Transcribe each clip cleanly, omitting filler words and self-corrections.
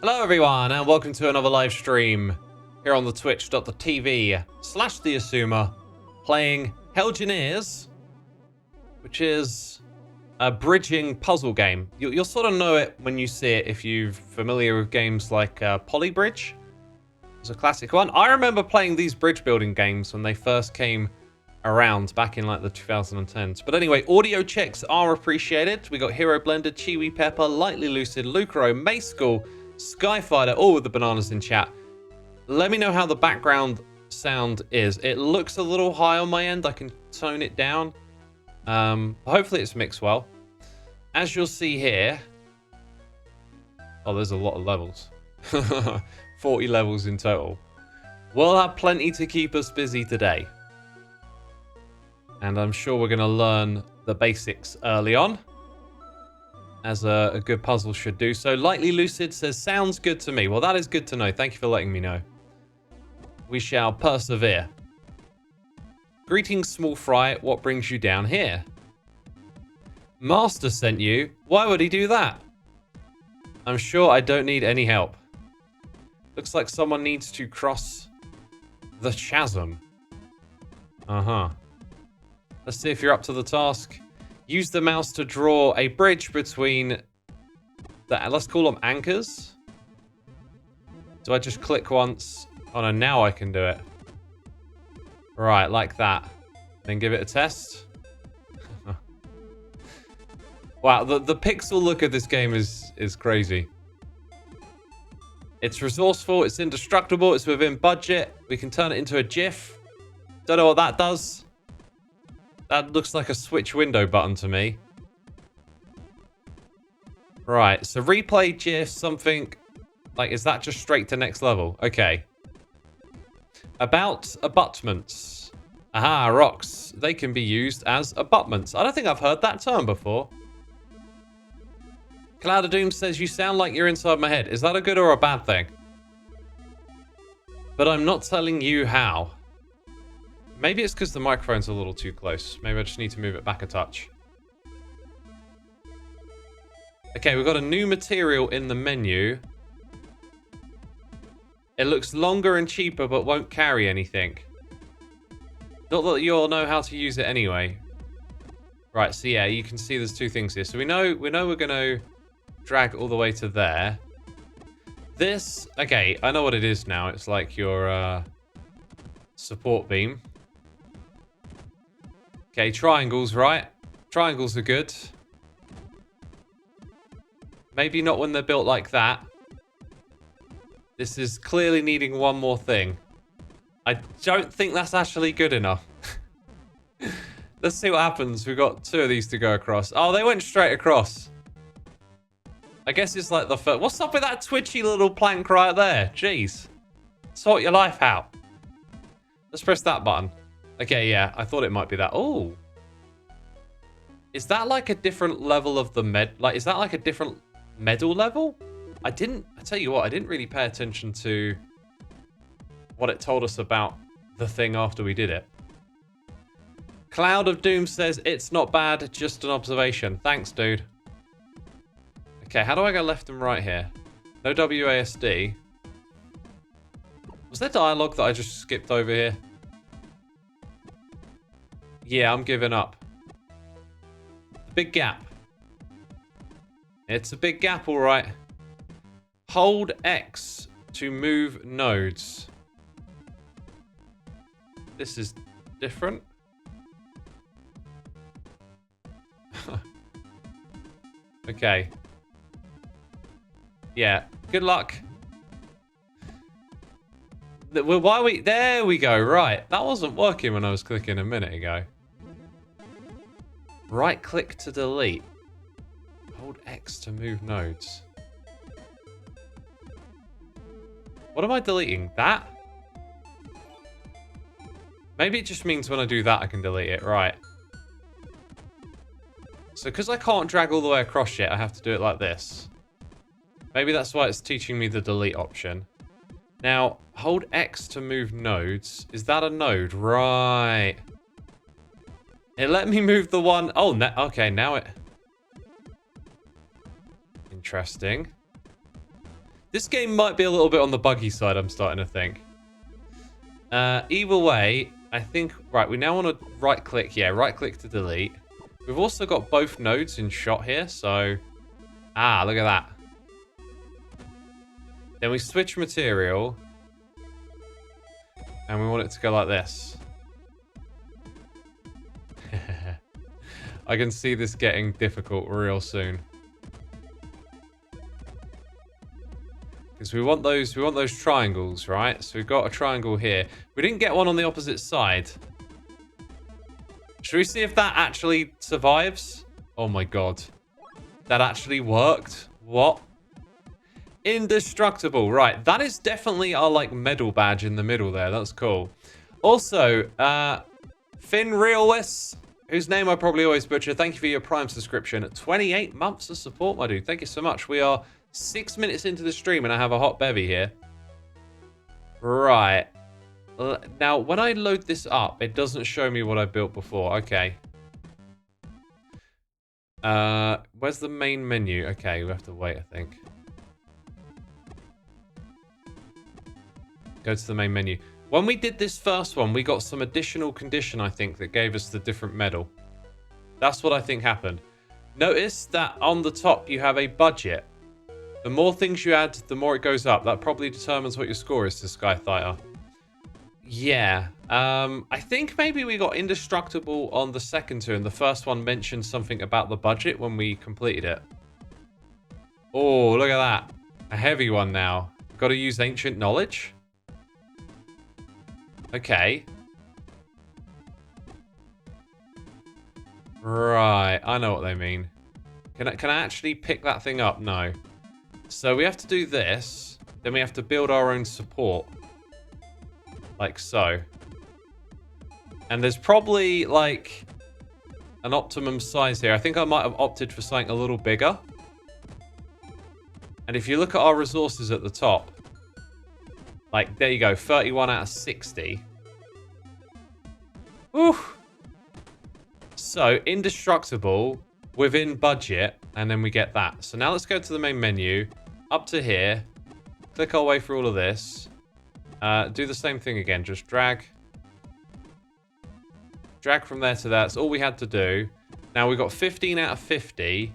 Hello everyone and welcome to another live stream here on the twitch.tv/the Xisuma playing Hellgineers, which is a bridging puzzle game. You'll sort of know it when you see it if you're familiar with games like Polybridge. It's a classic one. I remember playing these bridge building games when they first came around back in like the 2010s. But anyway, audio checks are appreciated. We got Hero Blender, Chiwi Pepper, Lightly Lucid, Lucro, May School, Skyfighter, all with the bananas in chat. Let me know how the background sound is. It looks a little high on my end. I can tone it down. Hopefully it's mixed well. As you'll see here... Oh, there's a lot of levels. 40 levels in total. We'll have plenty to keep us busy today. And I'm sure we're going to learn the basics early on, as a good puzzle should do. So Lightly Lucid says, sounds good to me. Well, that is good to know. Thank you for letting me know. We shall persevere. Greetings, Small Fry. What brings you down here? Master sent you? Why would he do that? I'm sure I don't need any help. Looks like someone needs to cross the chasm. Uh-huh. Let's see if you're up to the task. Use the mouse to draw a bridge between the, let's call them anchors. Do I just click once? Oh no, now I can do it. Right, like that. Then give it a test. Wow, the pixel look of this game is crazy. It's resourceful, it's indestructible, it's within budget. We can turn it into a GIF. Don't know what that does. That looks like a switch window button to me. Right, so replay GIF, something like, is that just straight to next level? Okay. About abutments. Aha, rocks. They can be used as abutments. I don't think I've heard that term before. Cloud of Doom says, you sound like you're inside my head. Is that a good or a bad thing? But I'm not telling you how. Maybe it's because the microphone's a little too close. Maybe I just need to move it back a touch. Okay, we've got a new material in the menu. It looks longer and cheaper, but won't carry anything. Not that you all know how to use it anyway. Right, so yeah, you can see there's two things here. So we know we're going to drag all the way to there. This, okay, I know what it is now. It's like your support beam. Okay, triangles, right? Triangles are good. Maybe not when they're built like that. This is clearly needing one more thing. I don't think that's actually good enough. Let's see what happens. We've got two of these to go across. Oh, they went straight across. I guess it's like the first... What's up with that twitchy little plank right there? Jeez. Sort your life out. Let's press that button. Okay, yeah, I thought it might be that. Oh. Is that like a different level of the is that like a different medal level? I tell you what, I didn't really pay attention to what it told us about the thing after we did it. Cloud of Doom says, it's not bad, just an observation. Thanks, dude. Okay, how do I go left and right here? No WASD. Was there dialogue that I just skipped over here? Yeah, I'm giving up. Big gap. It's a big gap, all right. Hold X to move nodes. This is different. Okay. Yeah, good luck. Why we... There we go, right. That wasn't working when I was clicking a minute ago. Right click to delete. Hold X to move nodes. What am I deleting? That? Maybe it just means when I do that I can delete it. Right. So because I can't drag all the way across yet, I have to do it like this. Maybe that's why it's teaching me the delete option. Now, hold X to move nodes. Is that a node? Right. It let me move the one... Oh, okay, now it... Interesting. This game might be a little bit on the buggy side, I'm starting to think. Either way, I think... Right, we now want to right-click. Yeah, right-click to delete. We've also got both nodes in shot here, so... Ah, look at that. Then we switch material. And we want it to go like this. I can see this getting difficult real soon. Because we want those triangles, right? So we've got a triangle here. We didn't get one on the opposite side. Should we see if that actually survives? Oh my god. That actually worked? What? Indestructible. Right, that is definitely our, like, medal badge in the middle there. That's cool. Also, Finn Realwis, whose name I probably always butcher, thank you for your Prime subscription. 28 months of support, my dude. Thank you so much. We are 6 minutes into the stream and I have a hot bevy here. Right. Now, when I load this up, it doesn't show me what I built before. Okay. Where's the main menu? Okay, we have to wait, I think. Go to the main menu. When we did this first one, we got some additional condition, I think, that gave us the different medal. That's what I think happened. Notice that on the top, you have a budget. The more things you add, the more it goes up. That probably determines what your score is to Skyfighter. Yeah. I think maybe we got indestructible on the second two, and the first one mentioned something about the budget when we completed it. Oh, look at that. A heavy one now. Got to use ancient knowledge. Okay. Right. I know what they mean. Can I actually pick that thing up? No. So we have to do this. Then we have to build our own support. Like so. And there's probably, like, an optimum size here. I think I might have opted for something a little bigger. And if you look at our resources at the top, like, there you go, 31 out of 60. Woo! So, indestructible, within budget, and then we get that. So now let's go to the main menu, up to here, click our way through all of this. Do the same thing again, just drag. Drag from there to there, that's all we had to do. Now we got 15 out of 50.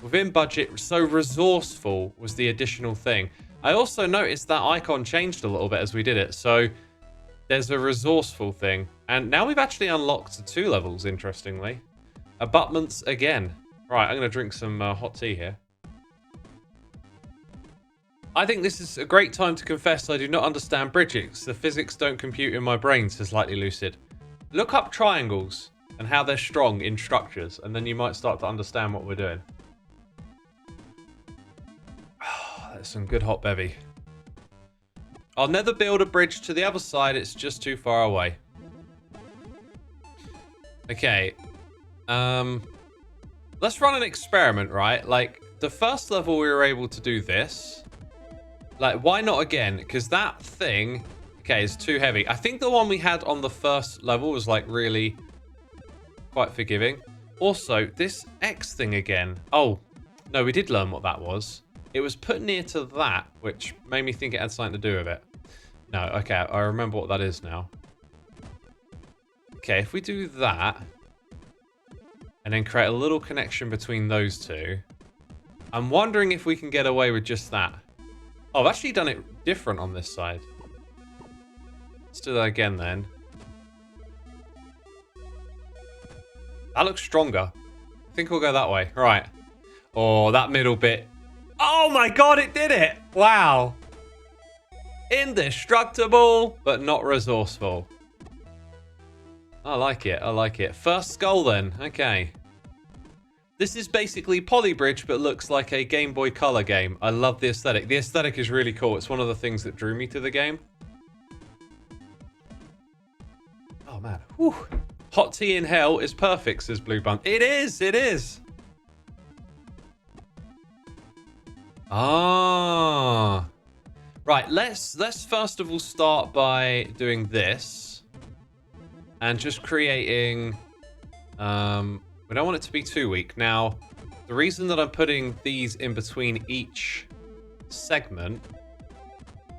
Within budget, so resourceful was the additional thing. I also noticed that icon changed a little bit as we did it. So there's a resourceful thing. And now we've actually unlocked 2 levels, interestingly. Abutments again. Right, I'm going to drink some hot tea here. I think this is a great time to confess I do not understand bridges. The physics don't compute in my brain, says Lightly Lucid. Look up triangles and how they're strong in structures, and then you might start to understand what we're doing. That's some good hot bevy. I'll never build a bridge to the other side, it's just too far away. Okay. Let's run an experiment, right? Like, the first level we were able to do this. Like, why not again? Because that thing, okay, is too heavy. I think the one we had on the first level was, like, really quite forgiving. Also, this X thing again. Oh, no, we did learn what that was. It was put near to that, which made me think it had something to do with it. No, okay, I remember what that is now. Okay, if we do that, and then create a little connection between those two, I'm wondering if we can get away with just that. Oh, I've actually done it different on this side. Let's do that again then. That looks stronger. I think we'll go that way. Right. Oh, that middle bit. Oh my god, it did it! Wow. Indestructible, but not resourceful. I like it, I like it. First skull then, okay. This is basically Polybridge, but looks like a Game Boy Color game. I love the aesthetic. The aesthetic is really cool. It's one of the things that drew me to the game. Oh man, whew. Hot tea in hell is perfect, says Blue Bun. It is, it is. Ah. Right, let's first of all start by doing this. And just creating... we don't want it to be too weak. Now, The reason that I'm putting these in between each segment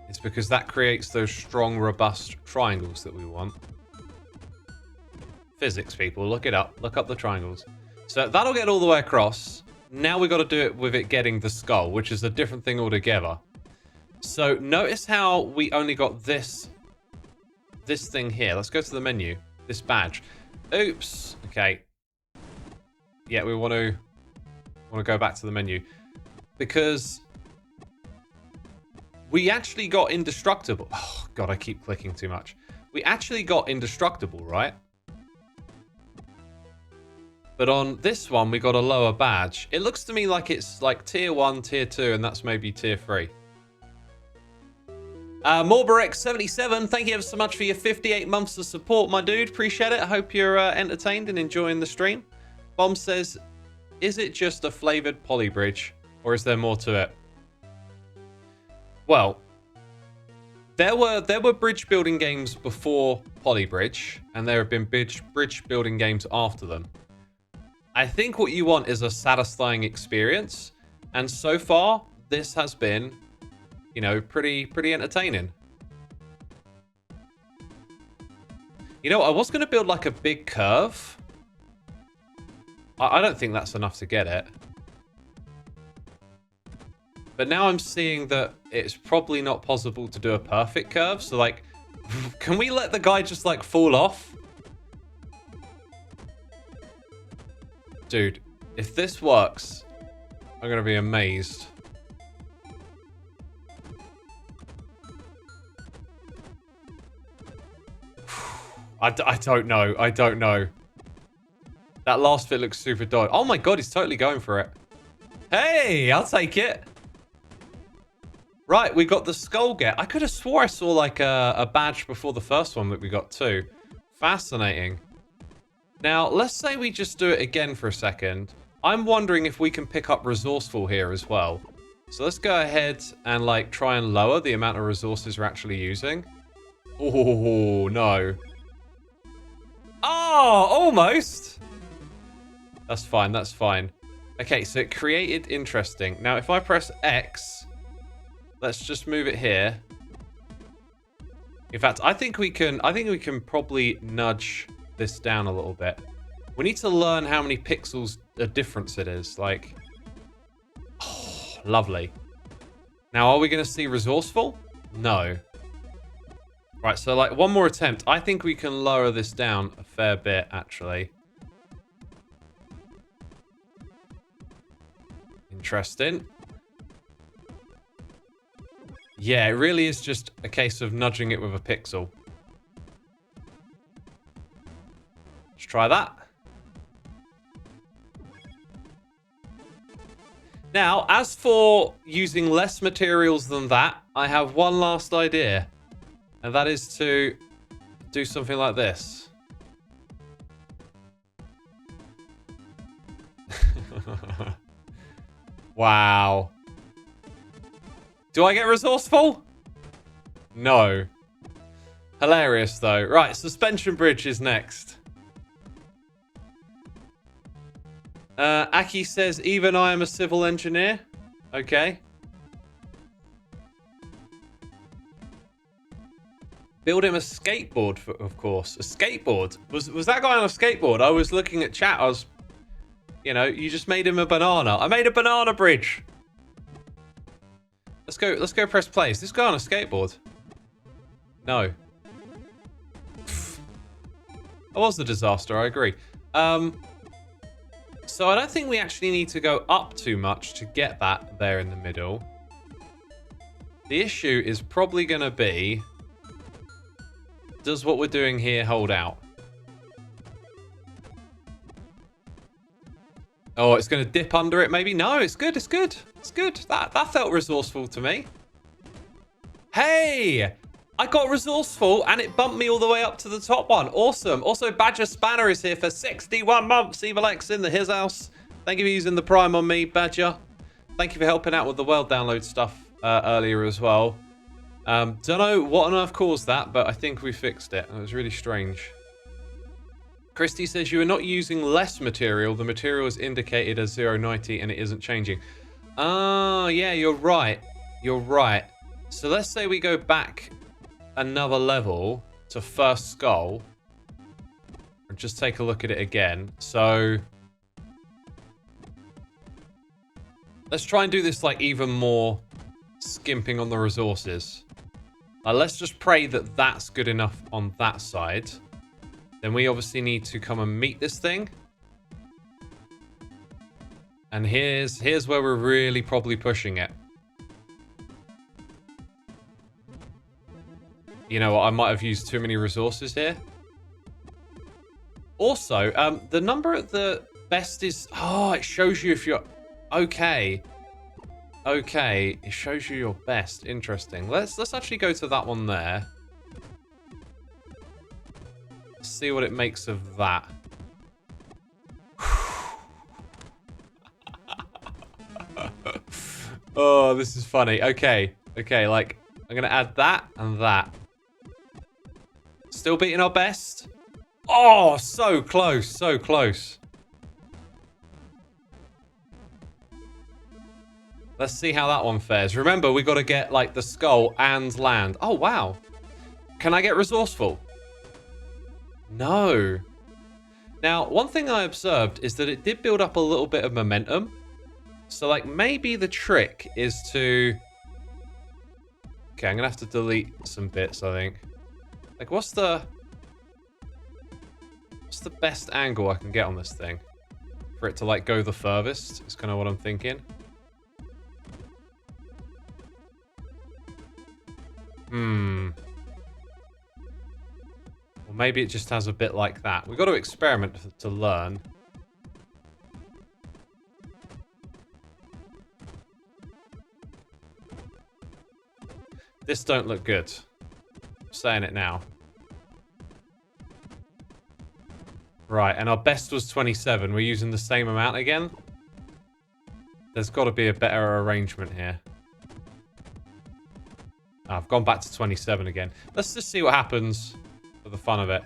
is because that creates those strong, robust triangles that we want. Physics, people, look it up. Look up the triangles. So that'll get all the way across. Now we've got to do it with it getting the skull, which is a different thing altogether. So notice how we only got this thing here. Let's go to the menu. This badge. Oops. Okay. Yeah, we want to go back to the menu because we actually got indestructible. Oh god, I keep clicking too much. We actually got indestructible, right? But on this one, we got a lower badge. It looks to me like it's like tier 1, tier 2, and that's maybe tier 3. Morbarek77, thank you ever so much for your 58 months of support, my dude. Appreciate it. I hope you're entertained and enjoying the stream. Bomb says, is it just a flavored polybridge, or is there more to it? Well, there were bridge building games before Polybridge, and there have been bridge building games after them. I think what you want is a satisfying experience, and so far, this has been, you know, pretty entertaining. You know, I was going to build like a big curve. I don't think that's enough to get it. But now I'm seeing that it's probably not possible to do a perfect curve. So, like, can we let the guy just, like, fall off? Dude, if this works, I'm going to be amazed. I don't know. I don't know. That last bit looks super dodgy. Oh my god, he's totally going for it. Hey, I'll take it. Right, we got the skull get. I could have swore I saw like a badge before the first one that we got too. Fascinating. Now, let's say we just do it again for a second. I'm wondering if we can pick up resourceful here as well. So let's go ahead and like try and lower the amount of resources we're actually using. Oh, no. Oh, almost. That's fine, that's fine. Okay, so it created interesting. Now, if I press X, let's just move it here. In fact, I think we can probably nudge this down a little bit. We need to learn how many pixels a difference it is. Like, oh, lovely. Now, are we going to see resourceful? No. Right, so like one more attempt. I think we can lower this down a fair bit, actually. Interesting. Yeah, it really is just a case of nudging it with a pixel. Let's try that. Now, as for using less materials than that, I have one last idea. And that is to do something like this. Wow. Do I get resourceful? No. Hilarious, though. Right, suspension bridge is next. Aki says, even I am a civil engineer. Okay. Build him a skateboard, of course. A skateboard? Was that guy on a skateboard? I was looking at chat. I was... You know, you just made him a banana. I made a banana bridge. Let's go press play. Is this guy on a skateboard? No. That was a disaster, I agree. So I don't think we actually need to go up too much to get that there in the middle. The issue is probably going to be... Does what we're doing here hold out? Oh, it's going to dip under it, maybe? No, it's good, it's good. It's good. That felt resourceful to me. Hey! I got resourceful, and it bumped me all the way up to the top one. Awesome. Also, Badger Spanner is here for 61 months. Evil X in his house. Thank you for using the Prime on me, Badger. Thank you for helping out with the world download stuff earlier as well. Don't know what on earth caused that, but I think we fixed it. It was really strange. Christy says you are not using less material. The material is indicated as 090 and it isn't changing. Ah, yeah, you're right. You're right. So let's say we go back another level to first skull. And just take a look at it again. So let's try and do this like even more skimping on the resources. Let's just pray that that's good enough on that side. Then we obviously need to come and meet this thing. And here's where we're really probably pushing it. You know what? I might have used too many resources here. Also, the number at the best is... Oh, it shows you if you're... Okay. Okay, it shows you your best. Interesting. Let's actually go to that one there. See what it makes of that. Oh, this is funny. Okay. Okay, like, I'm going to add that and that. Still beating our best. Oh, so close. So close. Let's see how that one fares. Remember, we got to get, like, the skull and land. Oh, wow. Can I get resourceful? No. Now, one thing I observed is that it did build up a little bit of momentum. So, like, maybe the trick is to... Okay, I'm going to have to delete some bits, I think. Like, what's the best angle I can get on this thing? For it to, like, go the furthest is kind of what I'm thinking. Or maybe it just has a bit like that. We've got to experiment to learn. This don't look good. I'm saying it now. Right, and our best was 27. We're using the same amount again. There's got to be a better arrangement here. I've gone back to 27 again. Let's just see what happens for the fun of it.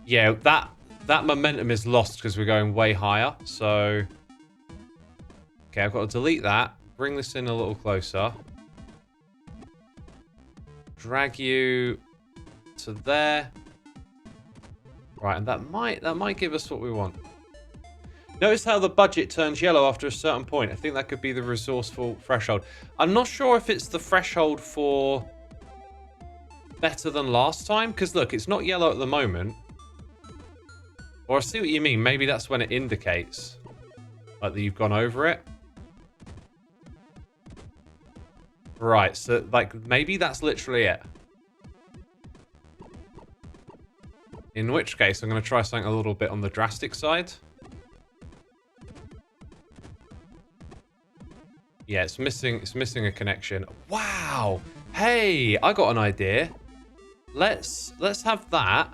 Yeah, that momentum is lost because we're going way higher. So, okay, I've got to delete that. Bring this in a little closer. Drag you to there. Right, and that might give us what we want. Notice how the budget turns yellow after a certain point. I think that could be the resourceful threshold. I'm not sure if it's the threshold for better than last time. Because look, it's not yellow at the moment. Or I see what you mean. Maybe that's when it indicates like that you've gone over it. Right, so like maybe that's literally it. In which case, I'm going to try something a little bit on the drastic side. Yeah, it's missing a connection. Wow. Hey, I got an idea. Let's have that.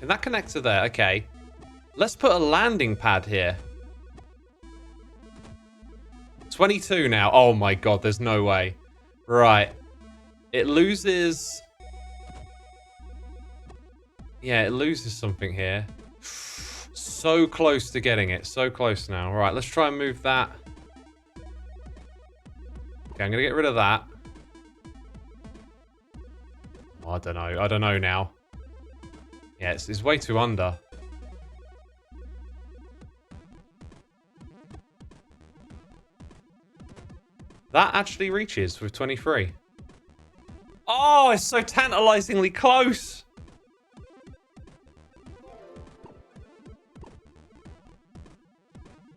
Can that connect to there? Okay. Let's put a landing pad here. 22 now. Oh my god, there's no way. Right. It loses... Yeah, it loses something here. So close to getting it. So close now. Right, let's try and move that. Okay, I'm going to get rid of that. Oh, I don't know. I don't know now. Yeah, it's way too under. That actually reaches with 23. Oh, it's so tantalizingly close.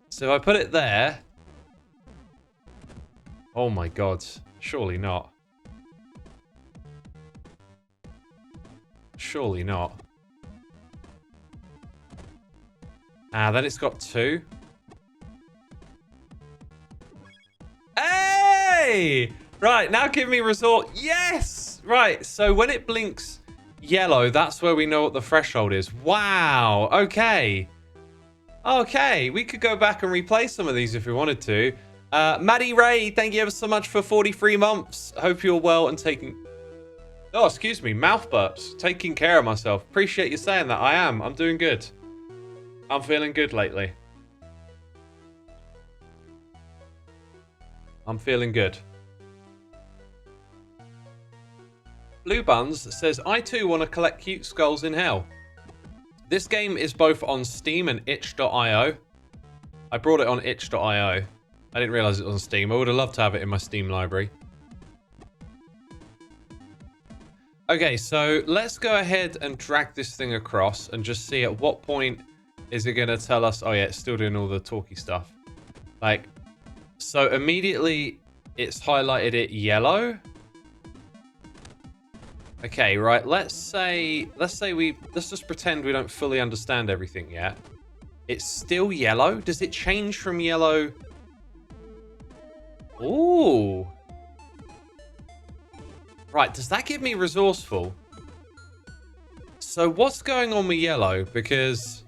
So if I put it there... Oh my god. Surely not. Surely not. Ah, then it's got 2. Hey! Right, now give me resort. Yes! Right, so when it blinks yellow, that's where we know what the threshold is. Wow, okay. Okay, we could go back and replay some of these if we wanted to. Maddie Ray, thank you ever so much for 43 months. Hope you're well and taking... Oh, excuse me. Mouth burps. Taking care of myself. Appreciate you saying that. I am. I'm doing good. I'm feeling good lately. I'm feeling good. Blue Buns says, I too want to collect cute skulls in hell. This game is both on Steam and itch.io. I brought it on itch.io. I didn't realize it was on Steam. I would have loved to have it in my Steam library. Okay, so let's go ahead and drag this thing across and just see at what point is it going to tell us... Oh yeah, it's still doing all the talky stuff. Like, so immediately it's highlighted it yellow. Okay, right, let's just pretend we don't fully understand everything yet. It's still yellow. Does it change from yellow? Ooh. Right, does that give me resourceful? So what's going on with yellow? Because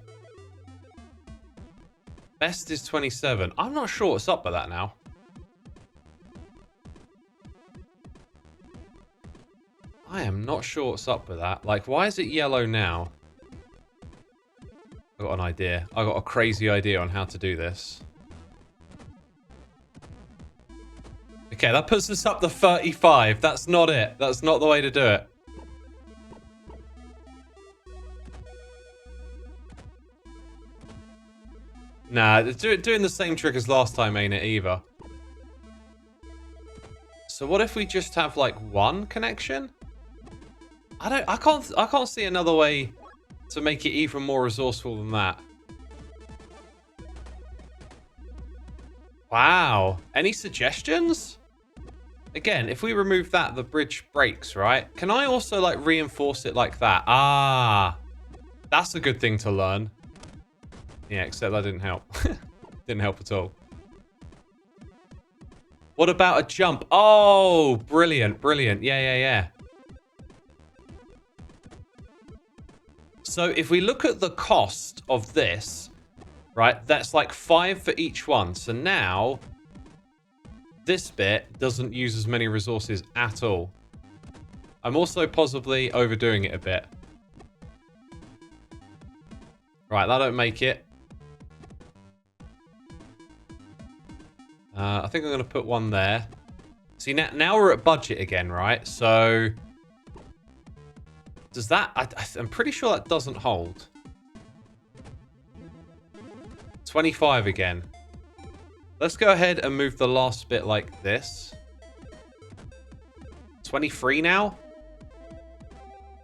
best is 27. I'm not sure what's up with that now. I am not sure what's up with that. Like, why is it yellow now? I got an idea. I got a crazy idea on how to do this. Okay, that puts us up to 35. That's not it. That's not the way to do it. Nah, doing the same trick as last time ain't it either. So what if we just have like one connection? I can't see another way to make it even more resourceful than that. Wow. Any suggestions? Again, if we remove that, the bridge breaks, right? Can I also, like, reinforce it like that? Ah. That's a good thing to learn. Yeah, except that didn't help. Didn't help at all. What about a jump? Oh, brilliant, brilliant. Yeah. So if we look at the cost of this, right, that's like 5 for each one. So now this bit doesn't use as many resources at all. I'm also possibly overdoing it a bit. Right, that don't make it. I think I'm going to put one there. See, now we're at budget again, right? So does that... I'm pretty sure that doesn't hold. 25 again. Let's go ahead and move the last bit like this. 23 now?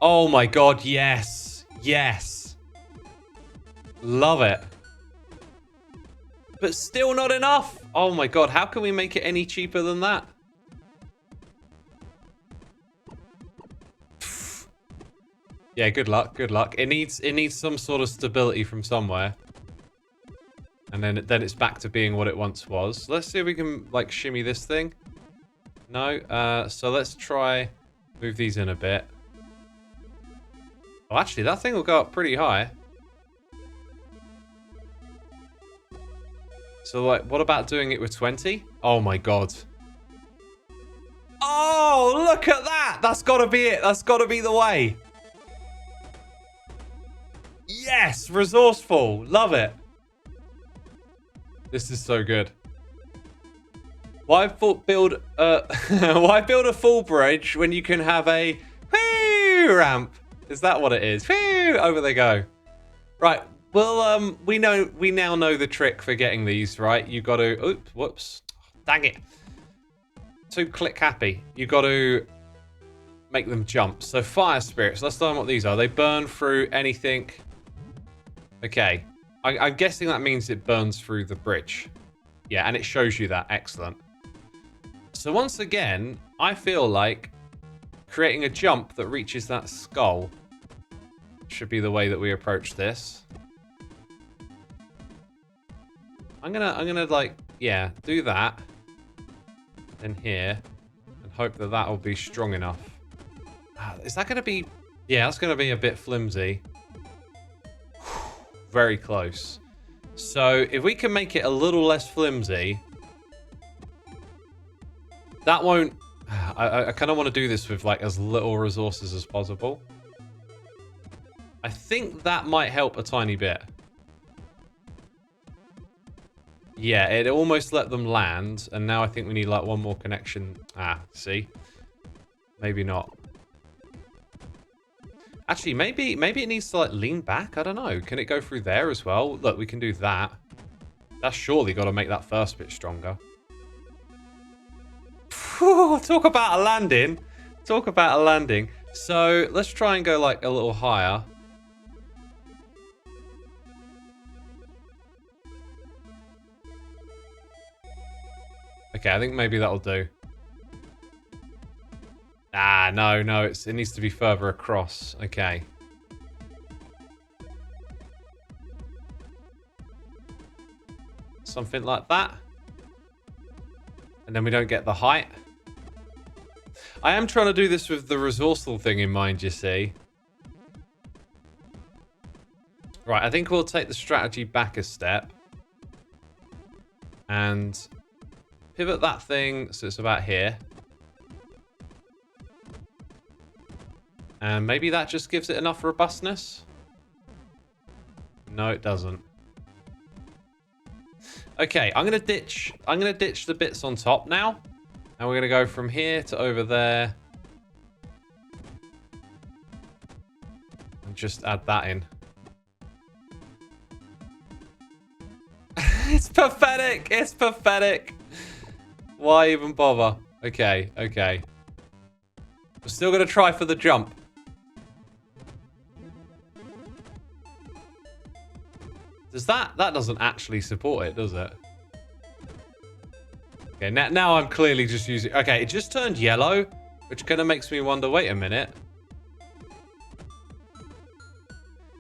Oh my god, yes. Yes. Love it. But still not enough. Oh my god, how can we make it any cheaper than that? Yeah, good luck, good luck. It needs some sort of stability from somewhere. And then it's back to being what it once was. Let's see if we can, like, shimmy this thing. No, so let's try move these in a bit. Oh, actually, that thing will go up pretty high. So, like, what about doing it with 20? Oh, my God. Oh, look at that! That's got to be it. That's got to be the way. Yes! Resourceful. Love it. This is so good. Why build a full bridge when you can have a ramp? Is that what it is? Over they go. Right. Well, we now know the trick for getting these, right? You got to... Oops, whoops. Dang it. To click happy, you got to make them jump. So fire spirits. Let's learn what these are. They burn through anything. Okay. I'm guessing that means it burns through the bridge. Yeah, and it shows you that. Excellent. So once again, I feel like creating a jump that reaches that skull should be the way that we approach this. I'm gonna like, yeah, do that. Then here. And hope that that will be strong enough. Is that gonna be... Yeah, that's gonna be a bit flimsy. Very close. So if we can make it a little less flimsy, that won't... I kind of want to do this with like as little resources as possible. I think that might help a tiny bit. Yeah, it almost let them land, and now I think we need like one more connection. Ah, see? Maybe not. Actually, maybe it needs to like lean back. I don't know. Can it go through there as well? Look, we can do that. That's surely got to make that first bit stronger. Whew, talk about a landing. Talk about a landing. So let's try and go like a little higher. Okay, I think maybe that'll do. Ah, no, it needs to be further across. Okay. Something like that. And then we don't get the height. I am trying to do this with the resourceful thing in mind, you see. Right, I think we'll take the strategy back a step. And pivot that thing so it's about here. And maybe that just gives it enough robustness. No, it doesn't. Okay, I'm gonna ditch the bits on top now. And we're gonna go from here to over there. And just add that in. It's pathetic. It's pathetic. Why even bother? Okay, okay. We're still gonna try for the jump. Does that doesn't actually support it, does it? Okay, now I'm clearly just using... Okay, it just turned yellow, which kind of makes me wonder, wait a minute.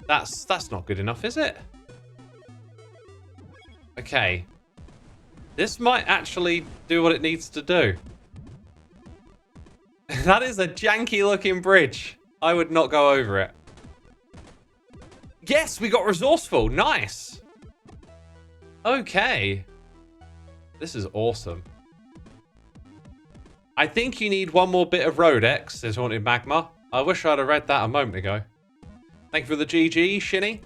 That's not good enough, is it? Okay. This might actually do what it needs to do. That is a janky looking bridge. I would not go over it. Yes, we got resourceful. Nice. Okay. This is awesome. I think you need one more bit of road X, says Haunted Magma. I wish I'd have read that a moment ago. Thank you for the GG, Shinny.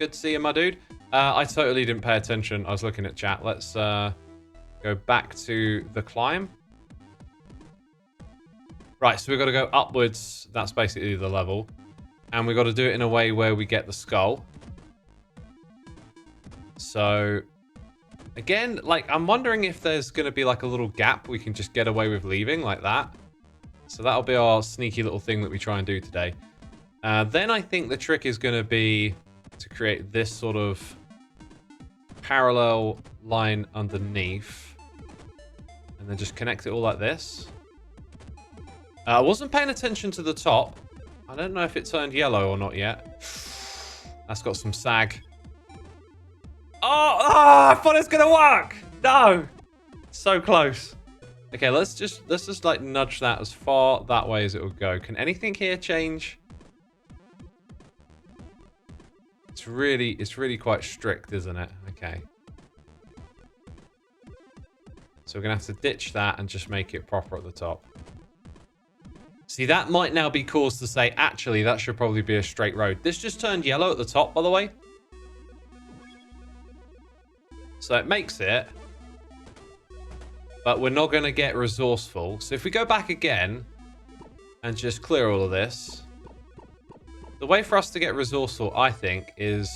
Good to see you, my dude. I totally didn't pay attention. I was looking at chat. Let's go back to the climb. Right, so we've got to go upwards. That's basically the level. And we've got to do it in a way where we get the skull. So, again, like, I'm wondering if there's going to be, like, a little gap we can just get away with leaving, like that. So that'll be our sneaky little thing that we try and do today. Then I think the trick is going to be to create this sort of parallel line underneath. And then just connect it all like this. I wasn't paying attention to the top. I don't know if it turned yellow or not yet. That's got some sag. Oh, I thought it was gonna work. No, so close. Okay, let's just like nudge that as far that way as it will go. Can anything here change? It's really quite strict, isn't it? Okay. So we're gonna have to ditch that and just make it proper at the top. See, that might now be cause to say, actually, that should probably be a straight road. This just turned yellow at the top, by the way. So it makes it. But we're not going to get resourceful. So if we go back again and just clear all of this. The way for us to get resourceful, I think, is...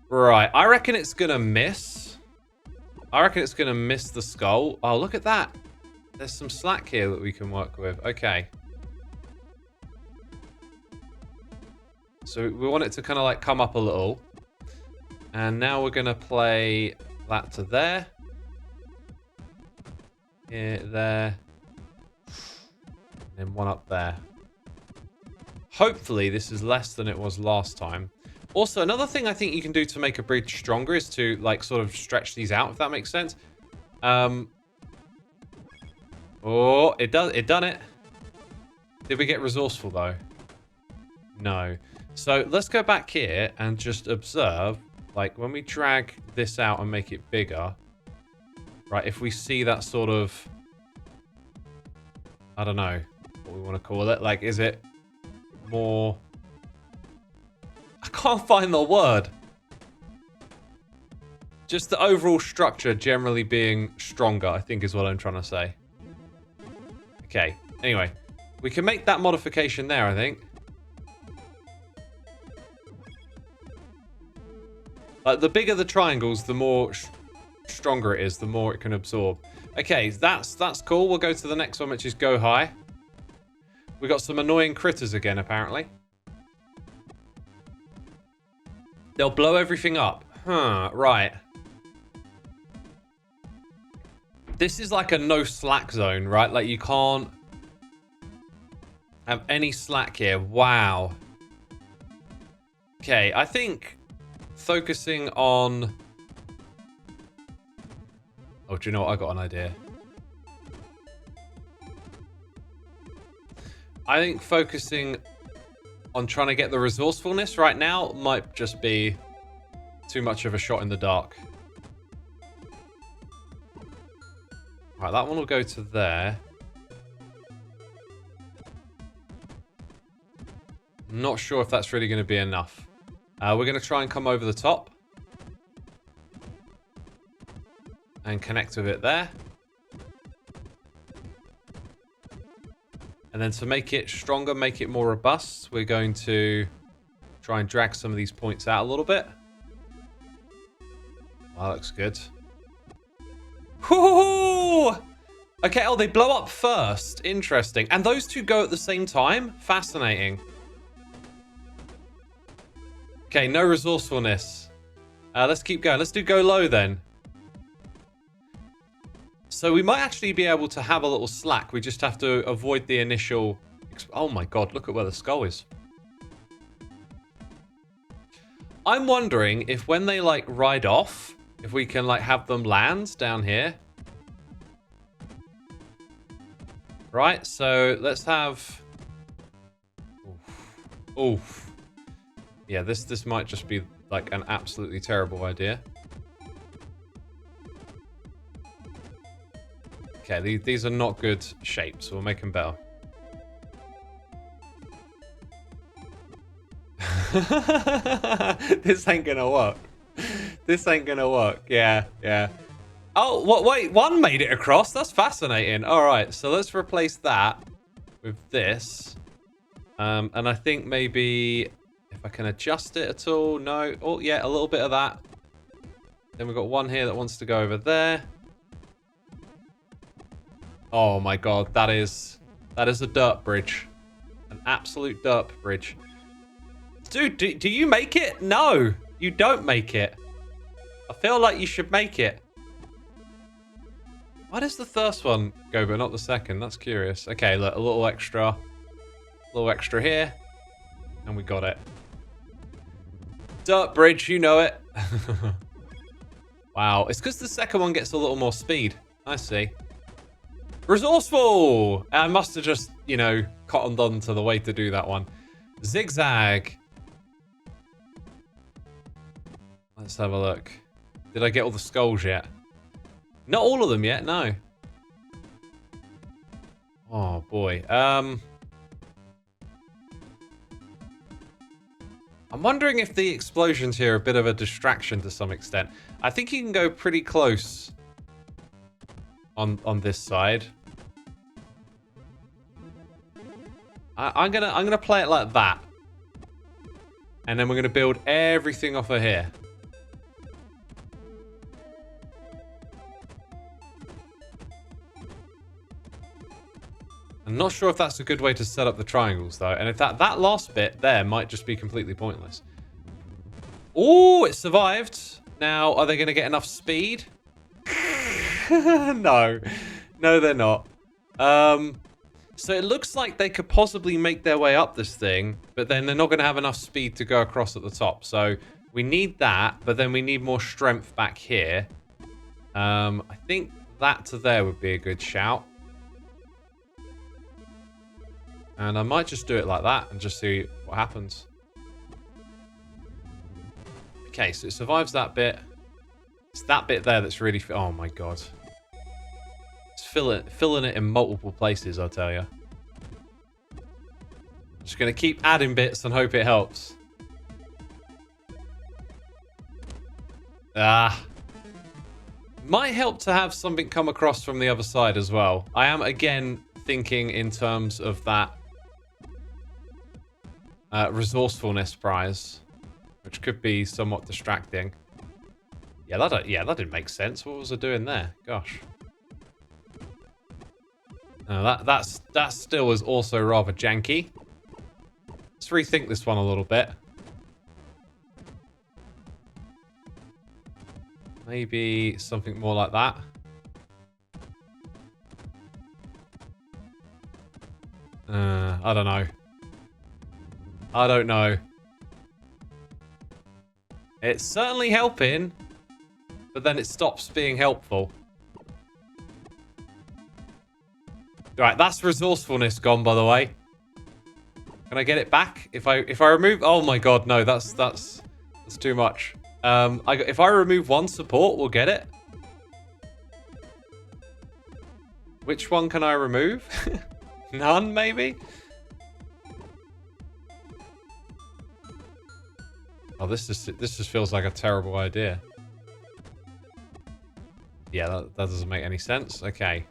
Right, I reckon it's going to miss. I reckon it's going to miss the skull. Oh, look at that. There's some slack here that we can work with. Okay. So we want it to kind of like come up a little. And now we're going to play that to there. Here, there. And then one up there. Hopefully this is less than it was last time. Also, another thing I think you can do to make a bridge stronger is to like sort of stretch these out, if that makes sense. Oh, it done it. Did we get resourceful though? No. So let's go back here and just observe, like when we drag this out and make it bigger, right? If we see that sort of I don't know what we want to call it. Like, is it more... I can't find the word. Just the overall structure generally being stronger, I think is what I'm trying to say. Okay, anyway. We can make that modification there, I think. Like, the bigger the triangles, the more stronger it is, the more it can absorb. Okay, that's cool. We'll go to the next one, which is go high. We got some annoying critters again, apparently. They'll blow everything up. Huh, right. This is like a no slack zone, right? Like, you can't have any slack here. Wow. Okay, I think focusing on... Oh, do you know what? I got an idea. I think focusing on trying to get the resourcefulness right now might just be too much of a shot in the dark. Right, that one will go to there. Not sure if that's really going to be enough. We're going to try and come over the top. And connect with it there. And then to make it stronger, make it more robust, we're going to try and drag some of these points out a little bit. That looks good. Whoo! Okay, oh, they blow up first. Interesting. And those two go at the same time? Fascinating. Okay, no resourcefulness. Let's keep going. Let's do go low then. So we might actually be able to have a little slack. We just have to avoid the initial... Oh my god, look at where the skull is. I'm wondering if when they, like, ride off, if we can, like, have them land down here. Right, so let's have... Oof. Oof. Yeah, this might just be, like, an absolutely terrible idea. Okay, these are not good shapes. We'll make them better. This ain't gonna work. This ain't gonna work. Yeah, yeah. Oh, what? Wait, one made it across. That's fascinating. All right, so let's replace that with this. And I think maybe if I can adjust it at all. No. Oh, yeah, a little bit of that. Then we've got one here that wants to go over there. Oh my god, that is a derp bridge. An absolute derp bridge. Dude, do you make it? No, you don't make it. I feel like you should make it. Why does the first one go but not the second? That's curious. Okay, look, a little extra here. And we got it. Derp bridge, you know it. Wow, it's because the second one gets a little more speed. I see. Resourceful! I must have just, you know, cottoned on to the way to do that one. Zigzag. Let's have a look. Did I get all the skulls yet? Not all of them yet, no. Oh, boy. I'm wondering if the explosions here are a bit of a distraction to some extent. I think you can go pretty close on this side. I'm gonna play it like that, and then we're gonna build everything off of here. I'm not sure if that's a good way to set up the triangles though, and if that last bit there might just be completely pointless. Oh, it survived. Now, are they gonna get enough speed? No, they're not. So it looks like they could possibly make their way up this thing, but then they're not going to have enough speed to go across at the top. So we need that, but then we need more strength back here. I think that to there would be a good shout. And I might just do it like that and just see what happens. Okay, so it survives that bit. It's that bit there that's really... Oh my god. It's filling it in multiple places, I'll tell you. Just going to keep adding bits and hope it helps. Might help to have something come across from the other side as well. I am, again, thinking in terms of that resourcefulness prize, which could be somewhat distracting. Yeah, that didn't make sense. What was I doing there? Gosh. That still is also rather janky. Let's rethink this one a little bit. Maybe something more like that. I don't know. I don't know. It's certainly helping, but then it stops being helpful. Right, that's resourcefulness gone, by the way. Can I get it back? If I remove... Oh my god, no, that's too much. If I remove one support, we'll get it. Which one can I remove? None, maybe? Oh, this just feels like a terrible idea. Yeah, that doesn't make any sense. Okay.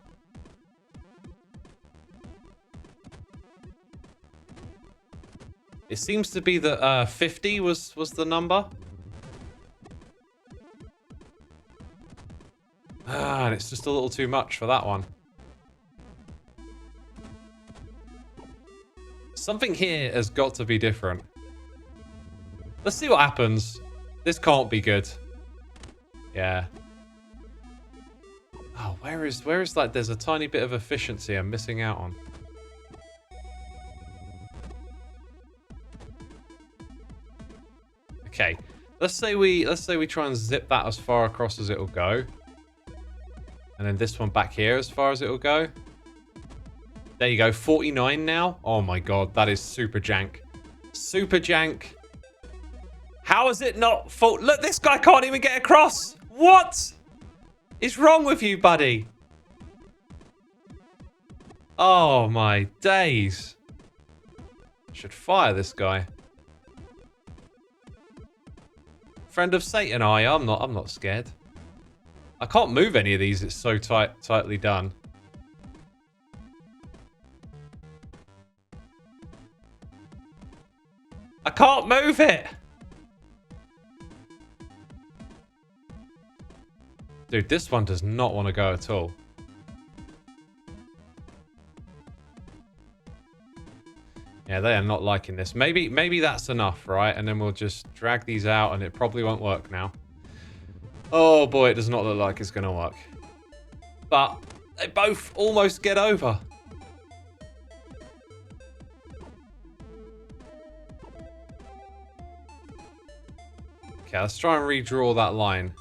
It seems to be that 50 was the number. And it's just a little too much for that one. Something here has got to be different. Let's see what happens. This can't be good. Yeah. Oh, where is like there's a tiny bit of efficiency I'm missing out on. Okay. Let's say we try and zip that as far across as it'll go. And then this one back here as far as it'll go. There you go, 49 now. Oh my god, that is super jank. Super jank. How is it not full? Look, this guy can't even get across. What is wrong with you, buddy? Oh my days. Should fire this guy. Friend of Satan, are you? I'm not scared. I can't move any of these. It's so tightly done. I can't move it. Dude, this one does not want to go at all. Yeah, they are not liking this. Maybe that's enough, right? And then we'll just drag these out and it probably won't work now. Oh boy, it does not look like it's going to work. But they both almost get over. Okay, let's try and redraw that line.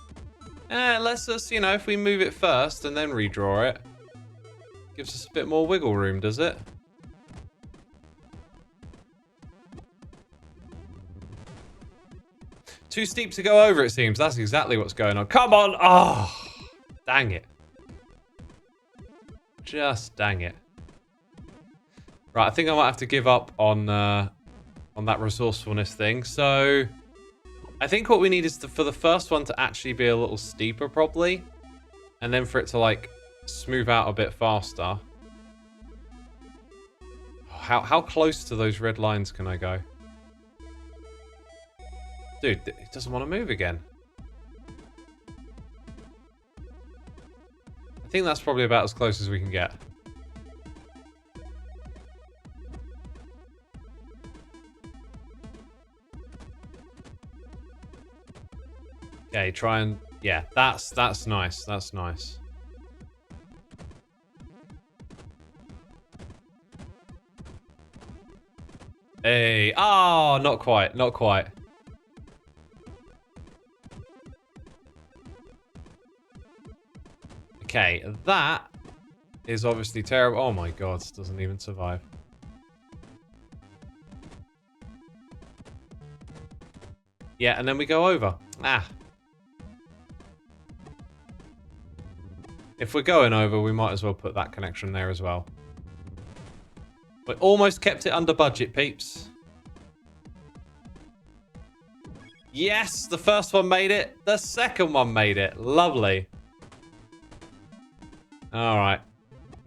Let's just, if we move it first and then redraw it. Gives us a bit more wiggle room, does it? Too steep to go over, it seems. That's exactly what's going on. Come on! Oh, dang it. Just dang it. Right, I think I might have to give up on that resourcefulness thing. So, I think what we need is for the first one to actually be a little steeper, probably. And then for it to, like, smooth out a bit faster. How close to those red lines can I go? Dude, it doesn't want to move again. I think that's probably about as close as we can get. Okay, try and... Yeah, that's nice. That's nice. Hey. Oh, not quite. Not quite. Okay, that is obviously terrible. Oh my god, it doesn't even survive. Yeah, and then we go over. Ah. If we're going over, we might as well put that connection there as well. We almost kept it under budget, peeps. Yes, the first one made it. The second one made it. Lovely. All right.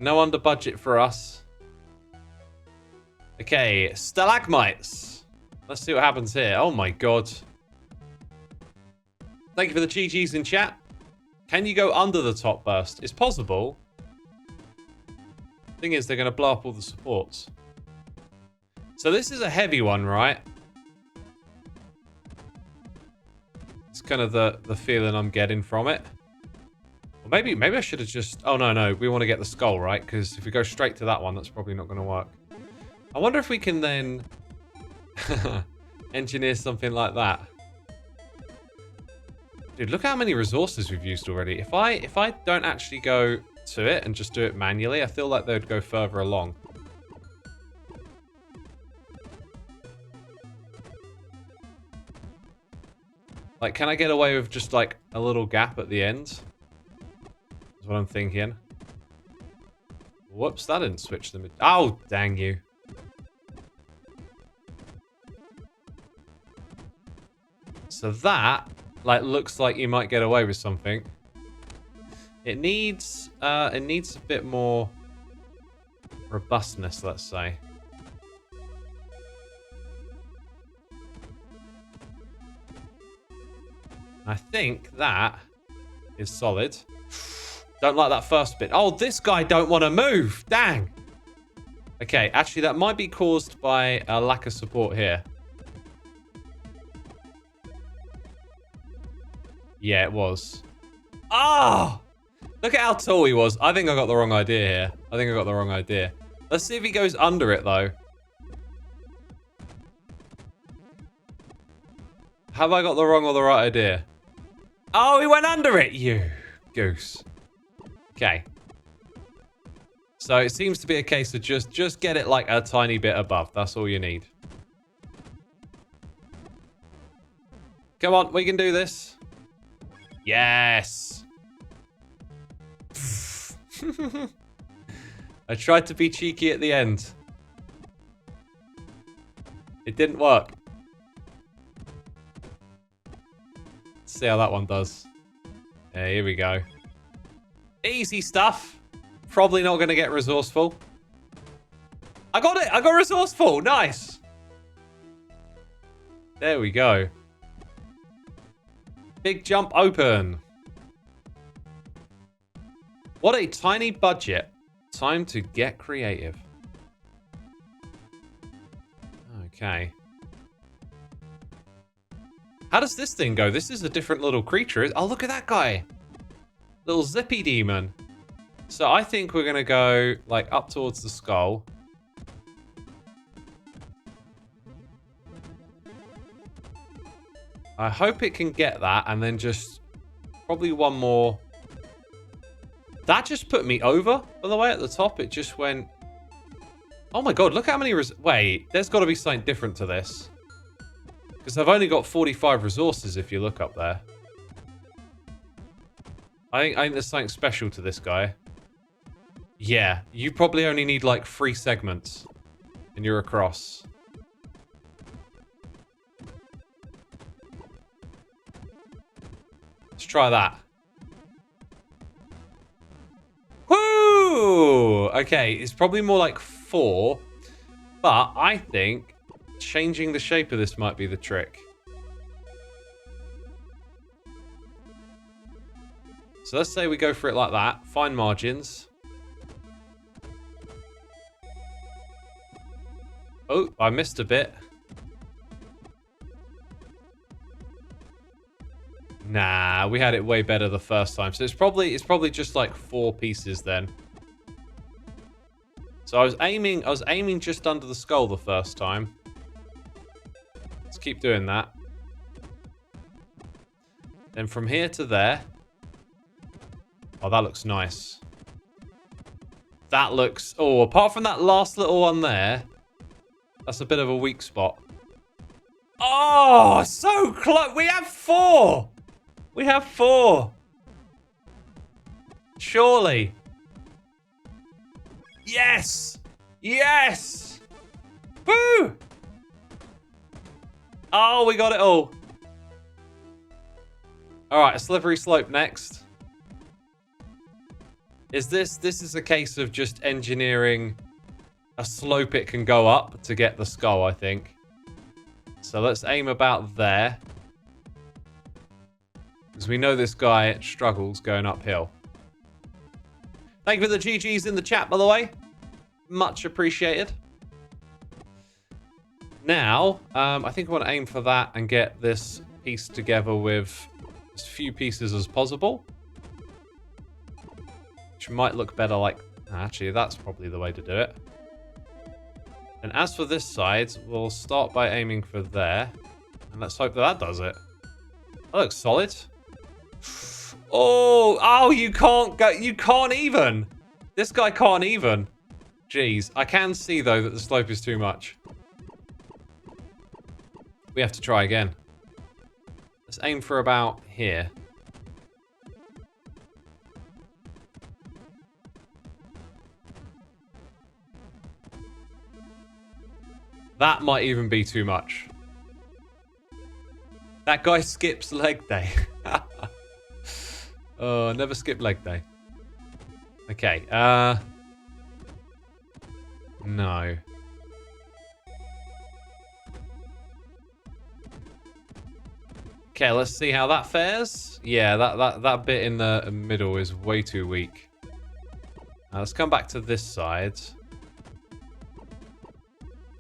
No under budget for us. Okay, stalagmites. Let's see what happens here. Oh my god. Thank you for the GGs in chat. Can you go under the top burst? It's possible. Thing is, they're going to blow up all the supports. So this is a heavy one, right? It's kind of the feeling I'm getting from it. Well, maybe I should have just... Oh, no. We want to get the skull, right? Because if we go straight to that one, that's probably not going to work. I wonder if we can then engineer something like that. Dude, look how many resources we've used already. If I don't actually go to it and just do it manually, I feel like they would go further along. Like, can I get away with just, like, a little gap at the end? That's what I'm thinking. Whoops, that didn't switch them. Oh, dang you. So that, like, looks like you might get away with something. It needs a bit more robustness, let's say. I think that is solid. Don't like that first bit. Oh, this guy don't want to move. Dang. Okay, actually, that might be caused by a lack of support here. Yeah, it was. Ah! Oh! Look at how tall he was. I think I got the wrong idea here. Let's see if he goes under it, though. Have I got the wrong or the right idea? Oh, he went under it, you goose. Okay. So it seems to be a case of just get it like a tiny bit above. That's all you need. Come on, we can do this. Yes. I tried to be cheeky at the end. It didn't work. Let's see how that one does. Yeah, here we go. Easy stuff. Probably not going to get resourceful. I got it. I got resourceful. Nice. There we go. Big jump open. What a tiny budget. Time to get creative. Okay. How does this thing go? This is a different little creature. Oh, look at that guy. Little zippy demon. So I think we're going to go like up towards the skull. I hope it can get that and then just probably one more. That just put me over, by the way, at the top. It just went... Oh my god, look how many... Wait, there's got to be something different to this. Because I've only got 45 resources if you look up there. I think there's something special to this guy. Yeah, you probably only need like 3 segments. And you're across. Let's try that. Woo! Okay, it's probably more like 4. But I think changing the shape of this might be the trick. So let's say we go for it like that. Fine margins. Oh, I missed a bit. Nah, we had it way better the first time. So it's probably just like 4 pieces then. So I was aiming just under the skull the first time. Let's keep doing that. Then from here to there. Oh, that looks nice. That looks... Oh, apart from that last little one there, that's a bit of a weak spot. Oh, so close. We have 4. We have 4. Surely. Yes. Yes. Woo. Oh, we got it all. All right, a slippery slope next. This is a case of just engineering a slope it can go up to get the skull, I think. So let's aim about there. Because we know this guy struggles going uphill. Thank you for the GGs in the chat, by the way. Much appreciated. Now, I think I want to aim for that and get this piece together with as few pieces as possible. Which might look better like... Actually, that's probably the way to do it. And as for this side, we'll start by aiming for there. And let's hope that that does it. That looks solid. Oh, you can't go. You can't even. This guy can't even. Jeez. I can see, though, that the slope is too much. We have to try again. Let's aim for about here. That might even be too much. That guy skips leg day. Oh, never skip leg day. Okay, no. Okay, let's see how that fares. Yeah, that bit in the middle is way too weak. Now, let's come back to this side.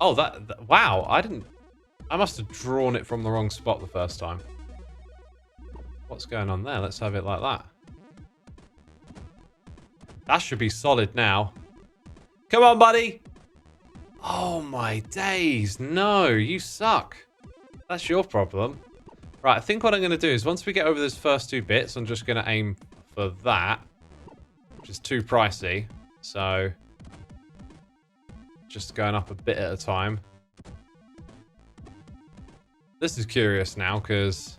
Oh, wow, I must have drawn it from the wrong spot the first time. What's going on there? Let's have it like that. That should be solid now. Come on, buddy. Oh, my days. No, you suck. That's your problem. Right, I think what I'm going to do is once we get over those first two bits, I'm just going to aim for that, which is too pricey. So, just going up a bit at a time. This is curious now because,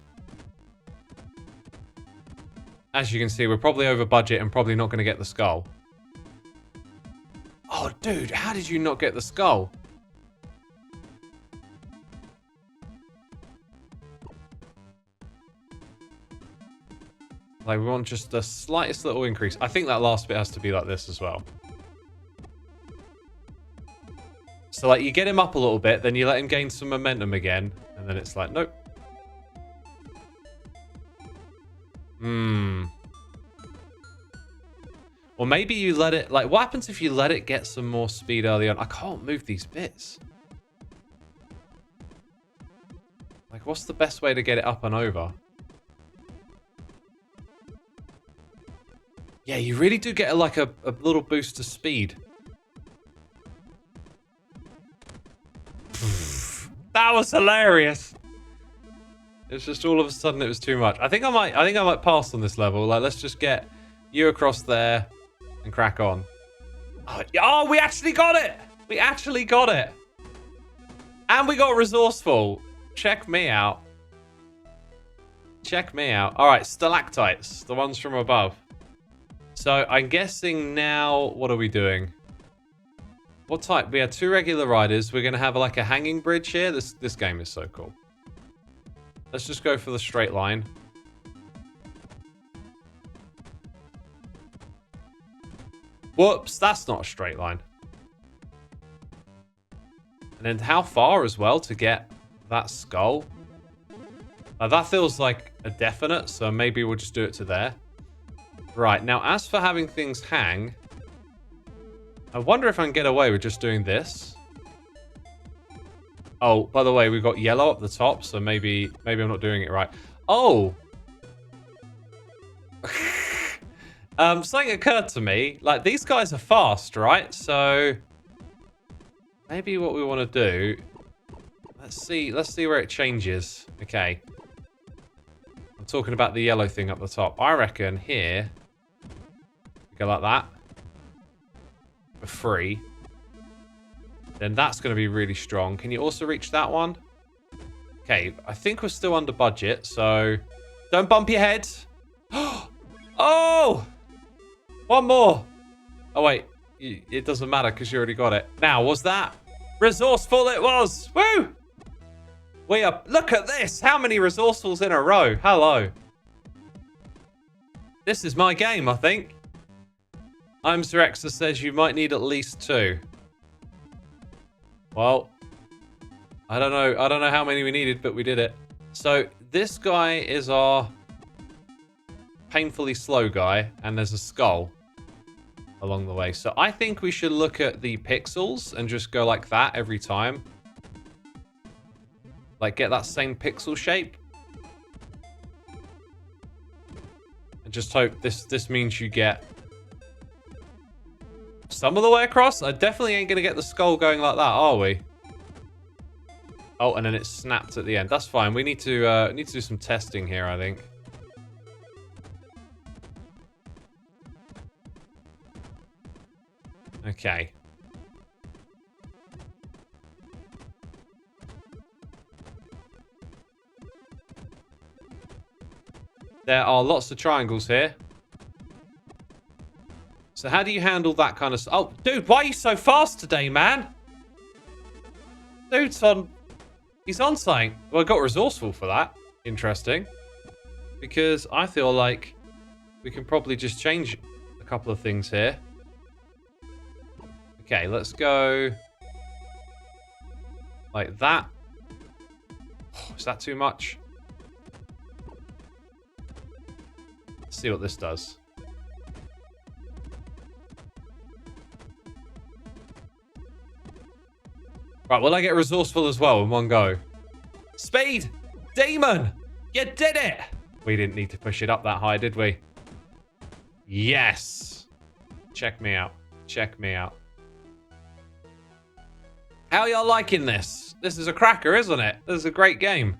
as you can see, we're probably over budget and probably not going to get the skull. Oh, dude, how did you not get the skull? Like, we want just the slightest little increase. I think that last bit has to be like this as well. So, like, you get him up a little bit, then you let him gain some momentum again, and then it's like, nope. Or maybe you let it... Like, what happens if you let it get some more speed early on? I can't move these bits. Like, what's the best way to get it up and over? Yeah, you really do get like a little boost to speed. That was hilarious. It's just all of a sudden it was too much. I think I might pass on this level. Like, let's just get you across there and crack on. Oh, we actually got it. We actually got it. And we got resourceful. Check me out. Check me out. All right, stalactites, the ones from above. So I'm guessing now, what are we doing? What type? We had 2 regular riders. We're going to have like a hanging bridge here. This game is so cool. Let's just go for the straight line. Whoops, that's not a straight line. And then how far as well to get that skull? That feels like a definite, so maybe we'll just do it to there. Right, now as for having things hang, I wonder if I can get away with just doing this. Oh, by the way, we've got yellow up the top, so maybe I'm not doing it right. Oh! Something occurred to me. Like, these guys are fast, right? So, maybe what we want to do... Let's see where it changes. Okay. I'm talking about the yellow thing up the top. I reckon here... Go like that. For free. Then that's going to be really strong. Can you also reach that one? Okay, I think we're still under budget, so... Don't bump your head. Oh! One more. Oh, wait. It doesn't matter because you already got it. Now, was that resourceful? It was. Woo! We are... Look at this. How many resourcefuls in a row? Hello. This is my game, I think. I'm Zerexa says you might need at least 2. Well, I don't know. I don't know how many we needed, but we did it. So this guy is our painfully slow guy, and there's a skull along the way. So I think we should look at the pixels and just go like that every time. Like get that same pixel shape. And just hope this means you get some of the way across. I definitely ain't going to get the skull going like that, are we? Oh, and then it snapped at the end. That's fine. We need to do some testing here, I think. Okay. There are lots of triangles here. So how do you handle that kind of... Oh, dude, why are you so fast today, man? Dude's on... He's on something. Well, I got resourceful for that. Interesting. Because I feel like we can probably just change a couple of things here. Okay, let's go like that. Oh, is that too much? Let's see what this does. Right, will I get resourceful as well in one go? Speed! Demon! You did it! We didn't need to push it up that high, did we? Yes! Check me out. Check me out. How y'all liking this? This is a cracker, isn't it? This is a great game.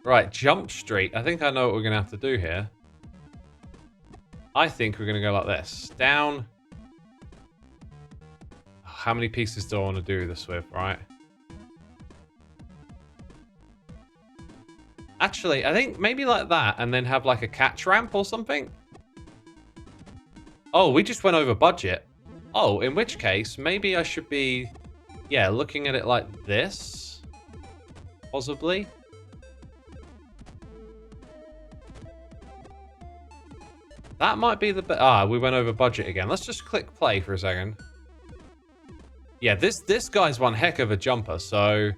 Right, Jump Street. I think I know what we're going to have to do here. I think we're going to go like this. Down. How many pieces do I want to do this with, right? Actually, I think maybe like that and then have like a catch ramp or something. Oh, we just went over budget. Oh, in which case, maybe I should be, yeah, looking at it like this. Possibly. That might be the best. Ah, we went over budget again. Let's just click play for a second. Yeah, this guy's one heck of a jumper, so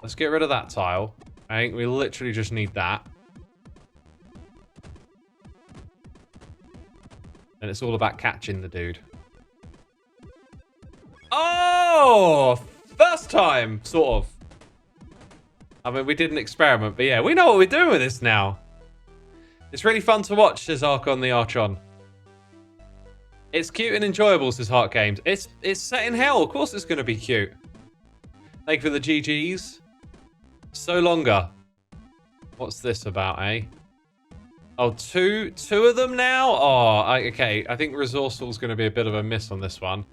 let's get rid of that tile. I think we literally just need that. And it's all about catching the dude. Oh! First time, sort of. I mean, we did an experiment, but yeah, we know what we're doing with this now. It's really fun to watch, says Archon the Archon. It's cute and enjoyable, says Heart Games. It's set in hell. Of course it's going to be cute. Thank you for the GGs. So longer. What's this about, eh? Oh, two of them now? Oh, okay. I think resourceful is going to be a bit of a miss on this one.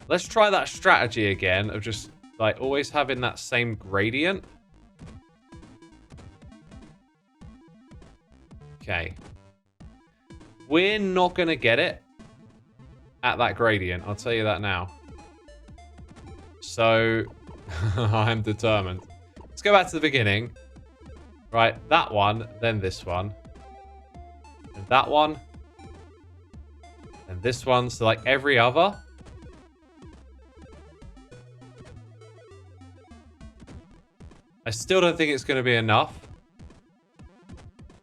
Let's try that strategy again of just, like, always having that same gradient. Okay. We're not going to get it at that gradient. I'll tell you that now. So, I'm determined. Let's go back to the beginning. Right, that one, then this one. And that one. And this one. So, like, every other. I still don't think it's going to be enough.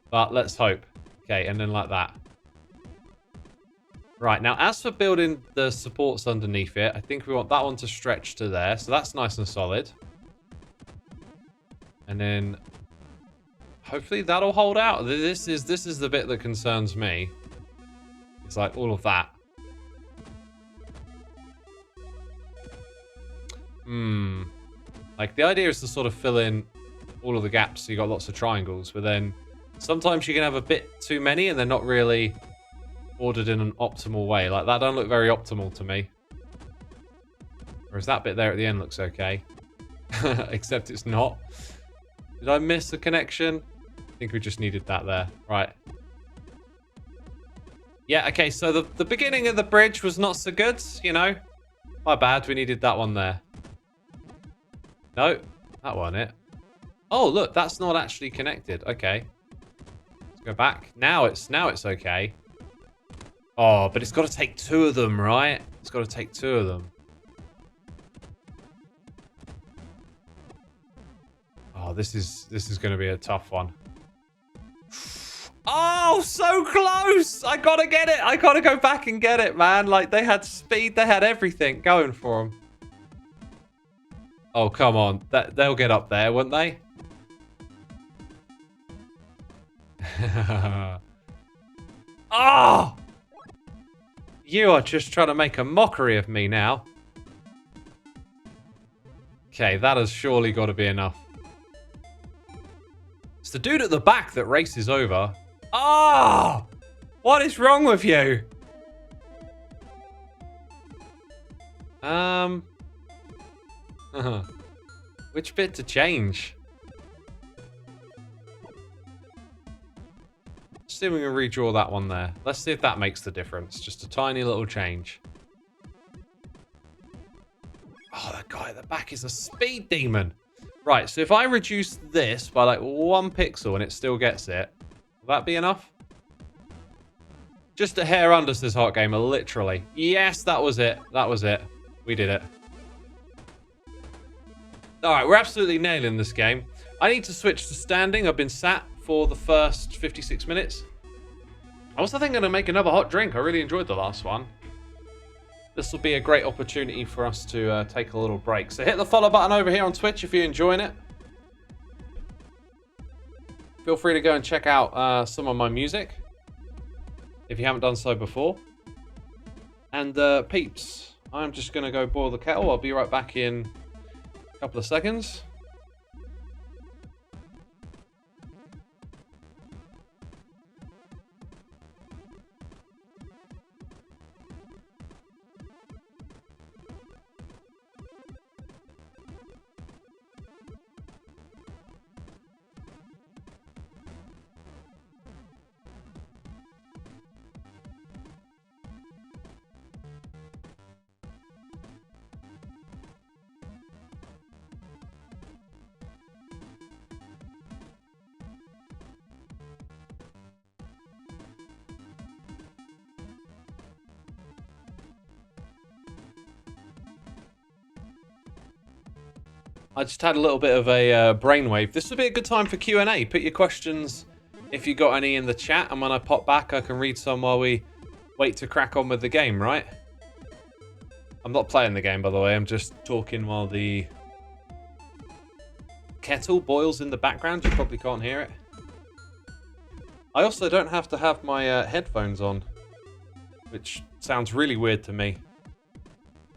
But let's hope. Okay, and then like that. Right, now as for building the supports underneath it, I think we want that one to stretch to there. So that's nice and solid. And then hopefully that'll hold out. This is the bit that concerns me. It's like all of that. Like the idea is to sort of fill in all of the gaps so you got lots of triangles, but then sometimes you can have a bit too many and they're not really ordered in an optimal way. Like that don't look very optimal to me. Whereas that bit there at the end looks okay. Except it's not. Did I miss a connection? I think we just needed that there. Right. Yeah, okay, so the beginning of the bridge was not so good, you know. My bad, we needed that one there. No, that wasn't it. Oh, look, that's not actually connected. Okay. Let's go back. Now it's okay. Oh, but it's got to take 2 of them, right? It's got to take 2 of them. Oh, this is going to be a tough one. Oh, so close! I gotta get it. I gotta go back and get it, man. Like, they had speed. They had everything going for them. Oh, come on. They'll get up there, won't they? Oh! You are just trying to make a mockery of me now. Okay, that has surely got to be enough. It's the dude at the back that races over. Oh! What is wrong with you? Which bit to change? Let's see if we can redraw that one there. Let's see if that makes the difference. Just a tiny little change. Oh, that guy at the back is a speed demon. Right, so if I reduce this by like 1 pixel and it still gets it, will that be enough? Just a hair under, says Hot Gamer, literally. Yes, that was it. That was it. We did it. Alright, we're absolutely nailing this game. I need to switch to standing. I've been sat for the first 56 minutes. I was thinking to make another hot drink. I really enjoyed the last one. This will be a great opportunity for us to take a little break. So hit the follow button over here on Twitch if you're enjoying it. Feel free to go and check out some of my music if you haven't done so before. And peeps, I'm just going to go boil the kettle. I'll be right back in a couple of seconds. I just had a little bit of a brainwave. This would be a good time for Q&A. Put your questions, if you got any, in the chat, and when I pop back, I can read some while we wait to crack on with the game, right? I'm not playing the game, by the way. I'm just talking while the kettle boils in the background. You probably can't hear it. I also don't have to have my headphones on, which sounds really weird to me.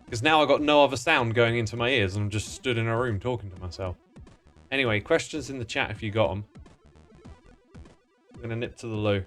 Because now I've got no other sound going into my ears and I'm just stood in a room talking to myself. Anyway, questions in the chat if you got them. I'm going to nip to the loo.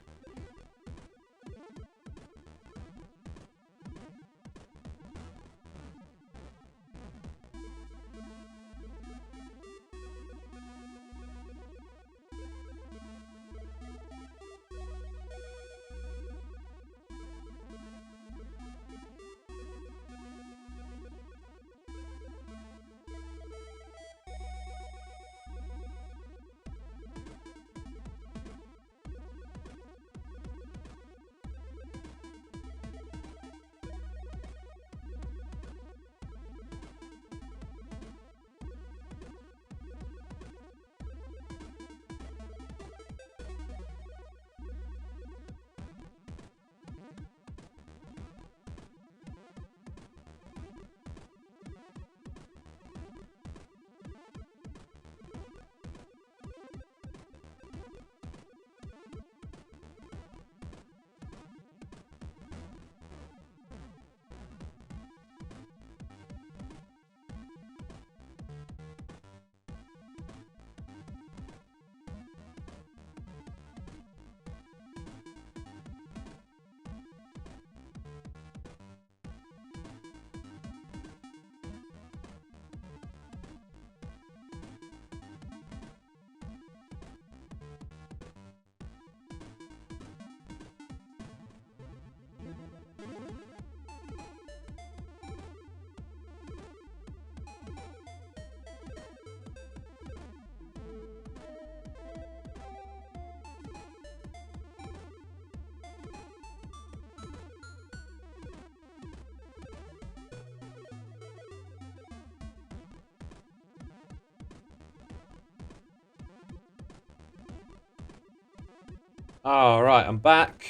All right, I'm back.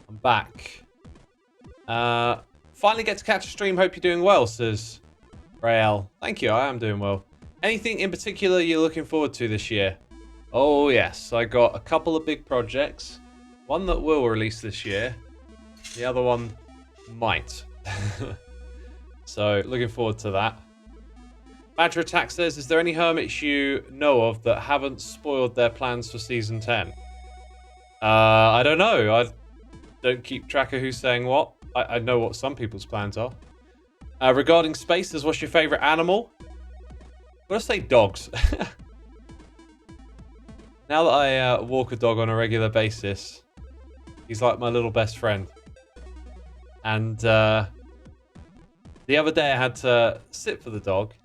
I'm back. Finally get to catch a stream. Hope you're doing well, says Rael. Thank you, I am doing well. Anything in particular you're looking forward to this year? Oh, yes. I got a couple of big projects. One that will release this year. The other one might. So, looking forward to that. Badger Attack says, is there any hermits you know of that haven't spoiled their plans for Season 10? I don't know. I don't keep track of who's saying what. I know what some people's plans are. Regarding spaces, what's your favourite animal? I'm going to say dogs. Now that I walk a dog on a regular basis, he's like my little best friend. And the other day I had to sit for the dog.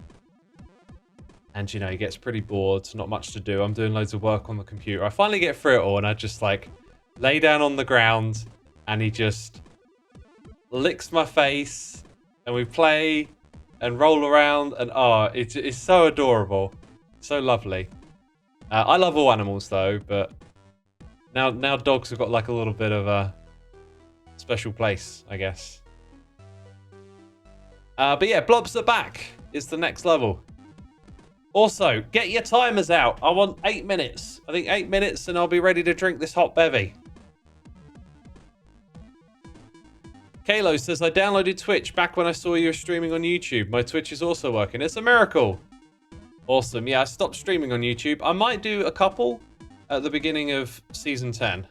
And, you know, he gets pretty bored. Not much to do. I'm doing loads of work on the computer. I finally get through it all and I just, like, lay down on the ground. And he just licks my face. And we play and roll around. And, oh, it's so adorable. So lovely. I love all animals, though. But now dogs have got, like, a little bit of a special place, I guess. But, yeah, Blobs are back. It's the next level. Also, get your timers out. I want 8 minutes. I think 8 minutes and I'll be ready to drink this hot bevy. Kalo says, I downloaded Twitch back when I saw you were streaming on YouTube. My Twitch is also working. It's a miracle. Awesome. Yeah, I stopped streaming on YouTube. I might do a couple at the beginning of Season 10.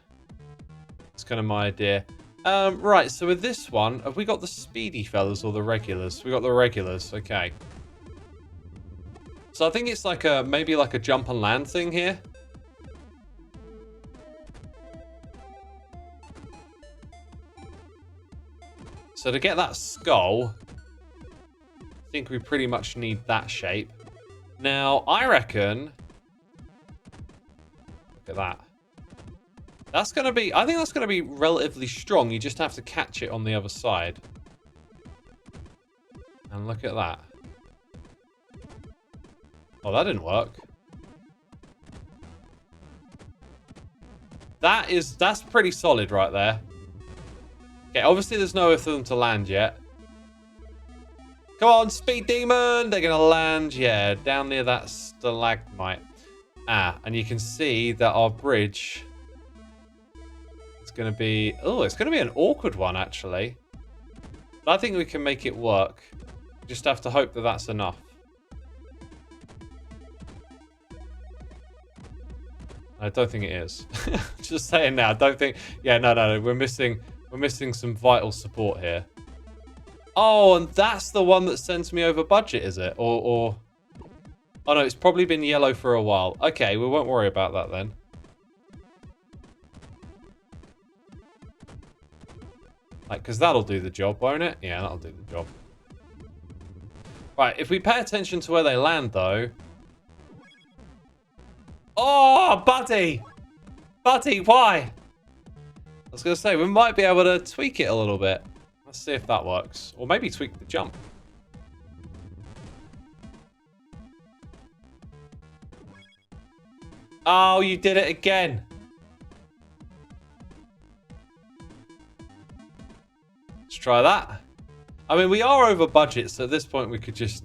It's kind of my idea. Right, so with this one, have we got the speedy fellas or the regulars? We got the regulars. Okay. So I think it's like maybe like a jump and land thing here. So to get that skull, I think we pretty much need that shape. Now, I reckon, look at that. That's going to be, I think that's going to be relatively strong. You just have to catch it on the other side. And look at that. Oh, that didn't work. That's pretty solid right there. Okay, obviously there's nowhere for them to land yet. Come on, Speed Demon! They're going to land, yeah, down near that stalagmite. Ah, and you can see that our bridge is going to be... Oh, it's going to be an awkward one, actually. But I think we can make it work. We just have to hope that that's enough. I don't think it is. Just saying now, I don't think... Yeah, no, we're missing some vital support here. Oh, and that's the one that sends me over budget, is it? Or... Oh, no, it's probably been yellow for a while. Okay, we won't worry about that then. Like, because that'll do the job, won't it? Yeah, that'll do the job. Right, if we pay attention to where they land, though... Oh, buddy! Buddy, why? I was going to say, we might be able to tweak it a little bit. Let's see if that works. Or maybe tweak the jump. Oh, you did it again. Let's try that. I mean, we are over budget, so at this point we could just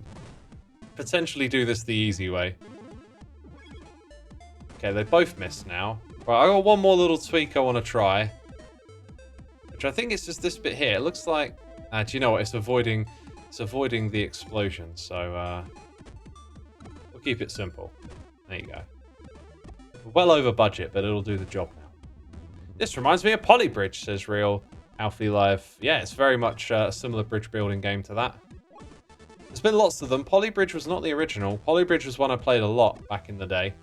potentially do this the easy way. Okay, they both missed now. Right, I got one more little tweak I want to try. Which I think it's just this bit here. It looks like... do you know what? It's avoiding the explosion. So, we'll keep it simple. There you go. We're well over budget, but it'll do the job now. This reminds me of Polybridge, says Real Alfie Live. Yeah, it's very much a similar bridge building game to that. There's been lots of them. Polybridge was not the original. Polybridge was one I played a lot back in the day.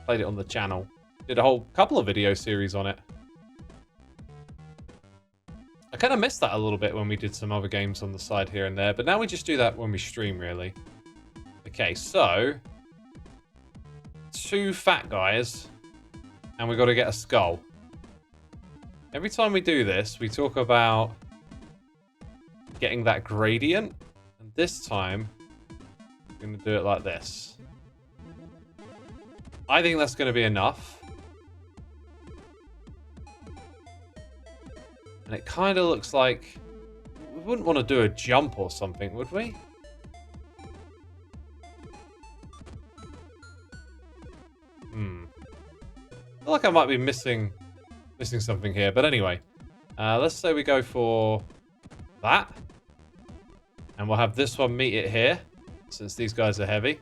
Played it on the channel. Did a whole couple of video series on it. I kind of missed that a little bit when we did some other games on the side here and there. But now we just do that when we stream, really. Okay, so... 2 fat guys. And we've got to get a skull. Every time we do this, we talk about getting that gradient. And this time, we're going to do it like this. I think that's going to be enough. And it kind of looks like... We wouldn't want to do a jump or something, would we? I feel like I might be missing something here. But anyway, let's say we go for that. And we'll have this one meet it here, since these guys are heavy.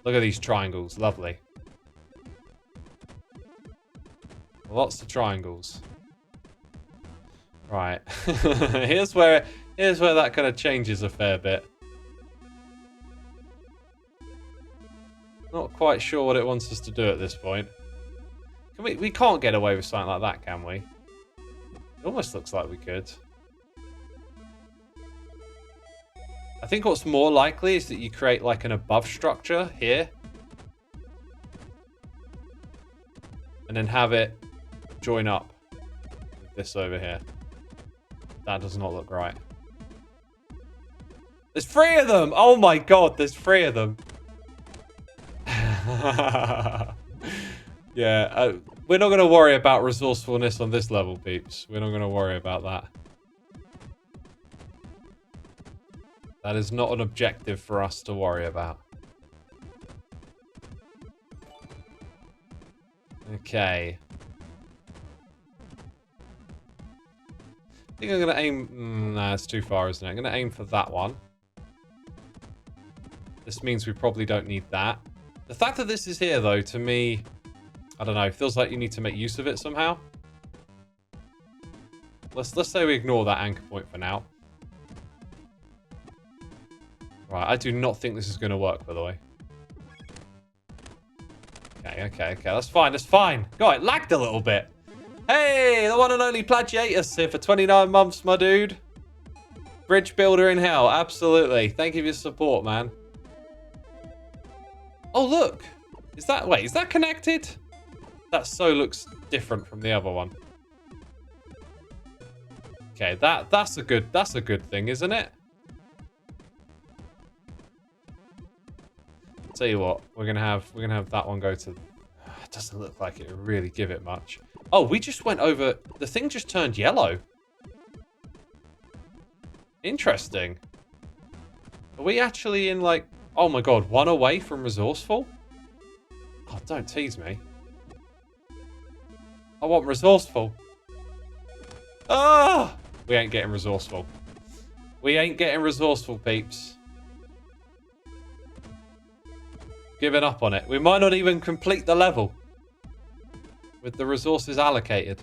Look at these triangles. Lovely. Lots of triangles. Right. here's where that kind of changes a fair bit. Not quite sure what it wants us to do at this point. We can't get away with something like that, can we? It almost looks like we could. I think what's more likely is that you create like an above structure here. And then have it join up with this over here. That does not look right. There's 3 of them! Oh my god, there's 3 of them. Yeah, we're not going to worry about resourcefulness on this level, peeps. We're not going to worry about that. That is not an objective for us to worry about. Okay. I think I'm going to aim... nah, it's too far, isn't it? I'm going to aim for that one. This means we probably don't need that. The fact that this is here, though, to me... I don't know. Feels like you need to make use of it somehow. Let's say we ignore that anchor point for now. Right, I do not think this is going to work, by the way. Okay. That's fine. That's fine. God, it lagged a little bit. Hey, the one and only Plagiatus here for 29 months, my dude. Bridge builder in hell. Absolutely. Thank you for your support, man. Oh, look. Is that connected? That so looks different from the other one. Okay, that's a good thing, isn't it? Tell you what, we're gonna have that one go to... It doesn't look like it would really give it much. Oh, we just went over... The thing just turned yellow. Interesting. Are we actually in like... Oh my god, 1 away from resourceful? Oh, don't tease me. I want resourceful. Ah! We ain't getting resourceful. We ain't getting resourceful, peeps. Giving up on it. We might not even complete the level with the resources allocated.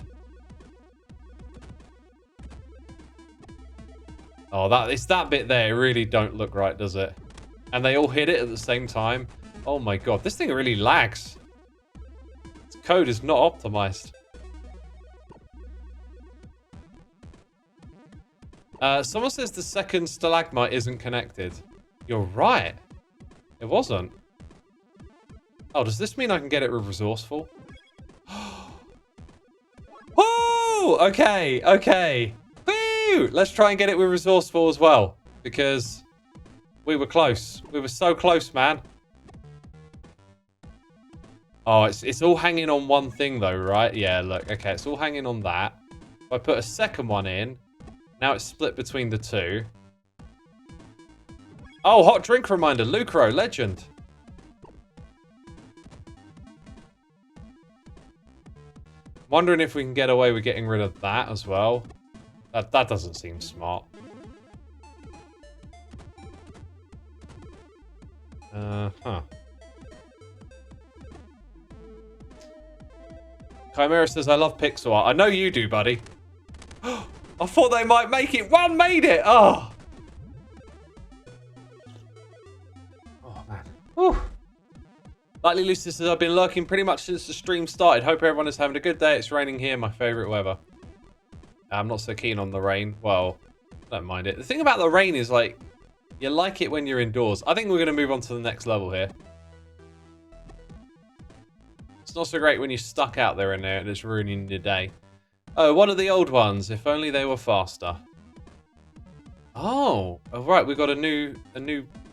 Oh, it's that bit there. It really don't look right, does it? And they all hit it at the same time. Oh my god, this thing really lags. This code is not optimized. Someone says the second stalagmite isn't connected. You're right. It wasn't. Oh, does this mean I can get it with resourceful? Woo! Okay. Woo! Let's try and get it with resourceful as well. Because we were close. We were so close, man. Oh, it's all hanging on one thing though, right? Yeah, look. Okay, it's all hanging on that. If I put a second one in, now it's split between the two. Oh, hot drink reminder. Lucro, legend. Wondering if we can get away with getting rid of that as well. That doesn't seem smart. Huh. Chimera says, I love pixel art. I know you do, buddy. I thought they might make it. One made it. Oh. Oh, man. Whew. Lightly Lucy says, I've been lurking pretty much since the stream started. Hope everyone is having a good day. It's raining here. My favorite weather. I'm not so keen on the rain. Well, I don't mind it. The thing about the rain is, like, you like it when you're indoors. I think we're going to move on to the next level here. It's not so great when you're stuck out there in there and it's ruining your day. Oh, one of the old ones. If only they were faster. Oh, right. We've got a new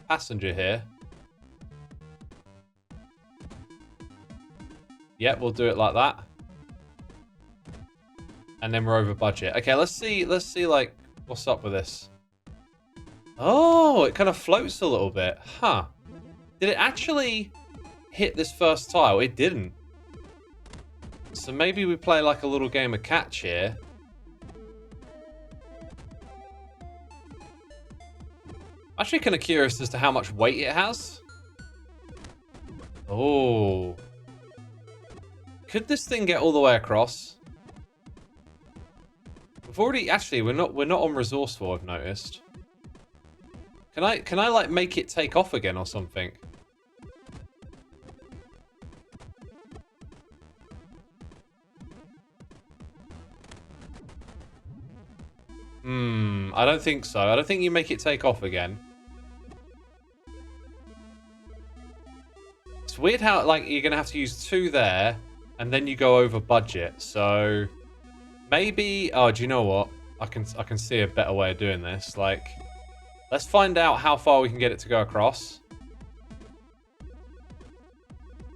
passenger here. Yep, we'll do it like that. And then we're over budget. Okay, let's see, like, what's up with this? Oh, it kind of floats a little bit. Huh. Did it actually hit this first tile? It didn't. So maybe we play like a little game of catch here. Actually kind of curious as to how much weight it has. Oh. Could this thing get all the way across? We've already actually we're not on resourceful, I've noticed. Can I like make it take off again or something? I don't think so. I don't think you make it take off again. It's weird how like you're gonna have to use 2 there, and then you go over budget. So maybe. Oh, do you know what? I can see a better way of doing this. Like, let's find out how far we can get it to go across.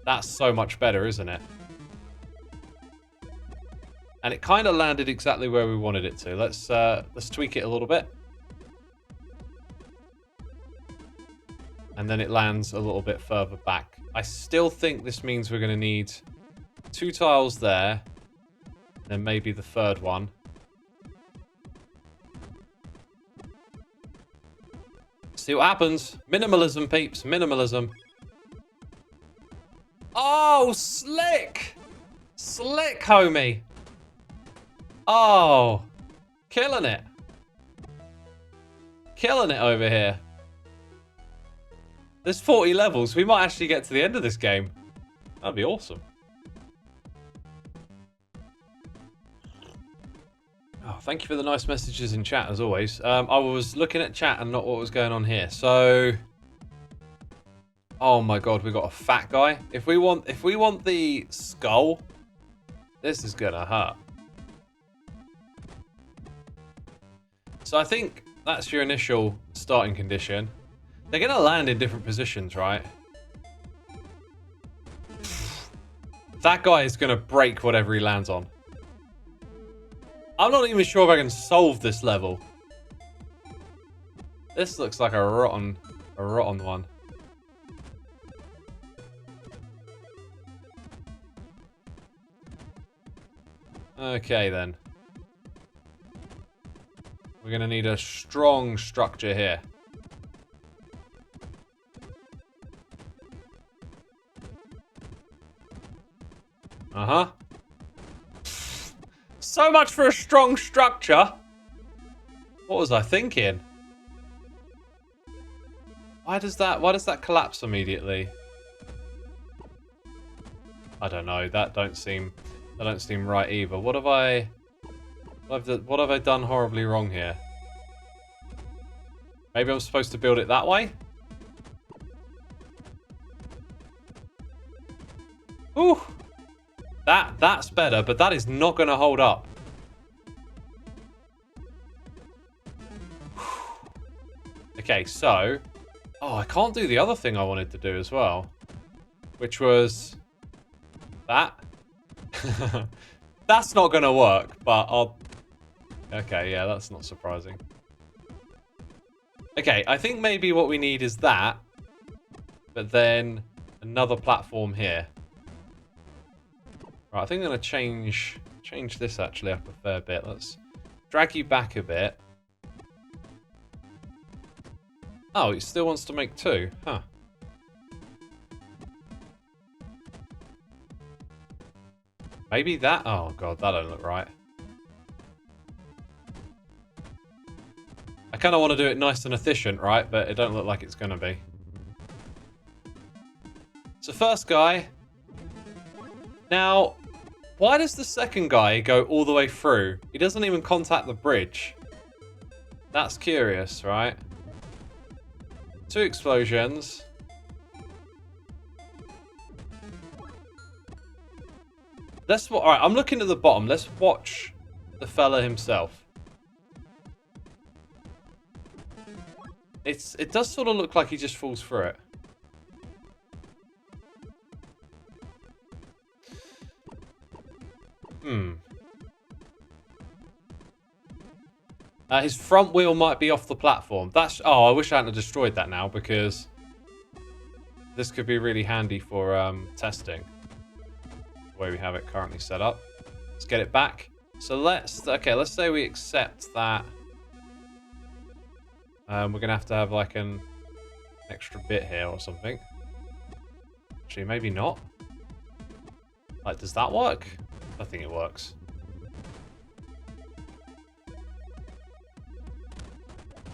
That's so much better, isn't it? And it kind of landed exactly where we wanted it to. Let's tweak it a little bit. And then it lands a little bit further back. I still think this means we're going to need 2 tiles there. Then maybe the 3rd one. See what happens. Minimalism, peeps. Minimalism. Oh, slick! Slick, homie. Oh, killing it. Killing it over here. There's 40 levels. We might actually get to the end of this game. That'd be awesome. Oh, thank you for the nice messages in chat, as always. I was looking at chat and not what was going on here. So, oh my god, we got a fat guy. If we want the skull, this is gonna hurt. So I think that's your initial starting condition. They're going to land in different positions, right? That guy is going to break whatever he lands on. I'm not even sure if I can solve this level. This looks like a rotten one. Okay, then. We're going to need a strong structure here. Uh-huh. So much for a strong structure. What was I thinking? Why does that collapse immediately? I don't know. That don't seem right either. What have I done horribly wrong here? Maybe I'm supposed to build it that way? Ooh. That's better, but that is not going to hold up. Okay, so... Oh, I can't do the other thing I wanted to do as well. Which was... that. That's not going to work, but I'll... Okay, yeah, that's not surprising. Okay, I think maybe what we need is that. But then another platform here. Right, I think I'm going to change this actually up a fair bit. Let's drag you back a bit. Oh, it still wants to make 2. Huh. Maybe that... Oh, God, that don't look right. I kind of want to do it nice and efficient, right? But it don't look like it's going to be. So first guy. Now, why does the second guy go all the way through? He doesn't even contact the bridge. That's curious, right? 2 explosions. Alright, I'm looking at the bottom. Let's watch the fella himself. It does sort of look like he just falls through it. His front wheel might be off the platform. That's... Oh, I wish I hadn't destroyed that now, because this could be really handy for testing. The way we have it currently set up. Let's get it back. So let's... Okay, let's say we accept that. We're going to have like an extra bit here or something. Actually, maybe not. Like, does that work? I think it works.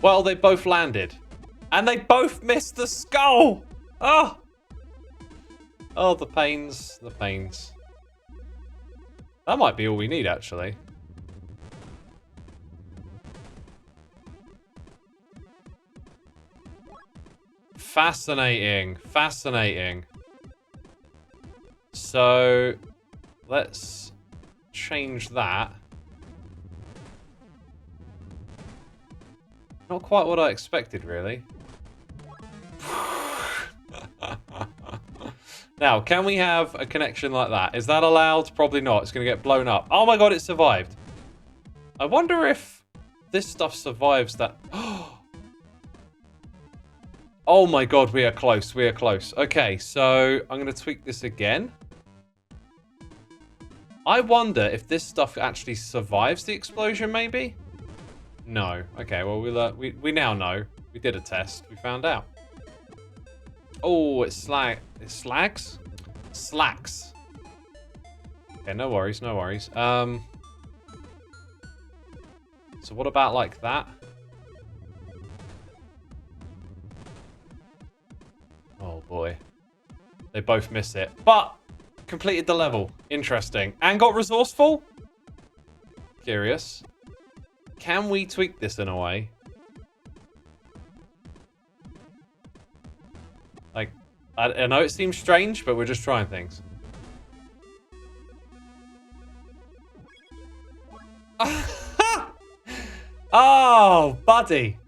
Well, they both landed. And they both missed the skull! Oh! Oh, the pains. The pains. That might be all we need, actually. Fascinating. Fascinating. So, let's change that. Not quite what I expected, really. Now, can we have a connection like that? Is that allowed? Probably not. It's going to get blown up. Oh my god, it survived. I wonder if this stuff survives that... Oh my god, we are close. We are close. Okay, so I'm going to tweak this again. I wonder if this stuff actually survives the explosion, maybe? No. Okay, well, we now know. We did a test. We found out. Oh, it slags? Slacks. Okay, no worries, no worries. So what about like that? Oh boy. They both miss it. But completed the level. Interesting. And got resourceful? Curious. Can we tweak this in a way? Like, I know it seems strange, but we're just trying things. Oh, buddy.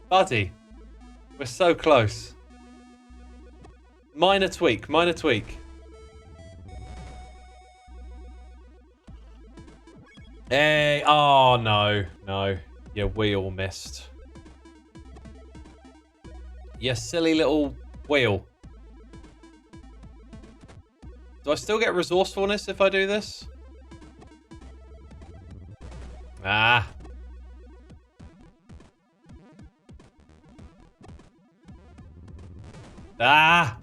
Buddy. We're so close. Minor tweak, minor tweak. Hey, oh no, no. Your wheel missed. You silly little wheel. Do I still get resourcefulness if I do this? Ah. Ah!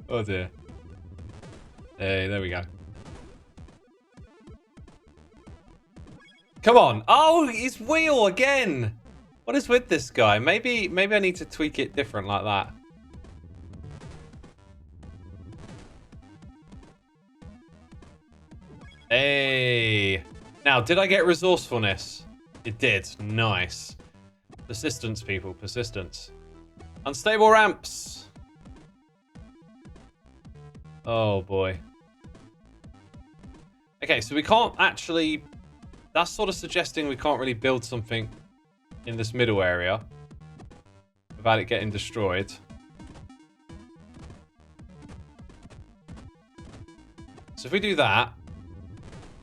Oh dear. Hey, there we go. Come on. Oh, his wheel again. What is with this guy? Maybe I need to tweak it different like that. Hey. Now, did I get resourcefulness? It did. Nice. Persistence, people. Persistence. Unstable ramps. Oh, boy. Okay, so we can't actually... That's sort of suggesting we can't really build something in this middle area without it getting destroyed. So if we do that...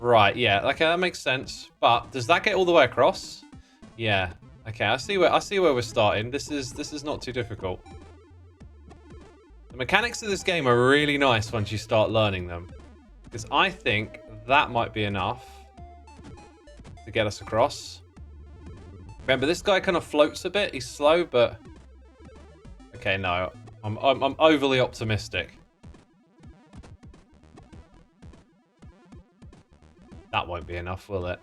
Right, yeah, okay, that makes sense. But does that get all the way across? Yeah. Okay, I see where we're starting. This is not too difficult. The mechanics of this game are really nice once you start learning them. Because I think that might be enough to get us across. Remember, this guy kind of floats a bit. He's slow, but... Okay, no. I'm overly optimistic. That won't be enough, will it?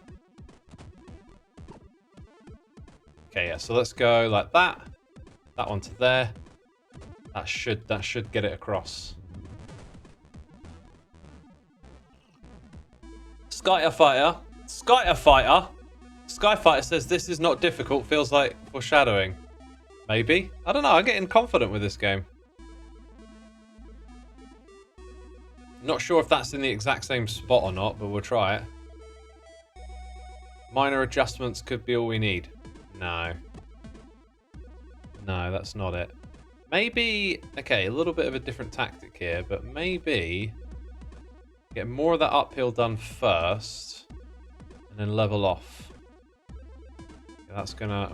Okay, yeah, so let's go like that. That one to there. That should get it across. Skyfighter. Skyfighter. Skyfighter says this is not difficult. Feels like foreshadowing. Maybe. I don't know. I'm getting confident with this game. Not sure if that's in the exact same spot or not, but we'll try it. Minor adjustments could be all we need. No. No, that's not it. Maybe... Okay, a little bit of a different tactic here, but maybe... Get more of that uphill done first. And then level off. That's gonna...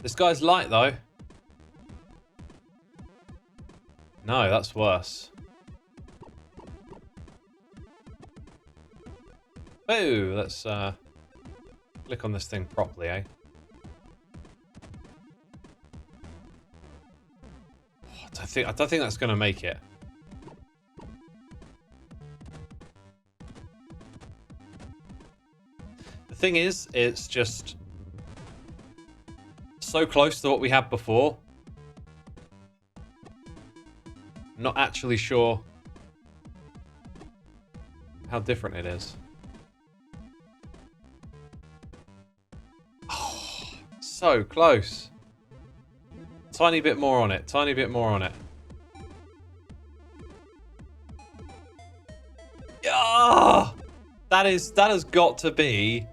This guy's light, though. No, that's worse. Oh, let's click on this thing properly, eh? Oh, I don't think that's gonna make it. The thing is, it's just so close to what we had before. I'm not actually sure how different it is. Oh, so close. Tiny bit more on it. Tiny bit more on it. Ah! That has got to be...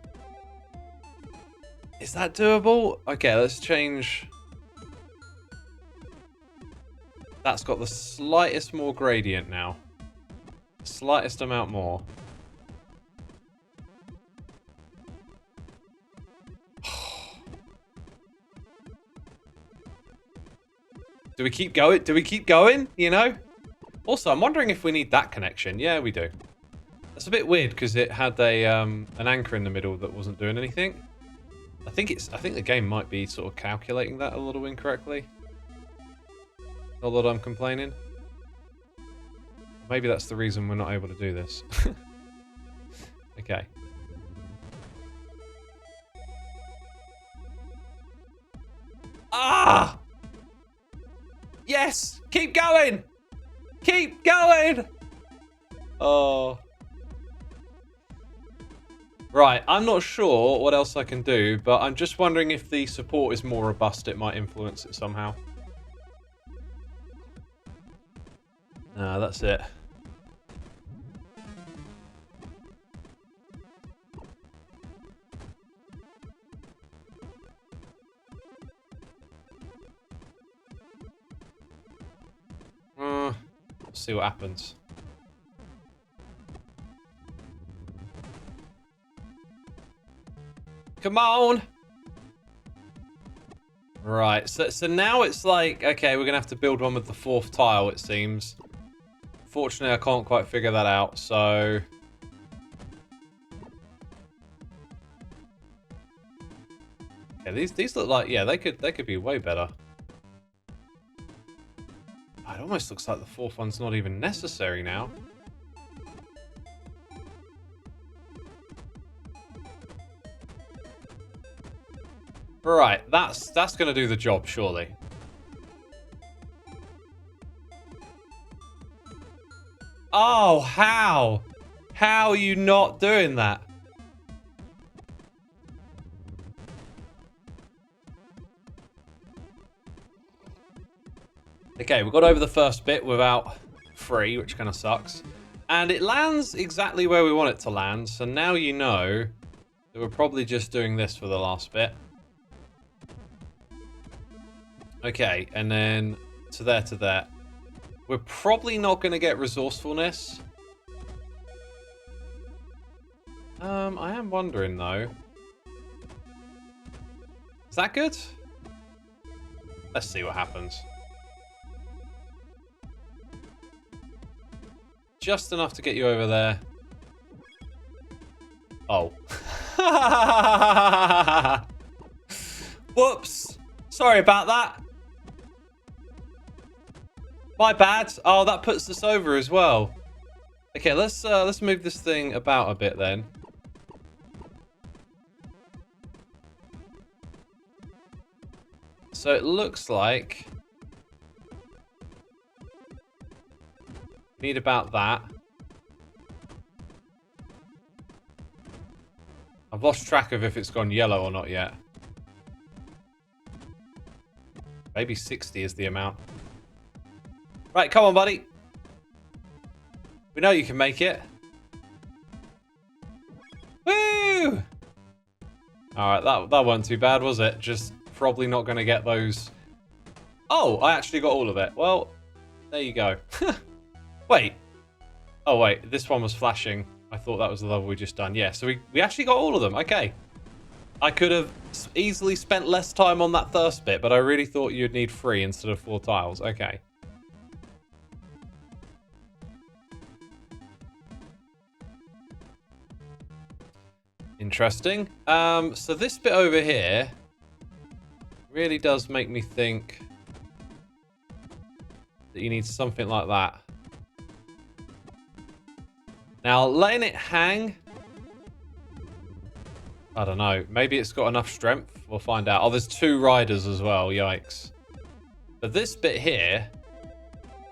Is that doable? Okay, let's change. That's got the slightest more gradient now. Slightest amount more. Do we keep going? Do we keep going? You know? Also, I'm wondering if we need that connection. Yeah, we do. That's a bit weird because it had a an anchor in the middle that wasn't doing anything. I think the game might be sort of calculating that a little incorrectly. Not that I'm complaining. Maybe that's the reason we're not able to do this. Okay. Ah! Yes! Keep going! Keep going! Oh. Right, I'm not sure what else I can do, but I'm just wondering if the support is more robust, it might influence it somehow. Nah, that's it. Let's see what happens. Come on! Right, so now it's like, okay, we're going to have to build one with the fourth tile, it seems. Fortunately, I can't quite figure that out, so... Yeah, these look like, yeah, they could be way better. It almost looks like the fourth one's not even necessary now. Right, that's going to do the job, surely. Oh, how? How are you not doing that? Okay, we got over the first bit without 3, which kind of sucks. And it lands exactly where we want it to land, so now you know that we're probably just doing this for the last bit. Okay, and then to there, to there. We're probably not going to get resourcefulness. I am wondering, though. Is that good? Let's see what happens. Just enough to get you over there. Oh. Whoops. Sorry about that. My bad. Oh, that puts us over as well. Okay, let's move this thing about a bit then. So it looks like need about that. I've lost track of if it's gone yellow or not yet. Maybe 60 is the amount. Right, come on, buddy. We know you can make it. Woo! Alright, that wasn't too bad, was it? Just probably not going to get those. Oh, I actually got all of it. Well, there you go. Wait. Oh, wait. This one was flashing. I thought that was the level we just done. Yeah, so we actually got all of them. Okay. I could have easily spent less time on that first bit, but I really thought you'd need 3 instead of 4 tiles. Okay. Interesting. So this bit over here really does make me think that you need something like that. Now, letting it hang, I don't know. Maybe it's got enough strength. We'll find out. Oh, there's 2 riders as well. Yikes. But this bit here,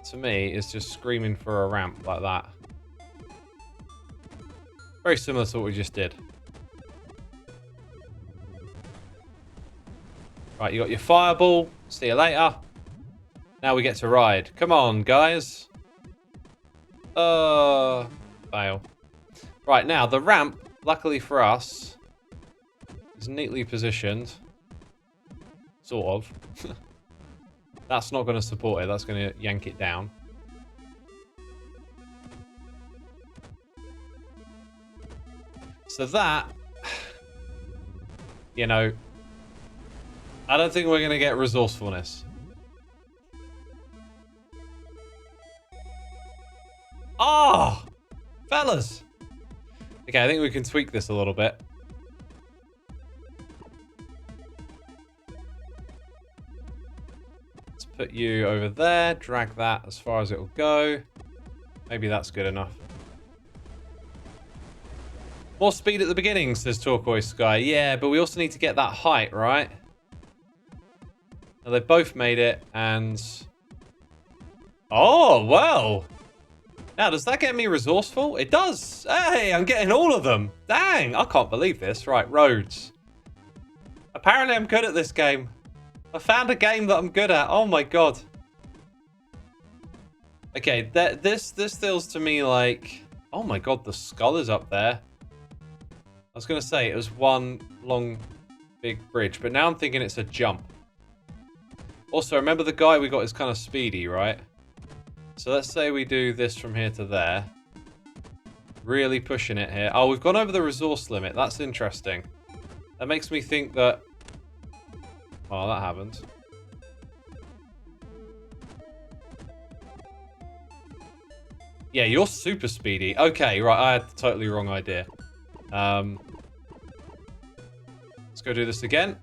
to me, is just screaming for a ramp like that. Very similar to what we just did. Right, you got your fireball. See you later. Now we get to ride. Come on, guys. Fail. Right, now, the ramp, luckily for us, is neatly positioned. Sort of. That's not going to support it. That's going to yank it down. So that, you know, I don't think we're going to get resourcefulness. Oh! Fellas! Okay, I think we can tweak this a little bit. Let's put you over there. Drag that as far as it will go. Maybe that's good enough. More speed at the beginning, says Turquoise Sky. Yeah, but we also need to get that height, right? Now, they've both made it, and... Oh, well! Now, does that get me resourceful? It does! Hey, I'm getting all of them! Dang, I can't believe this. Right, roads. Apparently, I'm good at this game. I found a game that I'm good at. Oh, my God. Okay, this feels to me like... Oh, my God, the skull is up there. I was going to say it was one long, big bridge, but now I'm thinking it's a jump. Also, remember the guy we got is kind of speedy, right? So let's say we do this from here to there. Really pushing it here. Oh, we've gone over the resource limit. That's interesting. That makes me think that... Oh, that happened. Yeah, you're super speedy. Okay, right. I had the totally wrong idea. Let's go do this again.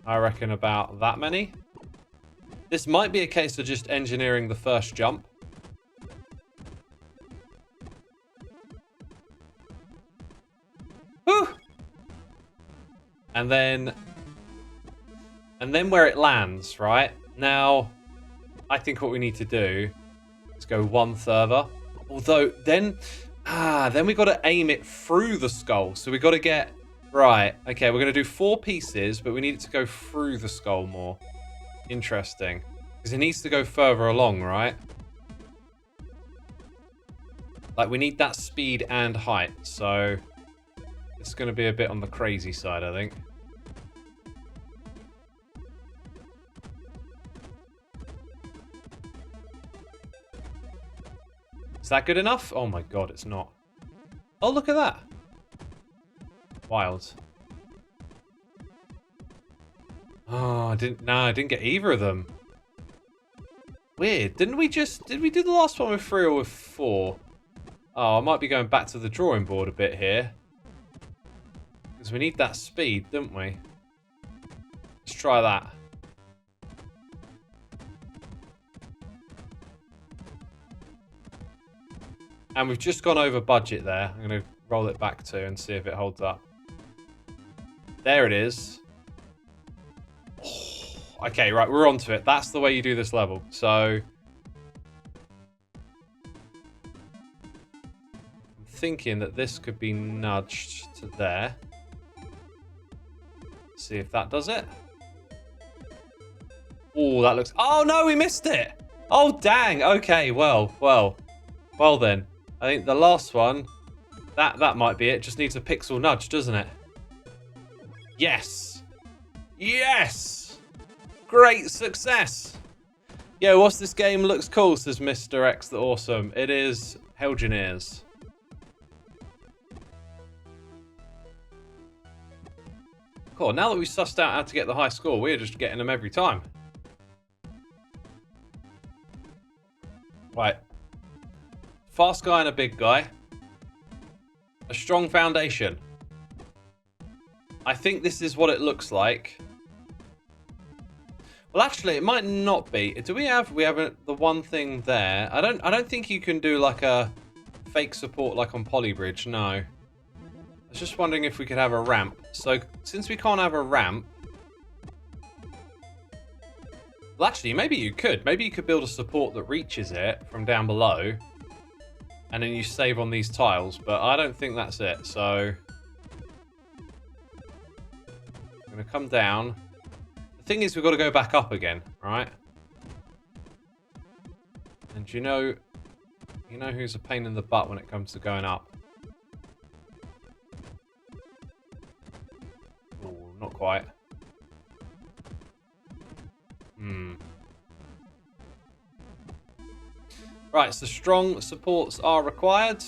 I reckon about that many. This might be a case of just engineering the first jump. Woo! And then where it lands, right? Now, I think what we need to do is go one further. Although, then we got to aim it through the skull. So we got to get... Right, okay, we're going to do 4 pieces, but we need it to go through the skull more. Interesting. Because it needs to go further along, right? Like, we need that speed and height, so... It's going to be a bit on the crazy side, I think. Is that good enough? Oh my God, it's not. Oh, look at that. Wild. Oh, I didn't get either of them. Weird. Did we do the last one with 3 or with 4? Oh, I might be going back to the drawing board a bit here. Because we need that speed, don't we? Let's try that. And we've just gone over budget there. I'm going to roll it back to and see if it holds up. There it is. Oh, okay, right, we're onto it. That's the way you do this level. So... I'm thinking that this could be nudged to there. See if that does it. Oh, that looks... Oh, no, we missed it! Oh, dang. Okay, well then. I think the last one, that might be it. Just needs a pixel nudge, doesn't it? Yes! Yes! Great success! Yo, what's this game? Looks cool, says Mr. X the Awesome. It is Hellgineers. Cool, now that we've sussed out how to get the high score, we're just getting them every time. Right. Fast guy and a big guy. A strong foundation. I think this is what it looks like. Well, actually, it might not be. Do we have the one thing there? I don't think you can do like a fake support like on Polybridge. No. I was just wondering if we could have a ramp. So since we can't have a ramp, well, actually, maybe you could. Maybe you could build a support that reaches it from down below, and then you save on these tiles. But I don't think that's it. So I'm gonna come down. The thing is, we've got to go back up again, right? And you know who's a pain in the butt when it comes to going up? Oh, not quite. Right, so strong supports are required.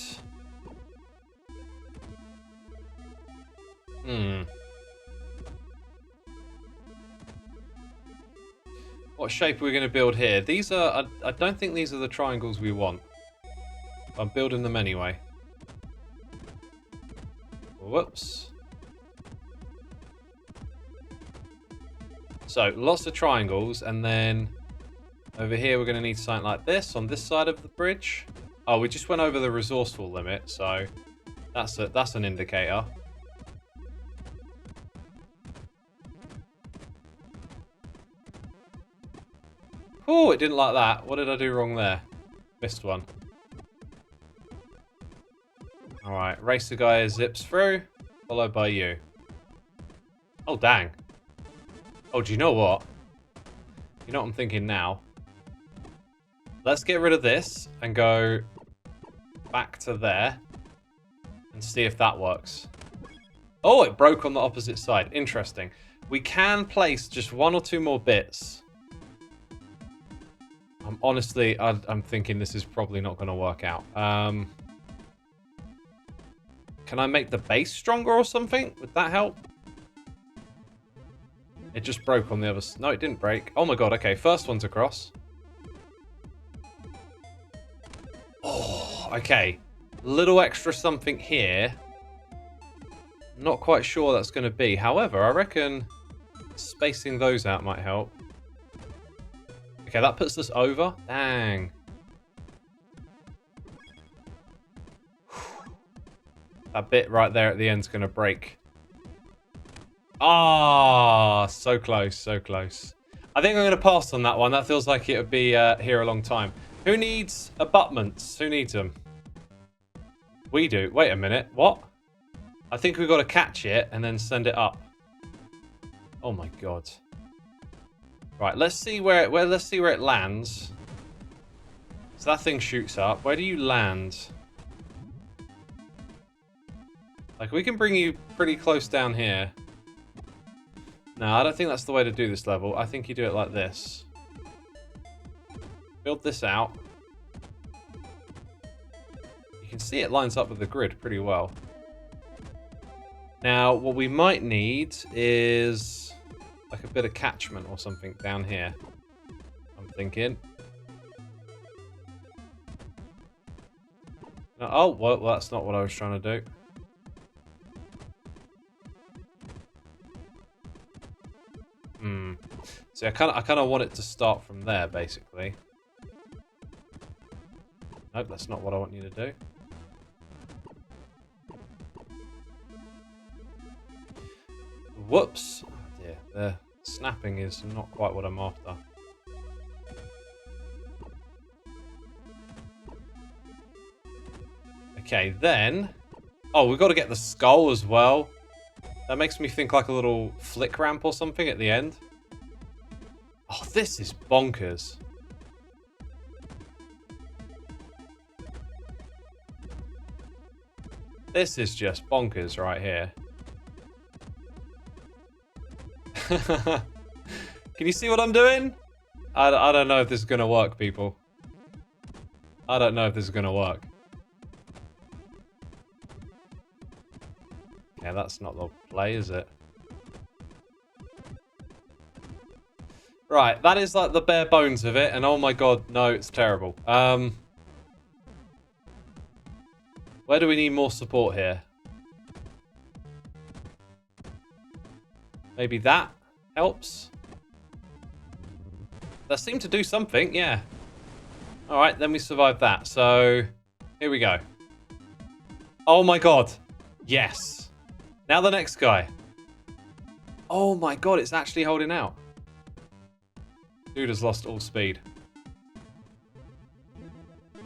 What shape are we going to build here? These are... I don't think these are the triangles we want. I'm building them anyway. Whoops. So, lots of triangles, and then over here we're going to need something like this on this side of the bridge. Oh, we just went over the resourceful limit, so that's an indicator. Oh, it didn't like that. What did I do wrong there? Missed one. Alright, racer guy zips through, followed by you. Oh, dang. Oh, do you know what? You know what I'm thinking now? Let's get rid of this and go back to there and see if that works. Oh, it broke on the opposite side. Interesting. We can place just one or two more bits. Honestly, I'm thinking this is probably not going to work out. Can I make the base stronger or something? Would that help? It just broke on the other side. No, it didn't break. Oh my god, okay. First one's across. Oh, okay. Little extra something here. Not quite sure that's going to be. However, I reckon spacing those out might help. Okay, that puts us over. Dang. That bit right there at the end's going to break. Ah, so close, so close. I think I'm going to pass on that one. That feels like it would be here a long time. Who needs abutments? Who needs them? We do. Wait a minute. What? I think we've got to catch it and then send it up. Oh my god. Right, let's see where it lands. So that thing shoots up. Where do you land? Like, we can bring you pretty close down here. No, I don't think that's the way to do this level. I think you do it like this. Build this out. You can see it lines up with the grid pretty well. Now, what we might need is like a bit of catchment or something down here. I'm thinking. No, oh, well, that's not what I was trying to do. See, I kind of want it to start from there, basically. Nope, that's not what I want you to do. Whoops. Oh dear, the snapping is not quite what I'm after. Okay, then... Oh, we've got to get the skull as well. That makes me think like a little flick ramp or something at the end. Oh, this is bonkers. This is just bonkers right here. Can you see what I'm doing? I don't know if this is going to work, people. I don't know if this is going to work. Yeah, that's not the play, is it? Right, that is like the bare bones of it, and oh my god, no, it's terrible. Where do we need more support here? Maybe that helps? That seemed to do something, yeah. Alright, then we survived that, so here we go. Oh my god. Yes. Now the next guy. Oh my god, it's actually holding out. Dude has lost all speed.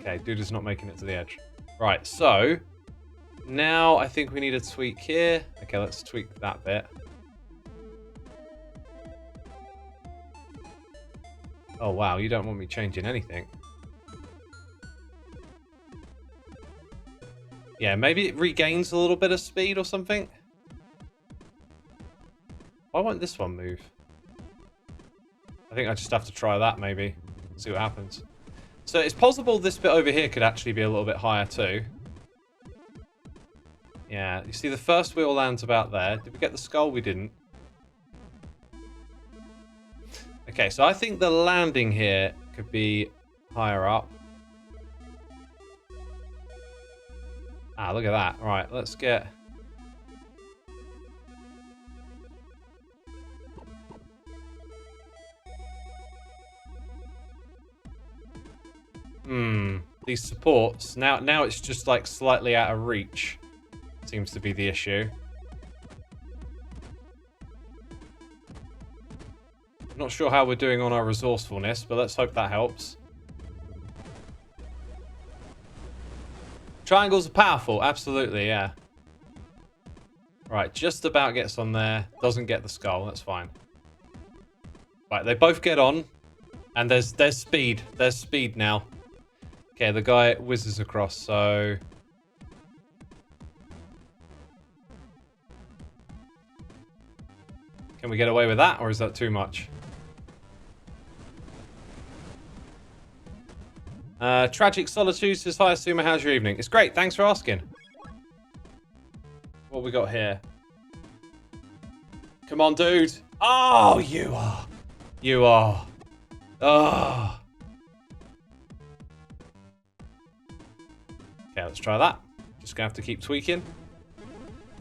Okay, dude is not making it to the edge. Right, so now I think we need a tweak here. Okay, let's tweak that bit. Oh wow, you don't want me changing anything. Yeah, maybe it regains a little bit of speed or something. Why won't this one move? I think I just have to try that maybe. See what happens. So it's possible this bit over here could actually be a little bit higher too. Yeah, you see the first wheel lands about there. Did we get the skull? We didn't. Okay, so I think the landing here could be higher up. Ah, look at that. All right, let's get... These supports. Now it's just like slightly out of reach. Seems to be the issue. Not sure how we're doing on our resourcefulness, but let's hope that helps. Triangles are powerful, absolutely, yeah. Right, just about gets on there. Doesn't get the skull, that's fine. Right, they both get on. And there's speed. There's speed now. Okay, the guy whizzes across, so... Can we get away with that, or is that too much? Tragic Solitude says, hi, Xisuma, how's your evening? It's great, thanks for asking. What we got here? Come on, dude. Oh, you are. You are. Oh. Okay, let's try that. Just gonna have to keep tweaking.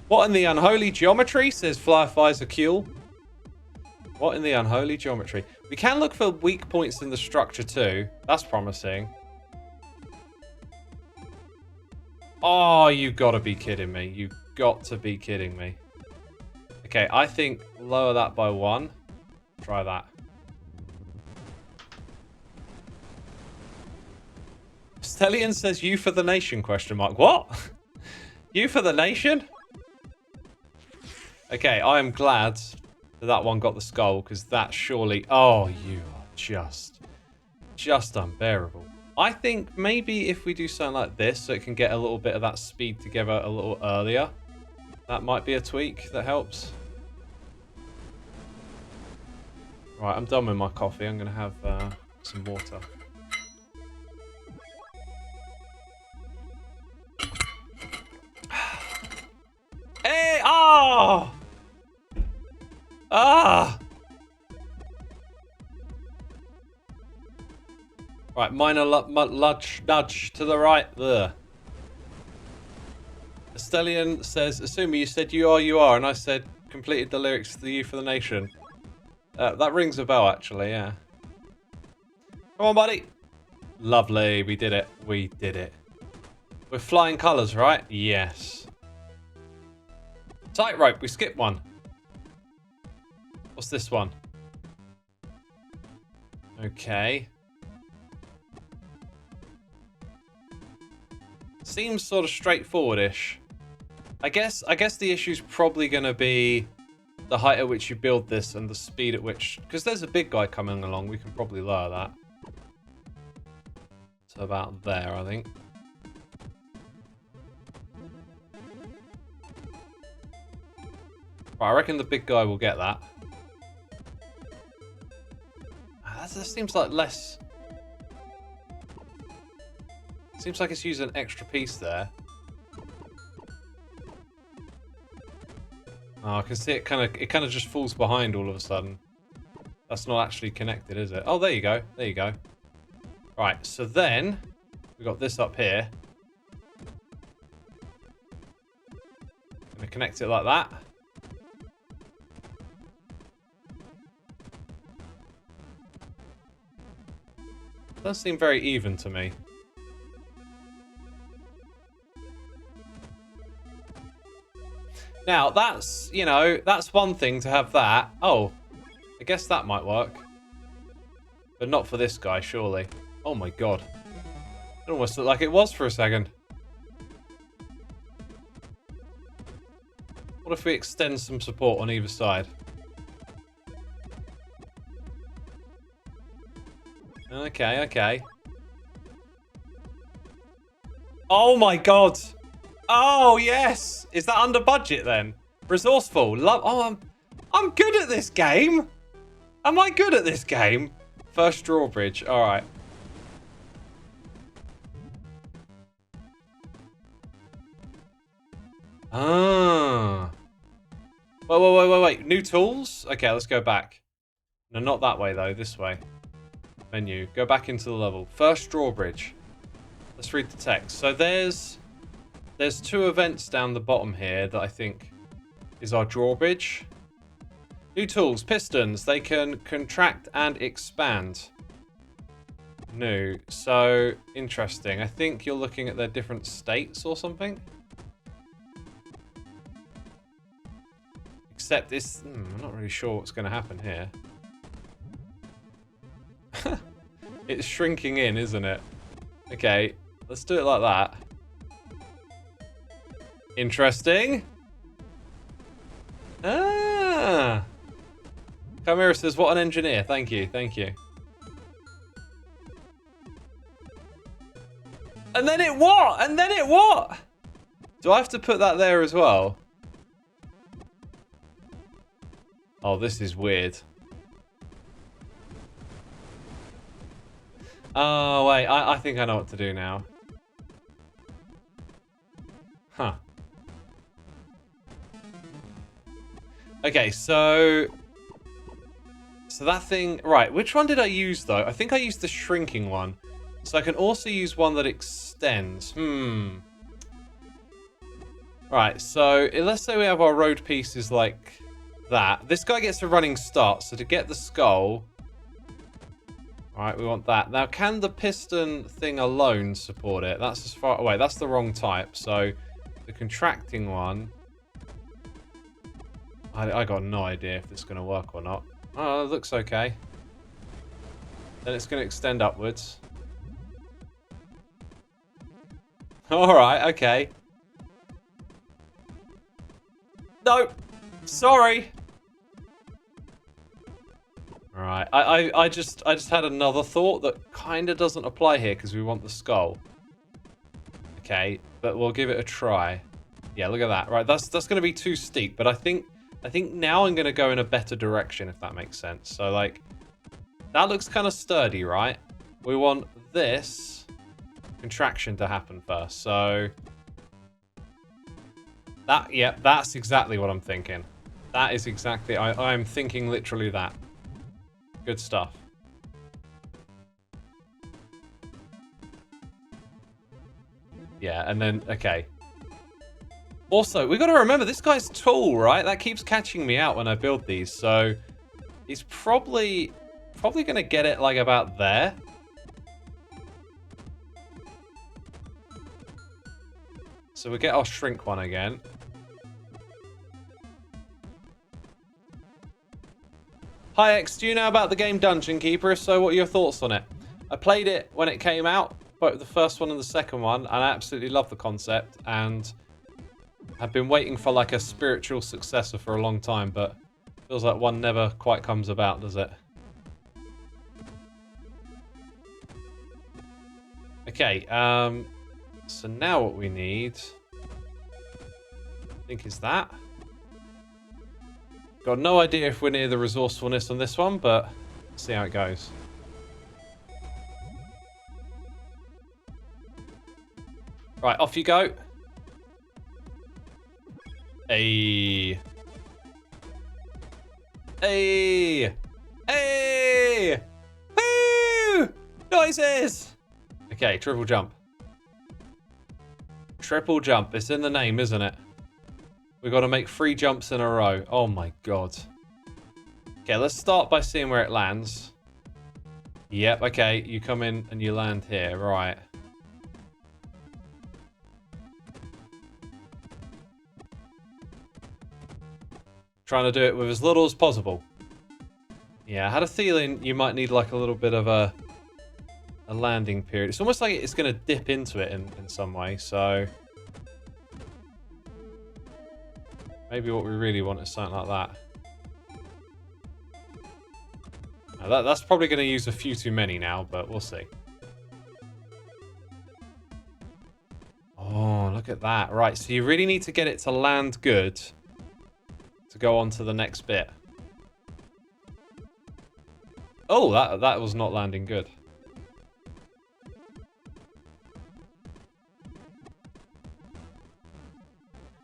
What in the unholy geometry, says Fireflies Acule. What in the unholy geometry? We can look for weak points in the structure too. That's promising. Oh, you gotta be kidding me. You got to be kidding me. Okay, I think lower that by 1. Try that. Stellian says, you for the nation, question mark. What? You for the nation? Okay, I am glad that one got the skull, because that surely... Oh, you are just unbearable. I think maybe if we do something like this, so it can get a little bit of that speed together a little earlier, that might be a tweak that helps. Right, I'm done with my coffee. I'm going to have some water. Hey! Oh! Ah! Right, minor nudge to the right. There. Stellian says, Xisuma, you said you are, and I said completed the lyrics to the You for the Nation. That rings a bell, actually, yeah. Come on, buddy. Lovely, we did it. We did it. We're flying colours, right? Yes. Tightrope, we skipped one. What's this one? Okay. Seems sort of straightforward-ish. I guess the issue's probably going to be the height at which you build this and the speed at which... Because there's a big guy coming along, we can probably lower that. So about there, I think. Right, I reckon the big guy will get that. seems like less... Seems like it's using an extra piece there. Oh, I can see it kind of just falls behind all of a sudden. That's not actually connected, is it? Oh, there you go. There you go. Right, so then we got this up here. Gonna connect it like that. Does seem very even to me. Now, that's, you know, that's one thing to have that. Oh, I guess that might work. But not for this guy, surely. Oh my god. It almost looked like it was for a second. What if we extend some support on either side? Okay, okay. Oh my god! Oh yes! Is that under budget then? Resourceful. Oh, I'm good at this game. Am I good at this game? First drawbridge. All right. Ah. Wait. New tools? Okay, let's go back. No, not that way though. This way. Menu. Go back into the level. First drawbridge. Let's read the text. So there's 2 events down the bottom here that I think is our drawbridge. New tools, pistons. They can contract and expand. New. So, interesting. I think you're looking at their different states or something. Except this... I'm not really sure what's going to happen here. It's shrinking in, isn't it? Okay, let's do it like that. Interesting. Ah. Chimera says, what an engineer. Thank you, thank you. And then it what? And then it what? Do I have to put that there as well? Oh, this is weird. Oh, wait. I think I know what to do now. Huh. Okay, so that thing... Right, which one did I use, though? I think I used the shrinking one. So I can also use one that extends. Right, so let's say we have our road pieces like that. This guy gets a running start, so to get the skull... Alright, we want that. Now, can the piston thing alone support it? That's as far away. That's the wrong type. So, the contracting one... I got no idea if this is going to work or not. Oh, it looks okay. Then it's going to extend upwards. Alright, okay. No! Sorry! Alright, I just had another thought that kind of doesn't apply here because we want the skull. Okay, but we'll give it a try. Yeah, look at that. Right, that's going to be too steep, but I think now I'm going to go in a better direction, if that makes sense. So, like, that looks kind of sturdy, right? We want this contraction to happen first. So, that's exactly what I'm thinking. That is exactly... I'm thinking literally that. Good stuff. Yeah, and then, okay. Also, we've got to remember, this guy's tall, right? That keeps catching me out when I build these, so... He's probably going to get it, like, about there. So we get our shrink one again. Hi X, do you know about the game Dungeon Keeper? If so, what are your thoughts on it? I played it when it came out, both the first one and the second one, and I absolutely love the concept, and I've been waiting for like a spiritual successor for a long time, but feels like one never quite comes about, does it? Okay, so now what we need, I think, is that. Got no idea if we're near the resourcefulness on this one, but let's see how it goes. Right, off you go. Hey. Hey. Hey. Woo! Noises. Okay, triple jump. Triple jump. It's in the name, isn't it? We've got to make 3 jumps in a row. Oh my god. Okay, let's start by seeing where it lands. Yep, okay. You come in and you land here. Right. Trying to do it with as little as possible. Yeah, I had a feeling you might need like a little bit of a landing period. It's almost like it's going to dip into it in some way, so... Maybe what we really want is something like that. Now that's probably going to use a few too many now, but we'll see. Oh, look at that. Right, so you really need to get it to land good to go on to the next bit. Oh, that was not landing good.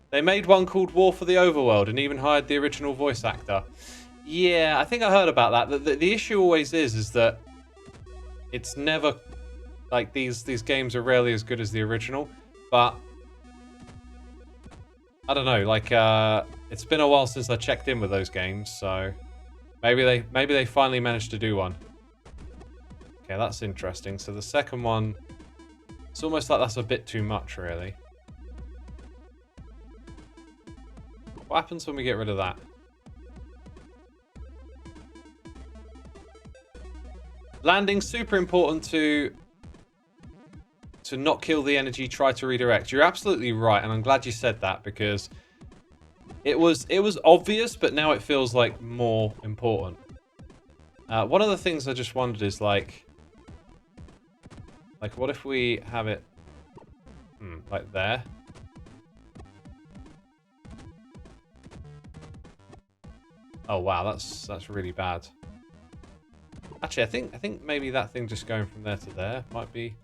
They made one called War for the Overworld and even hired the original voice actor. Yeah, I think I heard about that. The issue always is that it's never... Like, these games are rarely as good as the original. But... I don't know, like, it's been a while since I checked in with those games, so... Maybe they finally managed to do one. Okay, that's interesting. So the second one... It's almost like that's a bit too much, really. What happens when we get rid of that? Landing's super important to not kill the energy, try to redirect. You're absolutely right, and I'm glad you said that because it was obvious, but now it feels like more important. One of the things I just wondered is like what if we have it like there? Oh wow, that's really bad. Actually, I think maybe that thing just going from there to there might be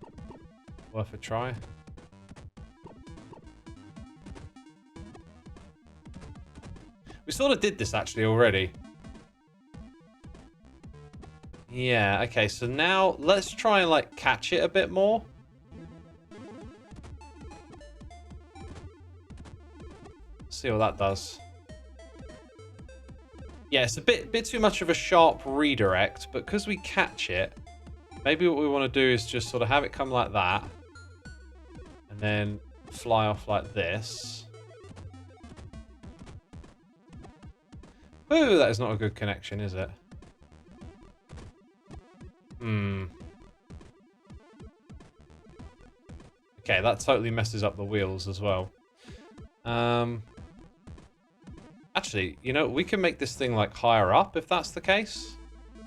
worth a try. We sort of did this actually already. Yeah, okay, so now let's try and like catch it a bit more. See what that does. Yeah, it's a bit too much of a sharp redirect, but because we catch it, maybe what we want to do is just sort of have it come like that, and then fly off like this. Ooh, that is not a good connection, is it? Okay, that totally messes up the wheels as well. Actually, you know, we can make this thing like higher up if that's the case.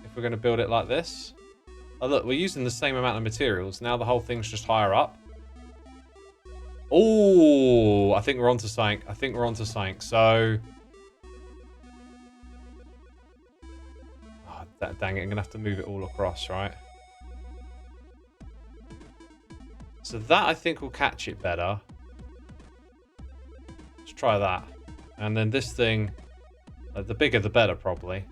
If we're going to build it like this. Oh, look, we're using the same amount of materials. Now the whole thing's just higher up. Oh, I think we're onto something. I think we're onto something. So... Oh, dang it, I'm going to have to move it all across, right? So that, I think, will catch it better. Let's try that. And then this thing, the bigger the better, probably.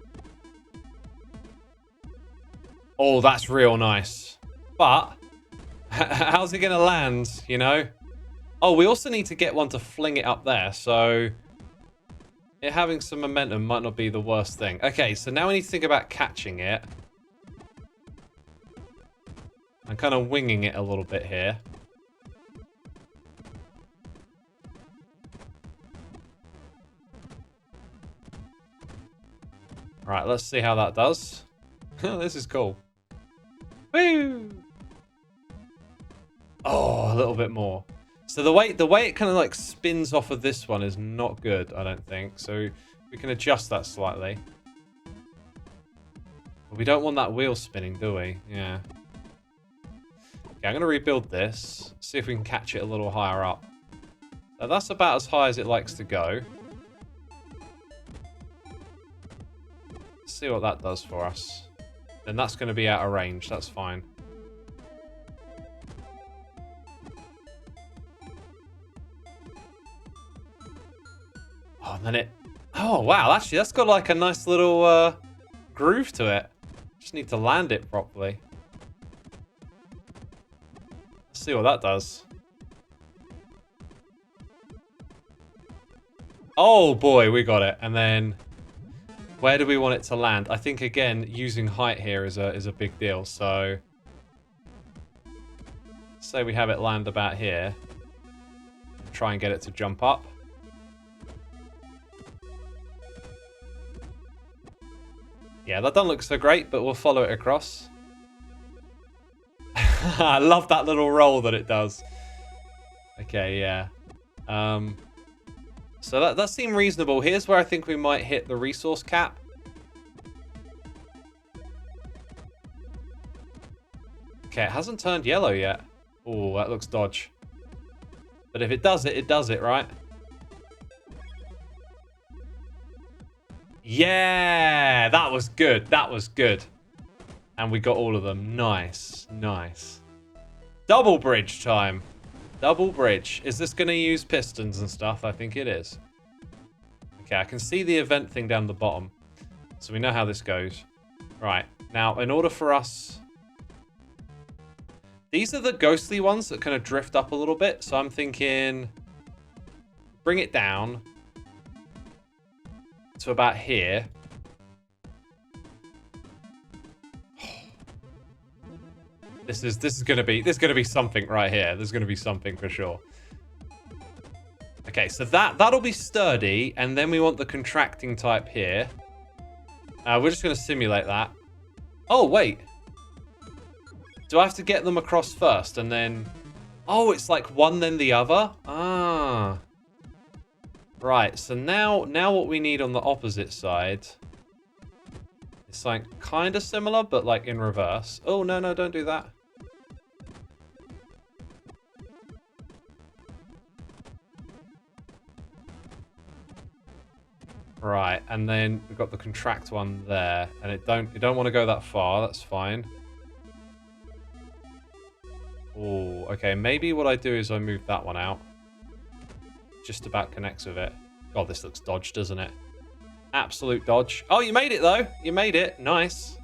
Oh, that's real nice. But, how's it going to land, you know? Oh, we also need to get one to fling it up there, so... It having some momentum might not be the worst thing. Okay, so now we need to think about catching it. I'm kind of winging it a little bit here. Right, let's see how that does. This is cool. Woo! Oh, a little bit more. So the way it kind of like spins off of this one is not good, I don't think. So we can adjust that slightly. But we don't want that wheel spinning, do we? Yeah. Okay, I'm going to rebuild this. See if we can catch it a little higher up. Now, that's about as high as it likes to go. See what that does for us. Then that's going to be out of range. That's fine. Oh, and then it... Oh, wow. Actually, that's got like a nice little groove to it. Just need to land it properly. Let's see what that does. Oh, boy. We got it. And then... Where do we want it to land? I think, again, using height here is a big deal. So... Say we have it land about here. Try and get it to jump up. Yeah, that doesn't look so great, but we'll follow it across. I love that little roll that it does. Okay, yeah. So that seemed reasonable. Here's where I think we might hit the resource cap. Okay, it hasn't turned yellow yet. Oh, that looks dodge. But if it does it, right? Yeah, that was good. That was good. And we got all of them. Nice, nice. Double bridge time. Double bridge. Is this going to use pistons and stuff? I think it is. Okay, I can see the event thing down the bottom. So we know how this goes. Right. Now, in order for us... These are the ghostly ones that kind of drift up a little bit. So I'm thinking... Bring it down. To about here. This is gonna be something right here. There's gonna be something for sure. Okay, so that'll be sturdy, and then we want the contracting type here. We're just gonna simulate that. Oh wait, do I have to get them across first, and then? Oh, it's like one then the other. Ah, right. So now what we need on the opposite side. It's like kind of similar, but like in reverse. Oh, no, don't do that. Right, and then we've got the contract one there, and it don't want to go that far. That's fine. Oh, okay. Maybe what I do is I move that one out. Just about connects with it. God, this looks dodged, doesn't it? Absolute dodge. Oh, you made it, though. You made it. Nice.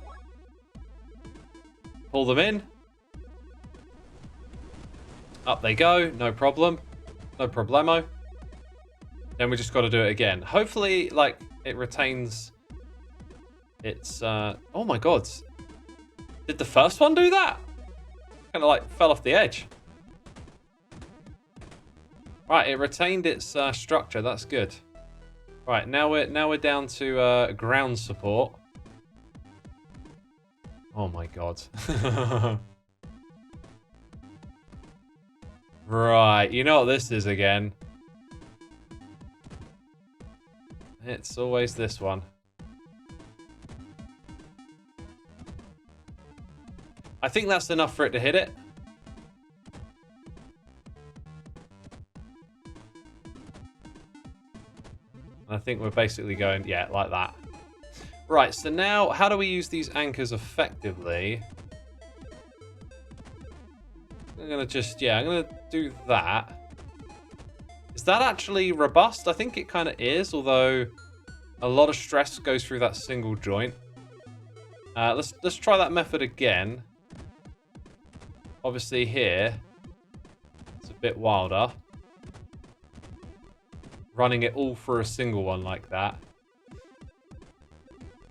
Pull them in. Up they go. No problem. No problemo. Then we just got to do it again. Hopefully, like, it retains its... Oh, my God. Did the first one do that? Kind of, like, fell off the edge. Right, it retained its structure. That's good. Right, now we're down to ground support. Oh my god. Right, you know what this is again. It's always this one. I think that's enough for it to hit it. I think we're basically going, yeah, like that. Right, so now, how do we use these anchors effectively? I'm going to just, yeah, I'm going to do that. Is that actually robust? I think it kind of is, although a lot of stress goes through that single joint. Let's try that method again. Obviously here, it's a bit wilder. Running it all through a single one like that.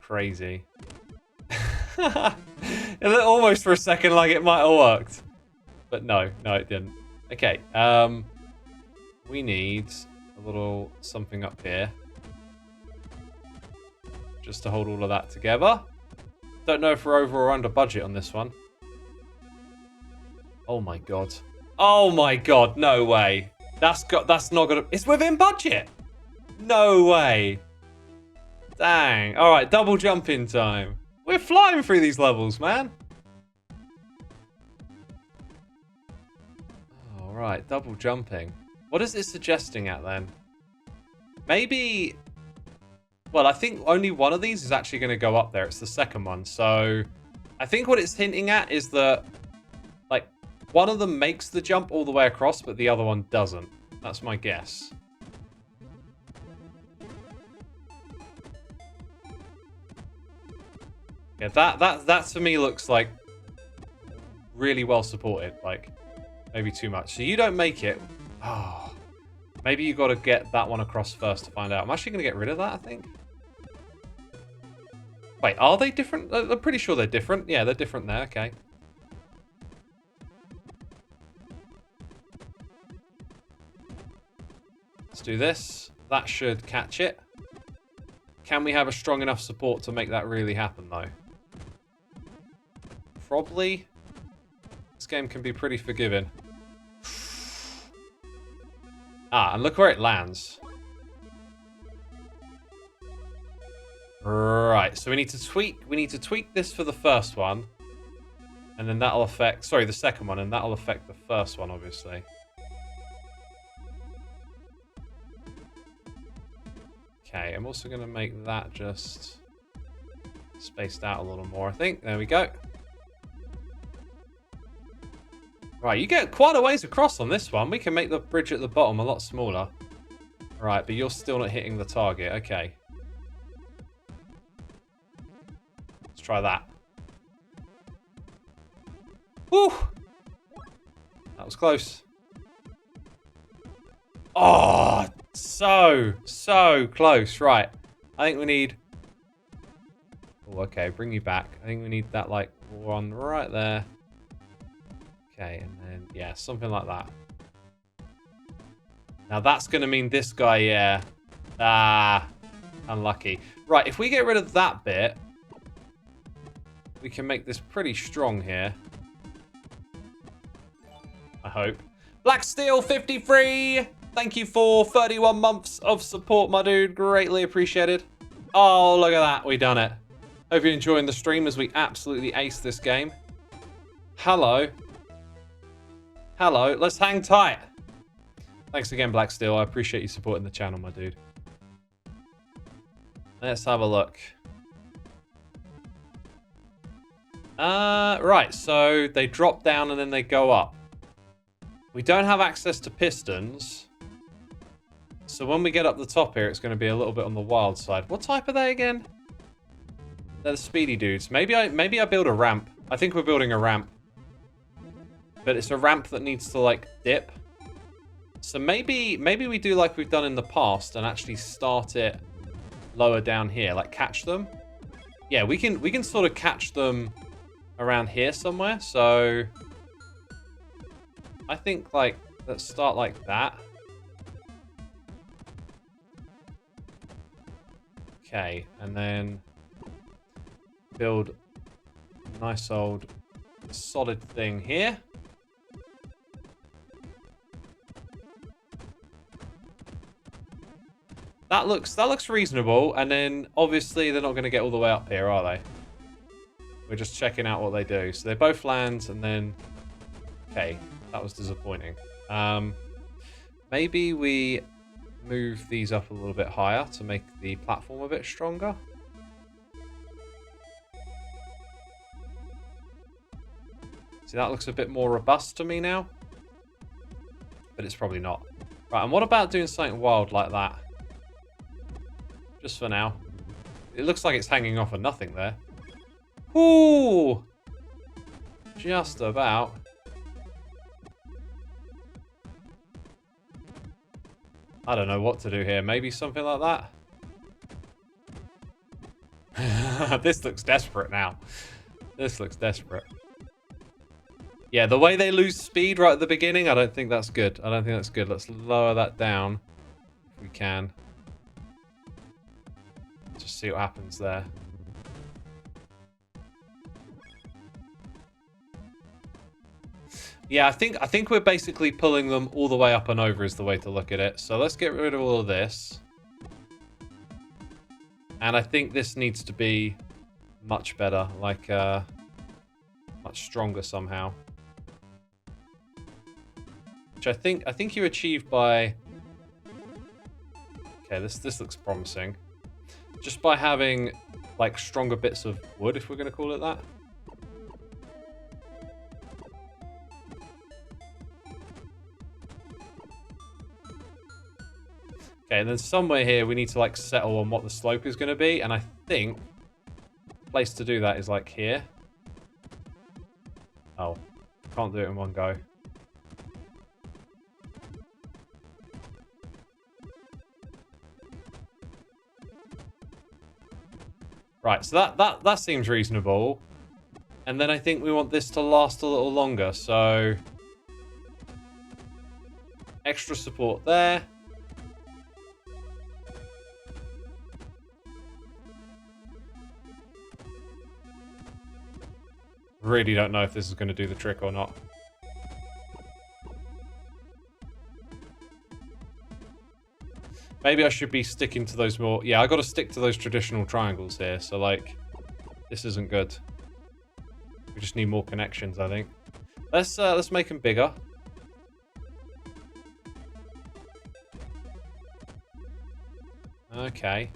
Crazy. It looked almost for a second like it might have worked. But no, it didn't. Okay, we need a little something up here. Just to hold all of that together. Don't know if we're over or under budget on this one. Oh my god. Oh my god, no way. That's not gonna... It's within budget! No way. Dang. Alright, double jumping time. We're flying through these levels, man. Alright, double jumping. What is it suggesting at then? Maybe... Well, I think only one of these is actually going to go up there. It's the second one. So, I think what it's hinting at is that... Like, one of them makes the jump all the way across, but the other one doesn't. That's my guess. Yeah, that to me looks like really well supported. Like, maybe too much. So you don't make it. Oh, maybe you got to get that one across first to find out. I'm actually going to get rid of that, I think. Wait, are they different? I'm pretty sure they're different. Yeah, they're different there. Okay. Let's do this. That should catch it. Can we have a strong enough support to make that really happen, though? Probably. This game can be pretty forgiving. Ah, and look where it lands. Right, so we need to tweak this for the first one. And then that'll affect, sorry, the second one, and that'll affect the first one, obviously. Okay, I'm also going to make that just spaced out a little more, I think. There we go. Right, you get quite a ways across on this one. We can make the bridge at the bottom a lot smaller. Right, but you're still not hitting the target. Okay. Let's try that. Woo! That was close. Oh, so close. Right. I think we need... Oh, okay, bring you back. I think we need that, like, one right there. Okay, and then, yeah, something like that. Now, that's going to mean this guy, yeah. Ah, unlucky. Right, if we get rid of that bit, we can make this pretty strong here. I hope. Black Steel 53! Thank you for 31 months of support, my dude. Greatly appreciated. Oh, look at that. We done it. Hope you're enjoying the stream as we absolutely ace this game. Hello. Hello. Let's hang tight. Thanks again, Black Steel. I appreciate you supporting the channel, my dude. Let's have a look. Right. So they drop down and then they go up. We don't have access to pistons. So when we get up the top here, it's going to be a little bit on the wild side. What type are they again? They're the speedy dudes. Maybe I build a ramp. I think we're building a ramp. But it's a ramp that needs to, like, dip. So maybe we do like we've done in the past and actually start it lower down here. Like, catch them. Yeah, we can sort of catch them around here somewhere. So I think, like, let's start like that. Okay, and then build a nice old solid thing here. That looks reasonable, and then obviously they're not going to get all the way up here, are they? We're just checking out what they do. So they both land, and then... Okay, that was disappointing. Maybe we move these up a little bit higher to make the platform a bit stronger. See, that looks a bit more robust to me now. But it's probably not. Right, and what about doing something wild like that? Just for now. It looks like it's hanging off of nothing there. Ooh! Just about. I don't know what to do here. Maybe something like that. This looks desperate now. This looks desperate. Yeah, the way they lose speed right at the beginning, I don't think that's good. I don't think that's good. Let's lower that down if we can. Just see what happens there. Yeah, I think we're basically pulling them all the way up and over is the way to look at it. So let's get rid of all of this. And I think this needs to be much better, like much stronger somehow. Which I think you achieve by... Okay, this looks promising. Just by having like stronger bits of wood, if we're going to call it that. Okay, and then somewhere here we need to like settle on what the slope is going to be, and I think place to do that is like here. Oh, can't do it in one go. Right, so that seems reasonable. And then I think we want this to last a little longer, so extra support there. Really don't know if this is going to do the trick or not. Maybe I should be sticking to those more... Yeah, I got to stick to those traditional triangles here. So, like, this isn't good. We just need more connections, I think. Let's make them bigger. Okay.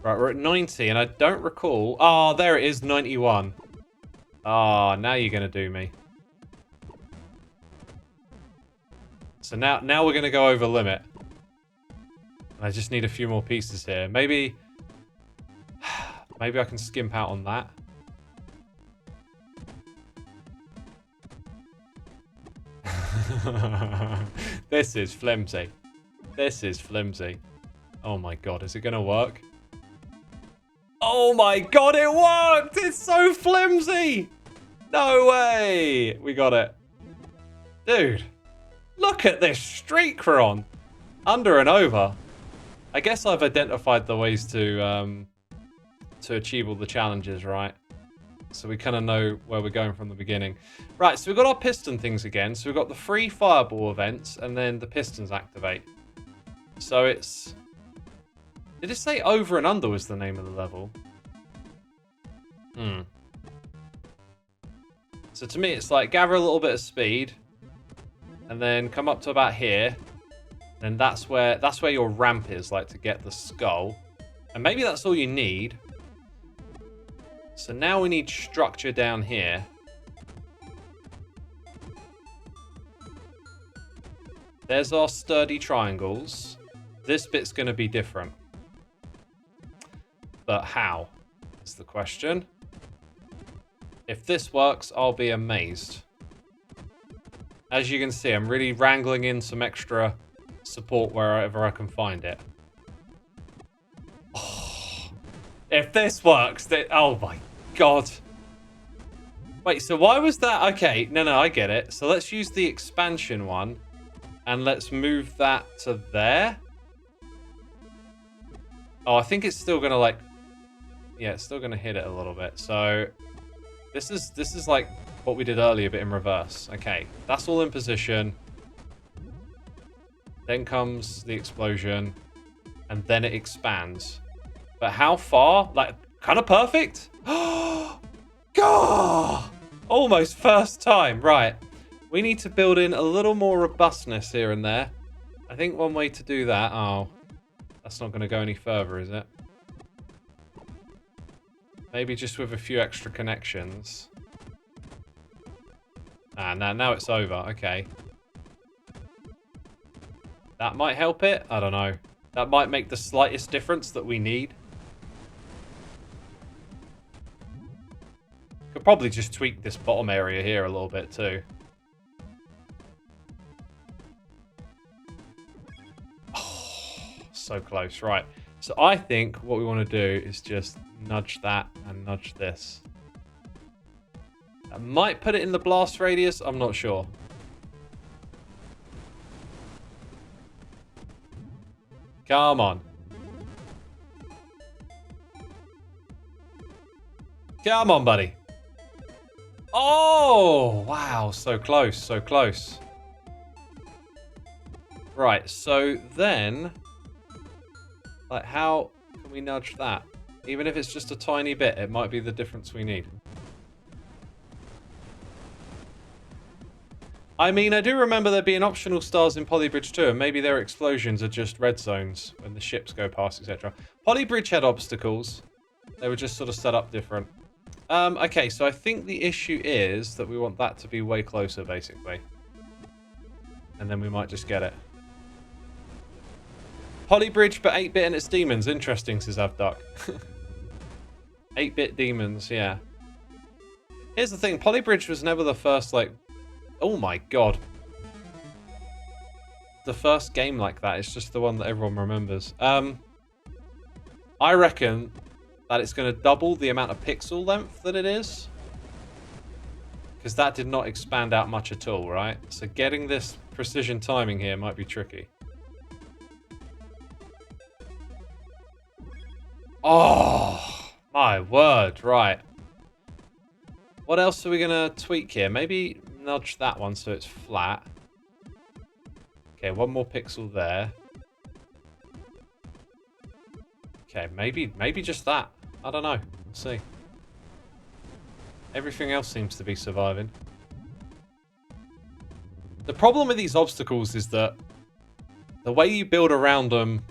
Right, we're at 90, and I don't recall... Oh, there it is, 91. Oh, now you're going to do me. So now we're going to go over limit. I just need a few more pieces here. Maybe I can skimp out on that. This is flimsy. This is flimsy. Oh my god, is it going to work? Oh my god, it worked! It's so flimsy! No way! We got it. Dude, look at this streak we're on. Under and over. I guess I've identified the ways to achieve all the challenges, right? So we kind of know where we're going from the beginning. Right, so we've got our piston things again. So we've got the free fireball events, and then the pistons activate. So it's... Did it say over and under was the name of the level? So to me, it's like gather a little bit of speed, and then come up to about here. Then that's where your ramp is, like to get the skull. And maybe that's all you need. So now we need structure down here. There's our sturdy triangles. This bit's going to be different. But how is the question. If this works, I'll be amazed. As you can see, I'm really wrangling in some extra support wherever I can find it. Oh, if this works, then... Oh my god. Wait, so why was that? Okay, no, I get it. So let's use the expansion one. And let's move that to there. Oh, I think it's still going to like... Yeah, it's still going to hit it a little bit. So this is like what we did earlier, but in reverse. Okay, that's all in position. Then comes the explosion. And then it expands. But how far? Like, kind of perfect? God! Almost first time. Right. We need to build in a little more robustness here and there. I think one way to do that... Oh, that's not going to go any further, is it? Maybe just with a few extra connections. Ah, now it's over. Okay. That might help it. I don't know. That might make the slightest difference that we need. Could probably just tweak this bottom area here a little bit too. So close. Right. So I think what we want to do is just nudge that and nudge this. I might put it in the blast radius. I'm not sure. Come on. Come on, buddy. Oh, wow. So close. So close. Right. So then... Like, how can we nudge that? Even if it's just a tiny bit, it might be the difference we need. I mean, I do remember there being optional stars in Polybridge 2, and maybe their explosions are just red zones when the ships go past, etc. Polybridge had obstacles. They were just sort of set up different. Okay, so I think the issue is that we want that to be way closer, basically. And then we might just get it. Polybridge, but 8-bit and its demons. Interesting, says Avduck. 8-bit demons, yeah. Here's the thing. Polybridge was never the first, like... Oh my god. The first game like that. It's just the one that everyone remembers. I reckon that it's going to double the amount of pixel length that it is. Because that did not expand out much at all, right? So getting this precision timing here might be tricky. Oh, my word. Right. What else are we going to tweak here? Maybe nudge that one so it's flat. Okay, one more pixel there. Okay, maybe just that. I don't know. We'll see. Everything else seems to be surviving. The problem with these obstacles is that the way you build around them,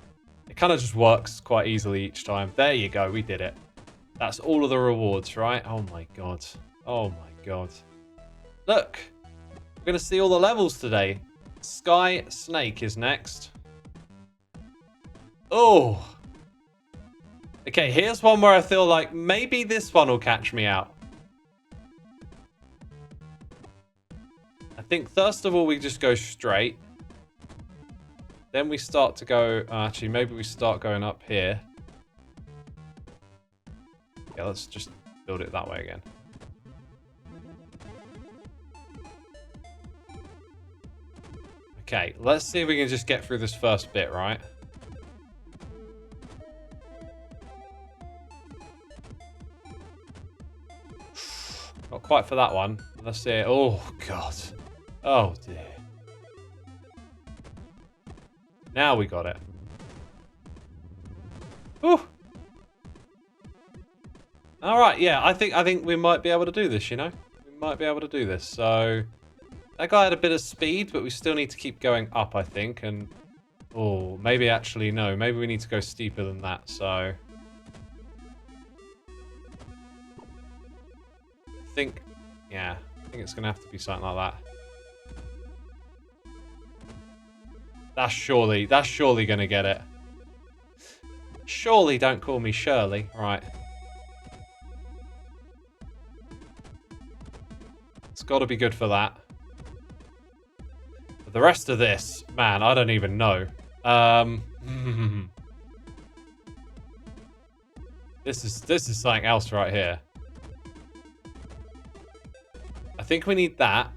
it kind of just works quite easily each time. There you go, we did it. That's all of the rewards, right? Oh my god. Oh my god. Look! We're going to see all the levels today. Sky Snake is next. Oh! Okay, here's one where I feel like maybe this one will catch me out. I think first of all we just go straight. Then we start to go... actually, maybe we start going up here. Yeah, let's just build it that way again. Okay, let's see if we can just get through this first bit, right? Not quite for that one. Let's see. Oh, God. Oh, dear. Now we got it. Whew. All right, yeah. I think we might be able to do this, you know? We might be able to do this. So, that guy had a bit of speed, but we still need to keep going up, I think. And, oh, maybe actually, no. Maybe we need to go steeper than that, so... I think it's going to have to be something like that. That's surely going to get it. Surely don't call me Shirley. Right. It's got to be good for that. But the rest of this, man, I don't even know. This is something else right here. I think we need that.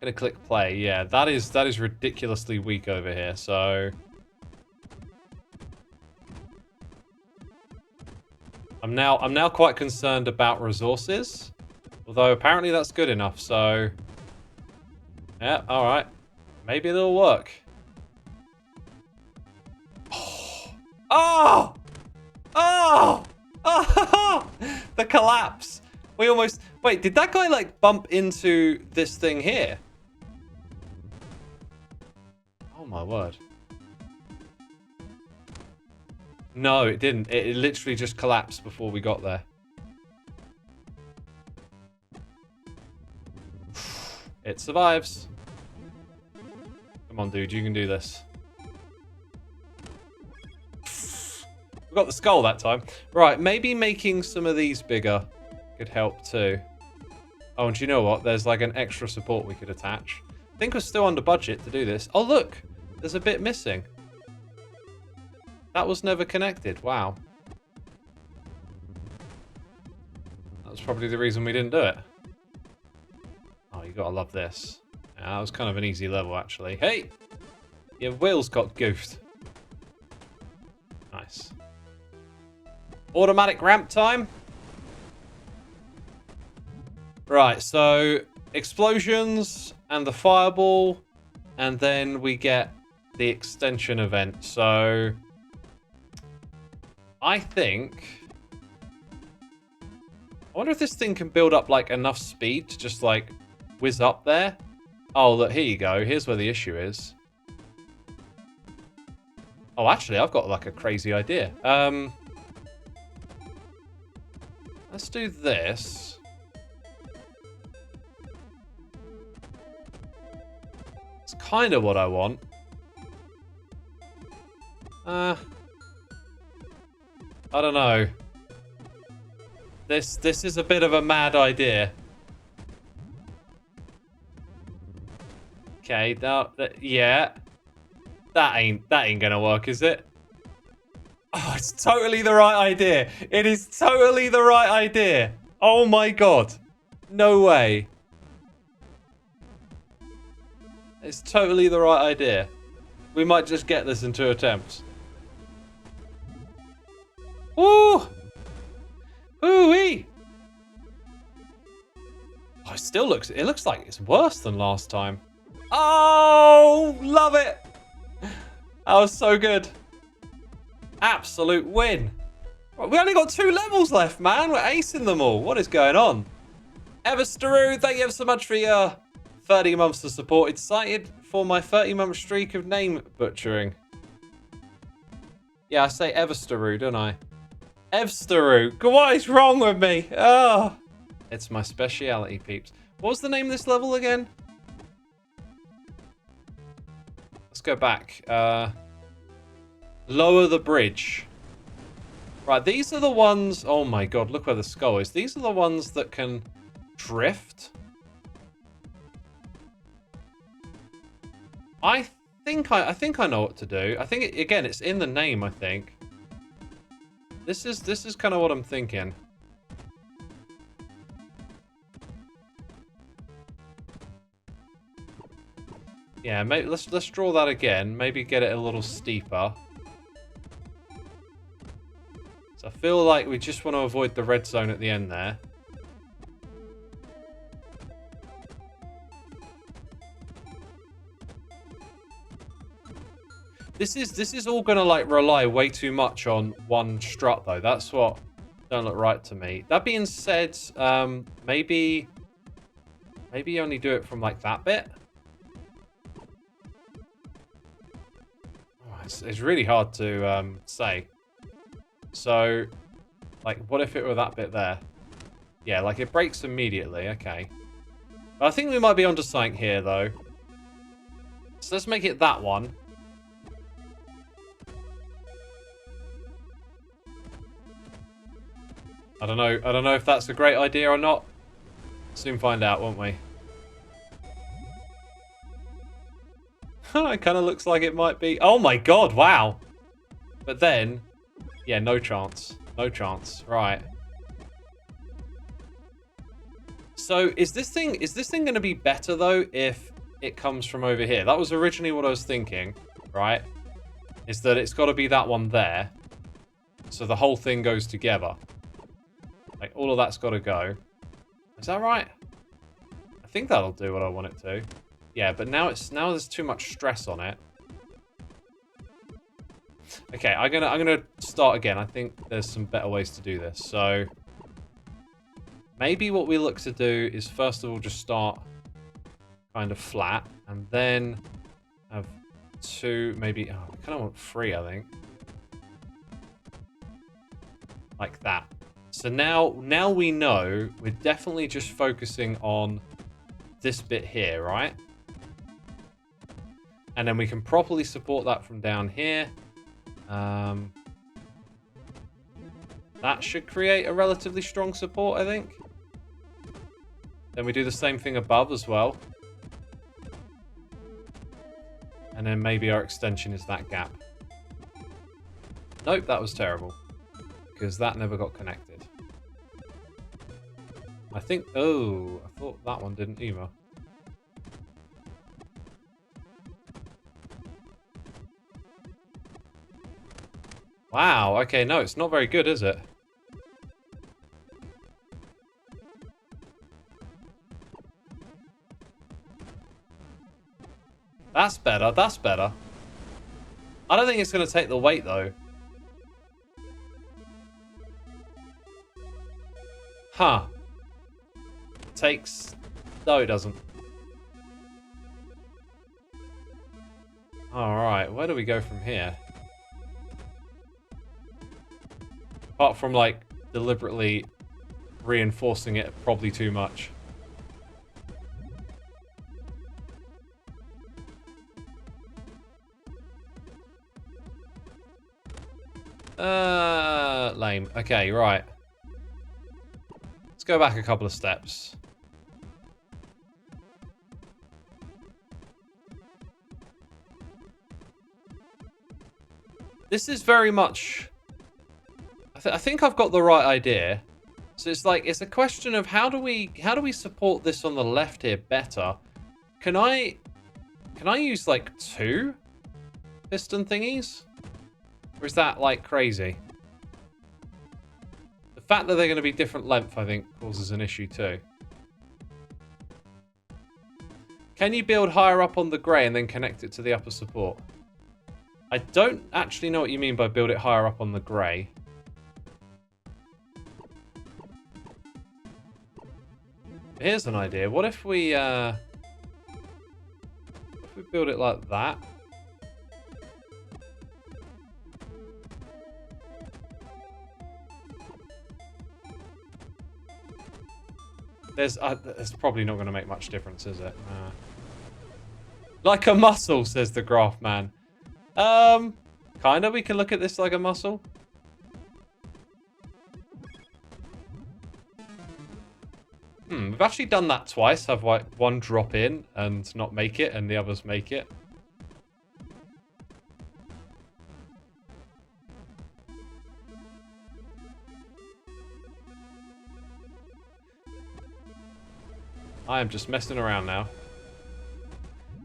Gonna click play. Yeah, that is ridiculously weak over here. So I'm now quite concerned about resources, although apparently that's good enough. So yeah, all right, maybe it'll work. Oh, oh, oh! The collapse. We almost... Wait, did that guy, like, bump into this thing here? Oh, my word. No, it didn't. It literally just collapsed before we got there. It survives. Come on, dude. You can do this. We got the skull that time. Right, maybe making some of these bigger could help too. Oh, and do you know what? There's like an extra support we could attach. I think we're still under budget to do this. Oh, look! There's a bit missing. That was never connected. Wow. That was probably the reason we didn't do it. Oh, you gotta love this. Yeah, that was kind of an easy level, actually. Hey! Your wheels got goofed. Nice. Automatic ramp time. Right, so explosions and the fireball, and then we get the extension event. So I think... I wonder if this thing can build up like enough speed to just like whiz up there. Oh, look, here you go. Here's where the issue is. Oh, actually, I've got like a crazy idea. Let's do this. kind of what I want. I don't know. This is a bit of a mad idea. Okay, yeah. That ain't gonna work, is it? Oh, it's totally the right idea. It is totally the right idea. Oh my god. No way. It's totally the right idea. We might just get this in 2 attempts. Woo! Ooh-wee! Oh, it looks like it's worse than last time. Oh, love it! That was so good. Absolute win. We only got 2 levels left, man. We're acing them all. What is going on? Everstaru, thank you ever so much for your 30 months of support. Excited for my 30-month streak of name butchering. Yeah, I say Everstaru, don't I? Evstaru. What is wrong with me? Oh, it's my speciality, peeps. What was the name of this level again? Let's go back. Lower the bridge. Right, these are the ones... Oh my god, look where the skull is. These are the ones that can drift. I think I know what to do. I think, again, it's in the name, I think. This is kind of what I'm thinking. Yeah, maybe let's draw that again. Maybe get it a little steeper. So I feel like we just want to avoid the red zone at the end there. This is all gonna like rely way too much on one strut though. That's what don't look right to me. That being said, maybe only do it from like that bit. Oh, it's really hard to say. So, like, what if it were that bit there? Yeah, like it breaks immediately. Okay. But I think we might be onto something here though. So let's make it that one. I don't know if that's a great idea or not. Soon find out, won't we? It kind of looks like it might be. Oh my god, wow. But then, yeah, no chance. No chance. Right. So is this thing going to be better though if it comes from over here? That was originally what I was thinking, right? Is that it's got to be that one there. So the whole thing goes together. Like, all of that's got to go. Is that right? I think that'll do what I want it to. Yeah, but now there's too much stress on it. Okay, I'm gonna start again. I think there's some better ways to do this. So maybe what we look to do is first of all just start kind of flat, and then have 2, maybe. Oh, I kind of want 3, I think. Like that. So now we know we're definitely just focusing on this bit here, right? And then we can properly support that from down here. That should create a relatively strong support, I think. Then we do the same thing above as well. And then maybe our extension is that gap. Nope, that was terrible. Because that never got connected. I think... Oh, I thought that one didn't either. Wow, okay, no, it's not very good, is it? That's better, that's better. I don't think it's going to take the weight, though. Huh. Takes... No, it doesn't. Alright, where do we go from here? Apart from, like, deliberately reinforcing it probably too much. Lame. Okay, right. Let's go back a couple of steps. This is very much... I think I've got the right idea. So it's like, it's a question of how do we support this on the left here better? Can I use like 2 piston thingies? Or is that like crazy? The fact that they're going to be different length, I think, causes an issue too. Can you build higher up on the grey and then connect it to the upper support? I don't actually know what you mean by build it higher up on the grey. Here's an idea. What if we build it like that? There's probably not going to make much difference, is it? Like a muscle, says the graph man. Kind of. We can look at this like a muscle. We've actually done that twice. Have one drop in and not make it, and the others make it. I am just messing around now.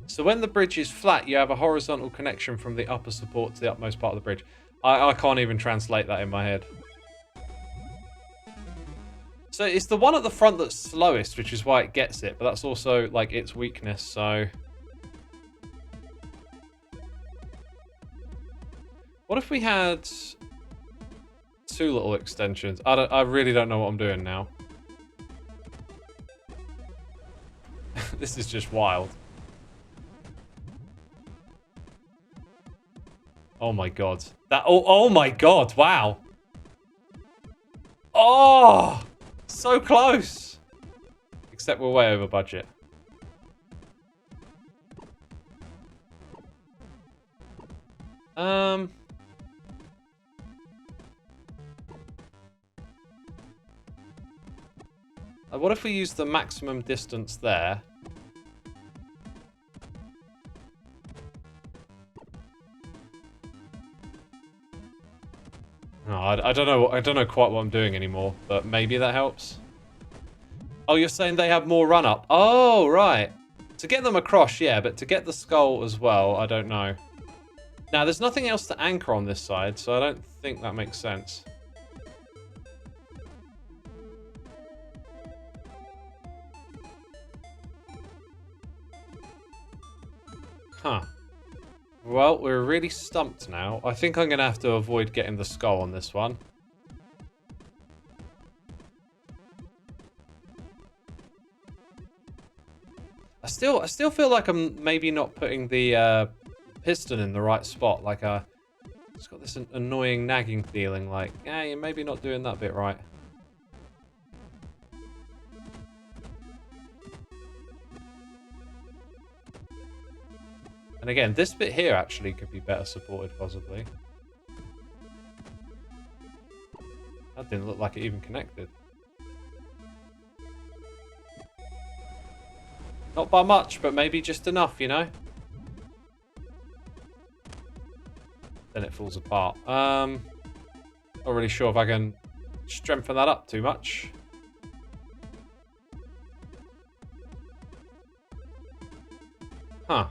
So when the bridge is flat, you have a horizontal connection from the upper support to the utmost part of the bridge. I can't even translate that in my head. So it's the one at the front that's slowest, which is why it gets it. But that's also, like, its weakness, so... What if we had 2 little extensions? I really don't know what I'm doing now. This is just wild. Oh my god. Oh my god, wow. Oh! So close! Except we're way over budget. What if we use the maximum distance there? No, I don't know. I don't know quite what I'm doing anymore, but maybe that helps. Oh, you're saying they have more run up? Oh, right. To get them across, yeah, but to get the skull as well, I don't know. Now, there's nothing else to anchor on this side, so I don't think that makes sense. Huh. Well, we're really stumped now. I think I'm going to have to avoid getting the skull on this one. I still feel like I'm maybe not putting the piston in the right spot. Like, it's got this annoying nagging feeling like, yeah, you're maybe not doing that bit right. And again, this bit here actually could be better supported, possibly. That didn't look like it even connected. Not by much, but maybe just enough, you know? Then it falls apart. Not really sure if I can strengthen that up too much. Huh.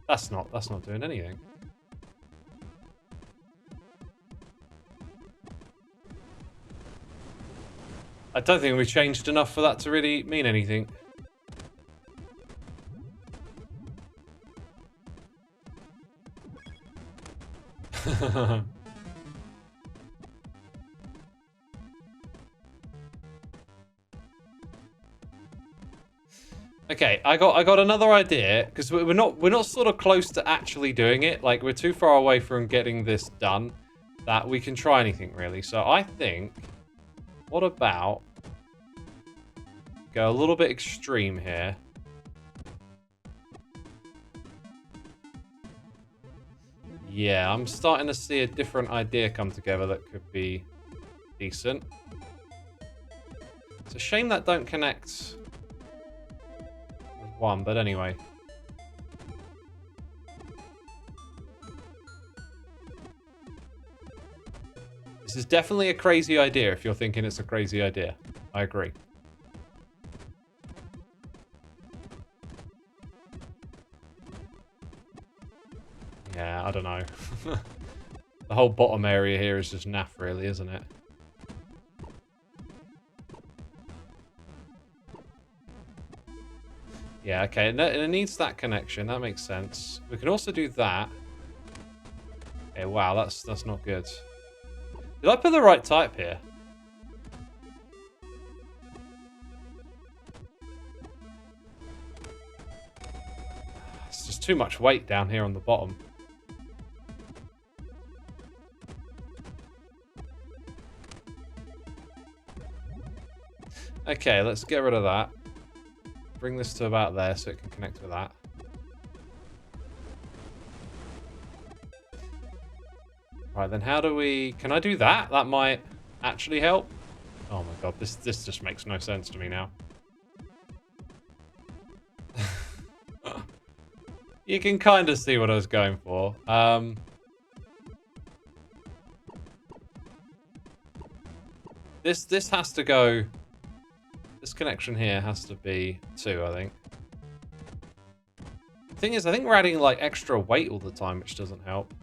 That's not doing anything. I don't think we changed enough for that to really mean anything. Okay, I got another idea, because we're not sort of close to actually doing it. Like, we're too far away from getting this done that we can try anything really. So I think, what about go a little bit extreme here. Yeah, I'm starting to see a different idea come together that could be decent. It's a shame that don't connect with one, but anyway. This is definitely a crazy idea if you're thinking it's a crazy idea. I agree. Yeah, I don't know. The whole bottom area here is just naff, really, isn't it? Yeah, okay, and it needs that connection. That makes sense. We can also do that. Okay, wow, that's not good. Did I put the right type here? It's just too much weight down here on the bottom. Okay, let's get rid of that. Bring this to about there so it can connect with that. Right, then how do we... Can I do that? That might actually help. Oh my god, this just makes no sense to me now. You can kind of see what I was going for. This has to go... This connection here has to be 2, I think. The thing is, I think we're adding, like, extra weight all the time, which doesn't help.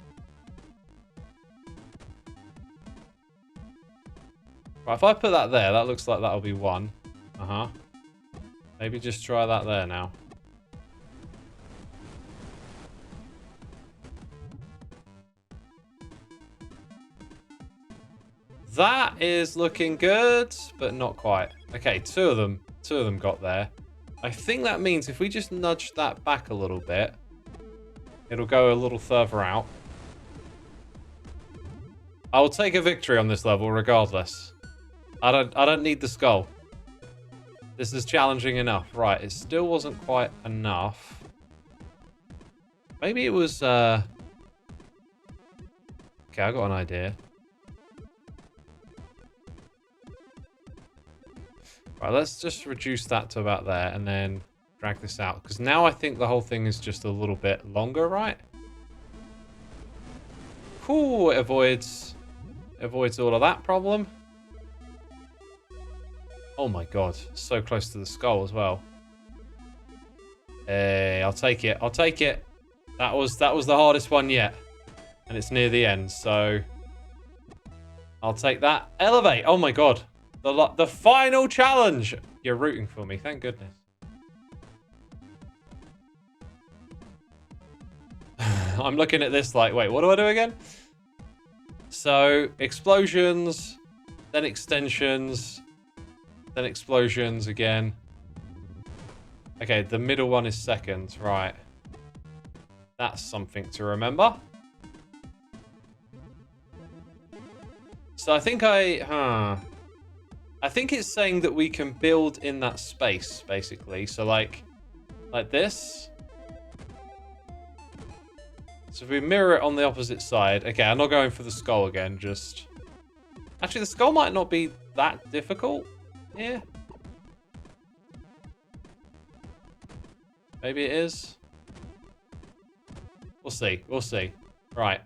Right, if I put that there, that looks like that'll be 1. Uh-huh. Maybe just try that there now. That is looking good, but not quite. Okay, two of them got there. I think that means if we just nudge that back a little bit, it'll go a little further out. I will take a victory on this level regardless. I don't need the skull. This is challenging enough. Right, it still wasn't quite enough. Maybe it was okay, I got an idea. Right, let's just reduce that to about there and then drag this out. Because now I think the whole thing is just a little bit longer, right? Cool, it avoids all of that problem. Oh my god, so close to the skull as well. Hey, I'll take it. I'll take it. That was the hardest one yet. And it's near the end, so I'll take that. Elevate. Oh my god. The final challenge. You're rooting for me. Thank goodness. I'm looking at this like, wait, what do I do again? So, explosions, then extensions, then explosions again. Okay, the middle one is second, right. That's something to remember. So I think I think it's saying that we can build in that space, basically. So like this. So if we mirror it on the opposite side. Okay, I'm not going for the skull again, just... Actually, the skull might not be that difficult. Yeah. Maybe it is. We'll see. We'll see. Right.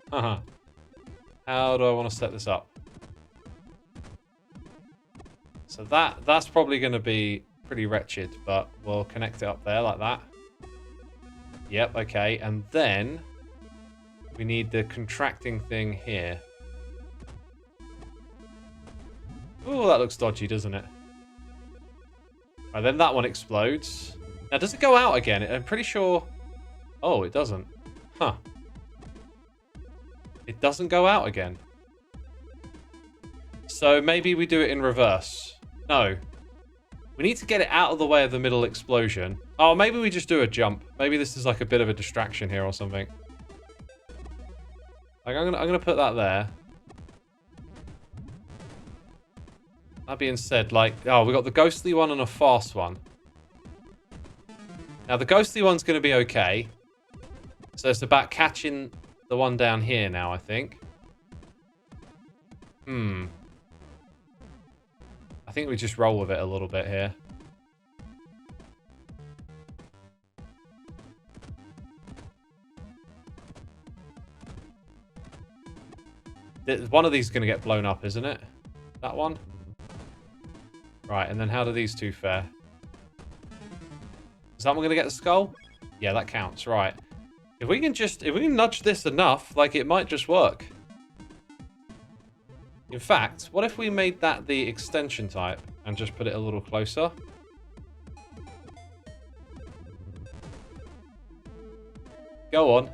Haha. How do I want to set this up? So that's probably going to be pretty wretched, but we'll connect it up there like that. Yep, okay. And then we need the contracting thing here. Ooh, that looks dodgy, doesn't it? Right, then that one explodes. Now, does it go out again? I'm pretty sure... Oh, it doesn't. Huh. It doesn't go out again. So maybe we do it in reverse. No. We need to get it out of the way of the middle explosion. Oh, maybe we just do a jump. Maybe this is like a bit of a distraction here or something. Like I'm gonna put that there. That being said, like, oh, we got the ghostly one and a fast one. Now the ghostly one's gonna be okay. So it's about catching the one down here now, I think. I think we just roll with it a little bit here. One of these is going to get blown up, isn't it? That one? Right, and then how do these two fare? Is that one going to get the skull? Yeah, that counts. Right. If we can nudge this enough, like, it might just work. In fact, what if we made that the extension type and just put it a little closer? Go on.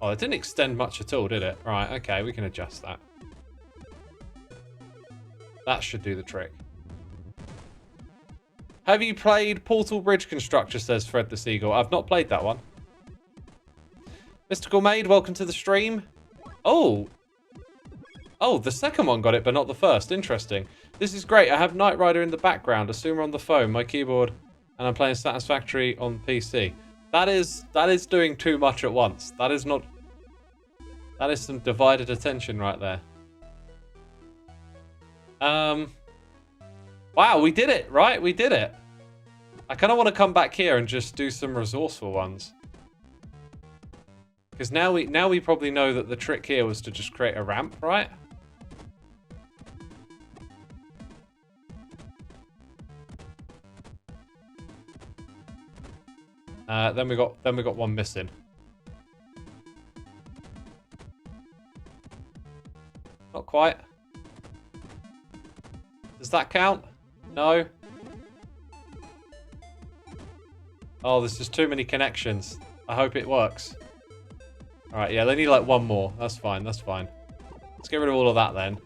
Oh, it didn't extend much at all, did it? Right, okay, we can adjust that. That should do the trick. Have you played Portal Bridge Constructor, says Fred the Seagull. I've not played that one. Mystical Maid, welcome to the stream. Oh. Oh, the second one got it, but not the first. Interesting. This is great. I have Knight Rider in the background, Xisuma on the phone, my keyboard, and I'm playing Satisfactory on PC. That is doing too much at once. That is not... That is some divided attention right there. Wow, we did it, right? We did it. I kind of want to come back here and just do some resourceful ones. Because now we probably know that the trick here was to just create a ramp, right? Then we got one missing. Not quite. Does that count? No. Oh, there's just too many connections. I hope it works. Alright, yeah, they need like one more. That's fine, that's fine. Let's get rid of all of that then.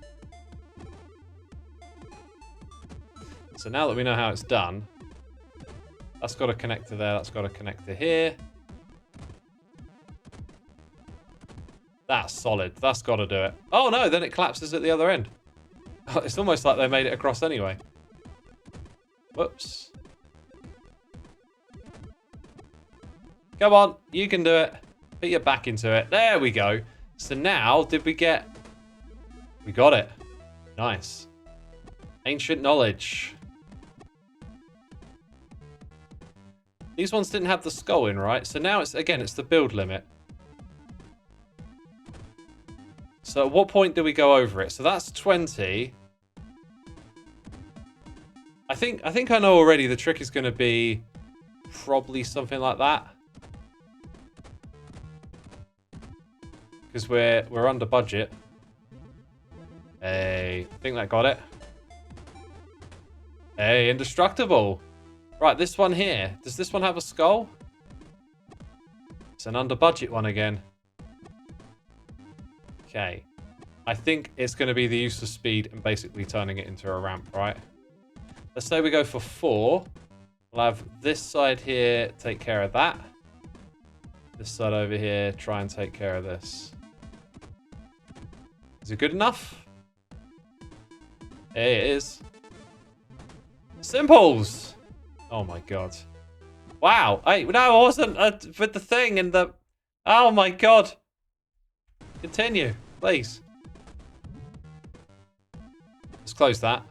So now that we know how it's done, that's got to connect to there, that's got to connect to here. That's solid. That's got to do it. Oh no, then it collapses at the other end. It's almost like they made it across anyway. Whoops. Come on, you can do it. Put your back into it. There we go. So now, did we get... We got it. Nice. Ancient knowledge. These ones didn't have the skull in, right? So now it's, again, it's the build limit. So at what point do we go over it? So that's 20. I think I know already the trick is going to be probably something like that. Because we're under budget. Hey, I think that got it. Hey, indestructible. Right, this one here. Does this one have a skull? It's an under budget one again. Okay. I think it's going to be the use of speed and basically turning it into a ramp, right? Let's say we go for 4. We'll have this side here take care of that. This side over here try and take care of this. Is it good enough? Hey, it is. Simples! Oh my god. Wow. Hey, no, I wasn't with the thing and the... Oh my god. Continue, please. Let's close that.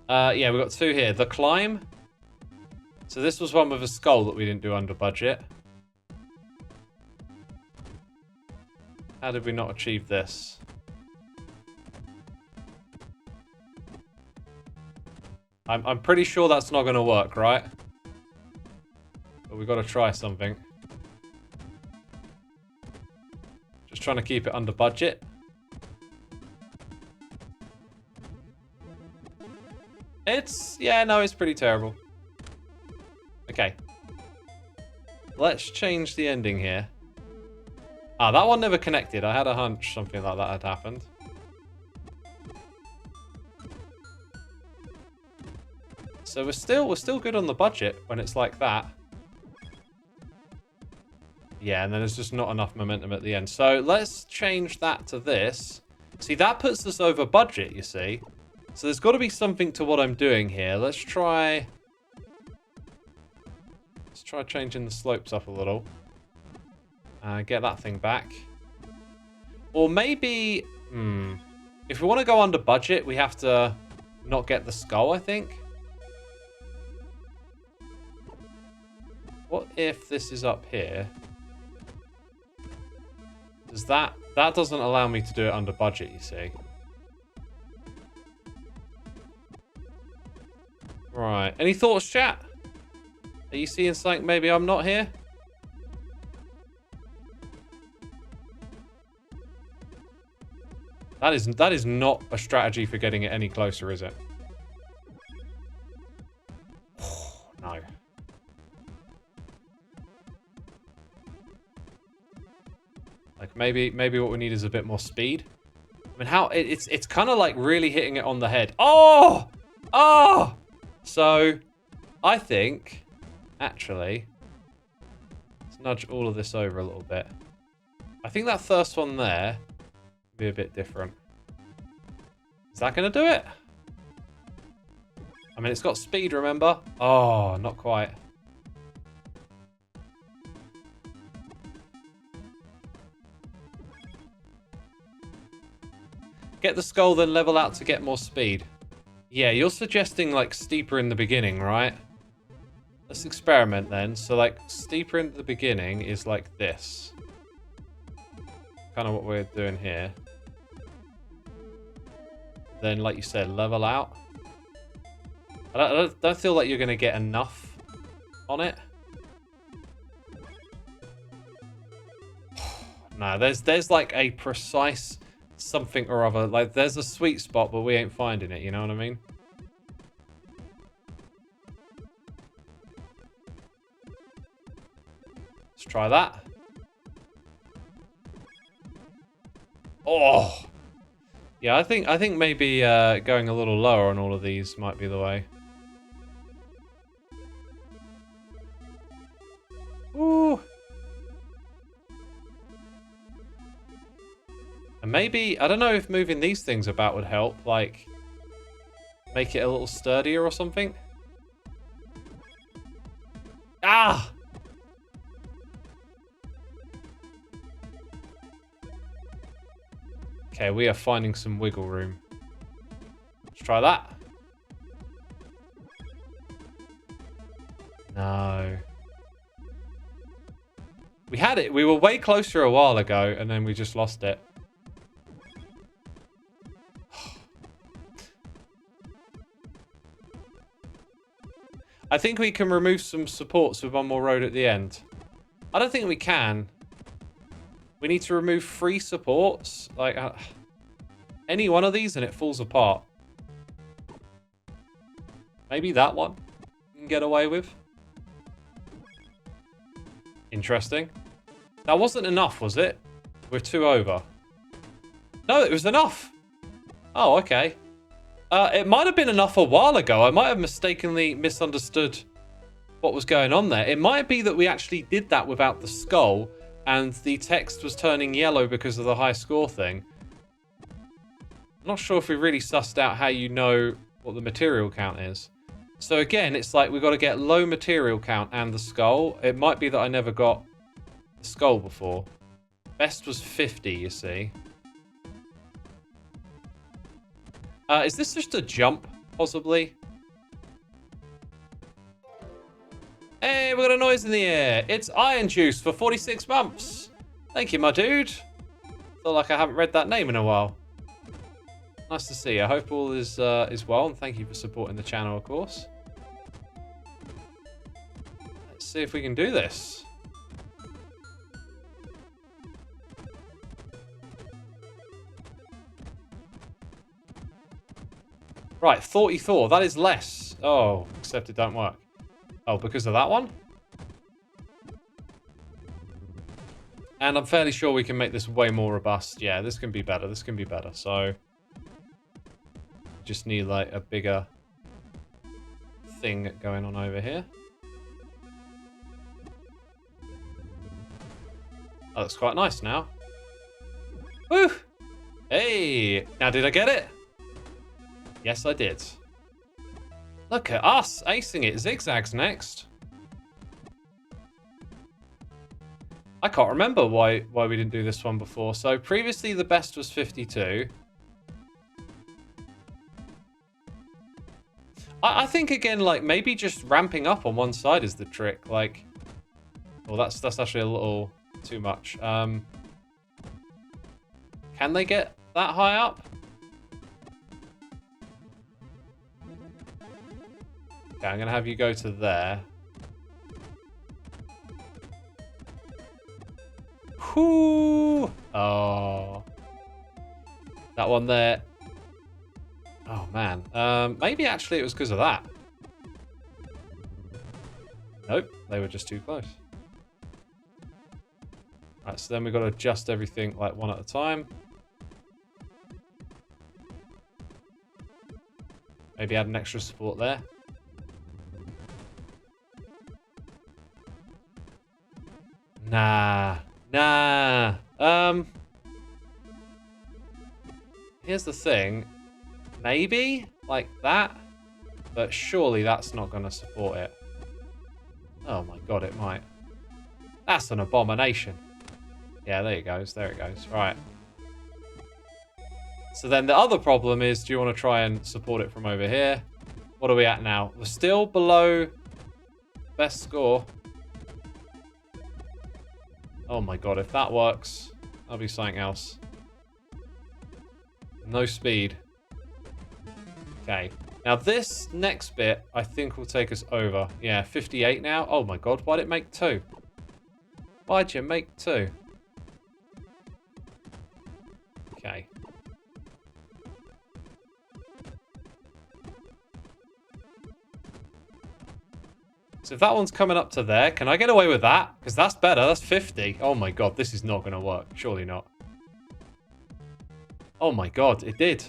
Yeah, we've got 2 here. The climb. So this was one with a skull that we didn't do under budget. How did we not achieve this? I'm pretty sure that's not going to work, right? But we've got to try something. Just trying to keep it under budget. Yeah, no, it's pretty terrible. Okay. Let's change the ending here. Ah, that one never connected. I had a hunch something like that had happened. So we're still good on the budget when it's like that. Yeah, and then there's just not enough momentum at the end. So let's change that to this. See, that puts us over budget, you see. So there's got to be something to what I'm doing here. Let's try... Let's try changing the slopes up a little. Get that thing back. Or maybe... if we want to go under budget, we have to not get the skull, I think. What if this is up here? Does that... That doesn't allow me to do it under budget, you see. Right. Any thoughts, chat? Are you seeing something maybe I'm not here? That is not a strategy for getting it any closer, is it? No. Like maybe what we need is a bit more speed. I mean, how it's kind of like really hitting it on the head. Oh! Oh! So, I think actually let's nudge all of this over a little bit. I think that first one there will be a bit different. Is that going to do it? I mean, it's got speed, remember? Oh, not quite. Get the skull, then level out to get more speed. Yeah, you're suggesting like steeper in the beginning, right? Let's experiment then. So like steeper in the beginning is like this. Kind of what we're doing here. Then, like you said, level out. I don't feel like you're going to get enough on it. No, there's like a precise something or other. Like, there's a sweet spot, but we ain't finding it, you know what I mean? Let's try that. Oh! Yeah, I think maybe going a little lower on all of these might be the way. Ooh. And maybe, I don't know if moving these things about would help, like, make it a little sturdier or something. Ah! Okay, we are finding some wiggle room. Let's try that. No. We had it. We were way closer a while ago, and then we just lost it. I think we can remove some supports with one more road at the end. I don't think we can. We need to remove 3 supports. Like, any one of these and it falls apart. Maybe that one we can get away with. Interesting. That wasn't enough, was it? We're 2 over. No, it was enough. Oh, okay. It might have been enough a while ago. I might have mistakenly misunderstood what was going on there. It might be that we actually did that without the skull, and the text was turning yellow because of the high score thing. I'm not sure if we really sussed out how you know what the material count is. So again, it's like we've got to get low material count and the skull. It might be that I never got the skull before. Best was 50, you see. Is this just a jump, possibly? Hey, we got a noise in the air. It's Iron Juice for 46 months. Thank you, my dude. Feel like I haven't read that name in a while. Nice to see you. I hope all is well, and thank you for supporting the channel, of course. Let's see if we can do this. Right, 44. That is less. Oh, except it don't work. Oh, because of that one? And I'm fairly sure we can make this way more robust. Yeah, this can be better. This can be better. So, just need like a bigger thing going on over here. That looks quite nice now. Woo! Hey! Now, did I get it? Yes, I did. Look at us acing it. Zigzag's next. I can't remember why we didn't do this one before. So previously the best was 52. I think again, like maybe just ramping up on one side is the trick. Like, well, that's actually a little too much. Can they get that high up? Okay, I'm gonna have you go to there. Whoo! Oh, that one there. Oh man. Maybe actually it was because of that. Nope, they were just too close. Right, so then we've got to adjust everything like one at a time. Maybe add an extra support there. Nah. Here's the thing. Maybe like that, but surely that's not going to support it. Oh my god, it might. That's an abomination. Yeah, there it goes. There it goes. Right. So then the other problem is, do you want to try and support it from over here? What are we at now? We're still below best score. Oh my god, if that works, that'll be something else. No speed. Okay. Now this next bit, I think will take us over. Yeah, 58 now. Oh my god, why'd it make 2? Why'd you make 2? Okay. So if that one's coming up to there, can I get away with that? Because that's better. That's 50. Oh my god, this is not going to work. Surely not. Oh my god, it did.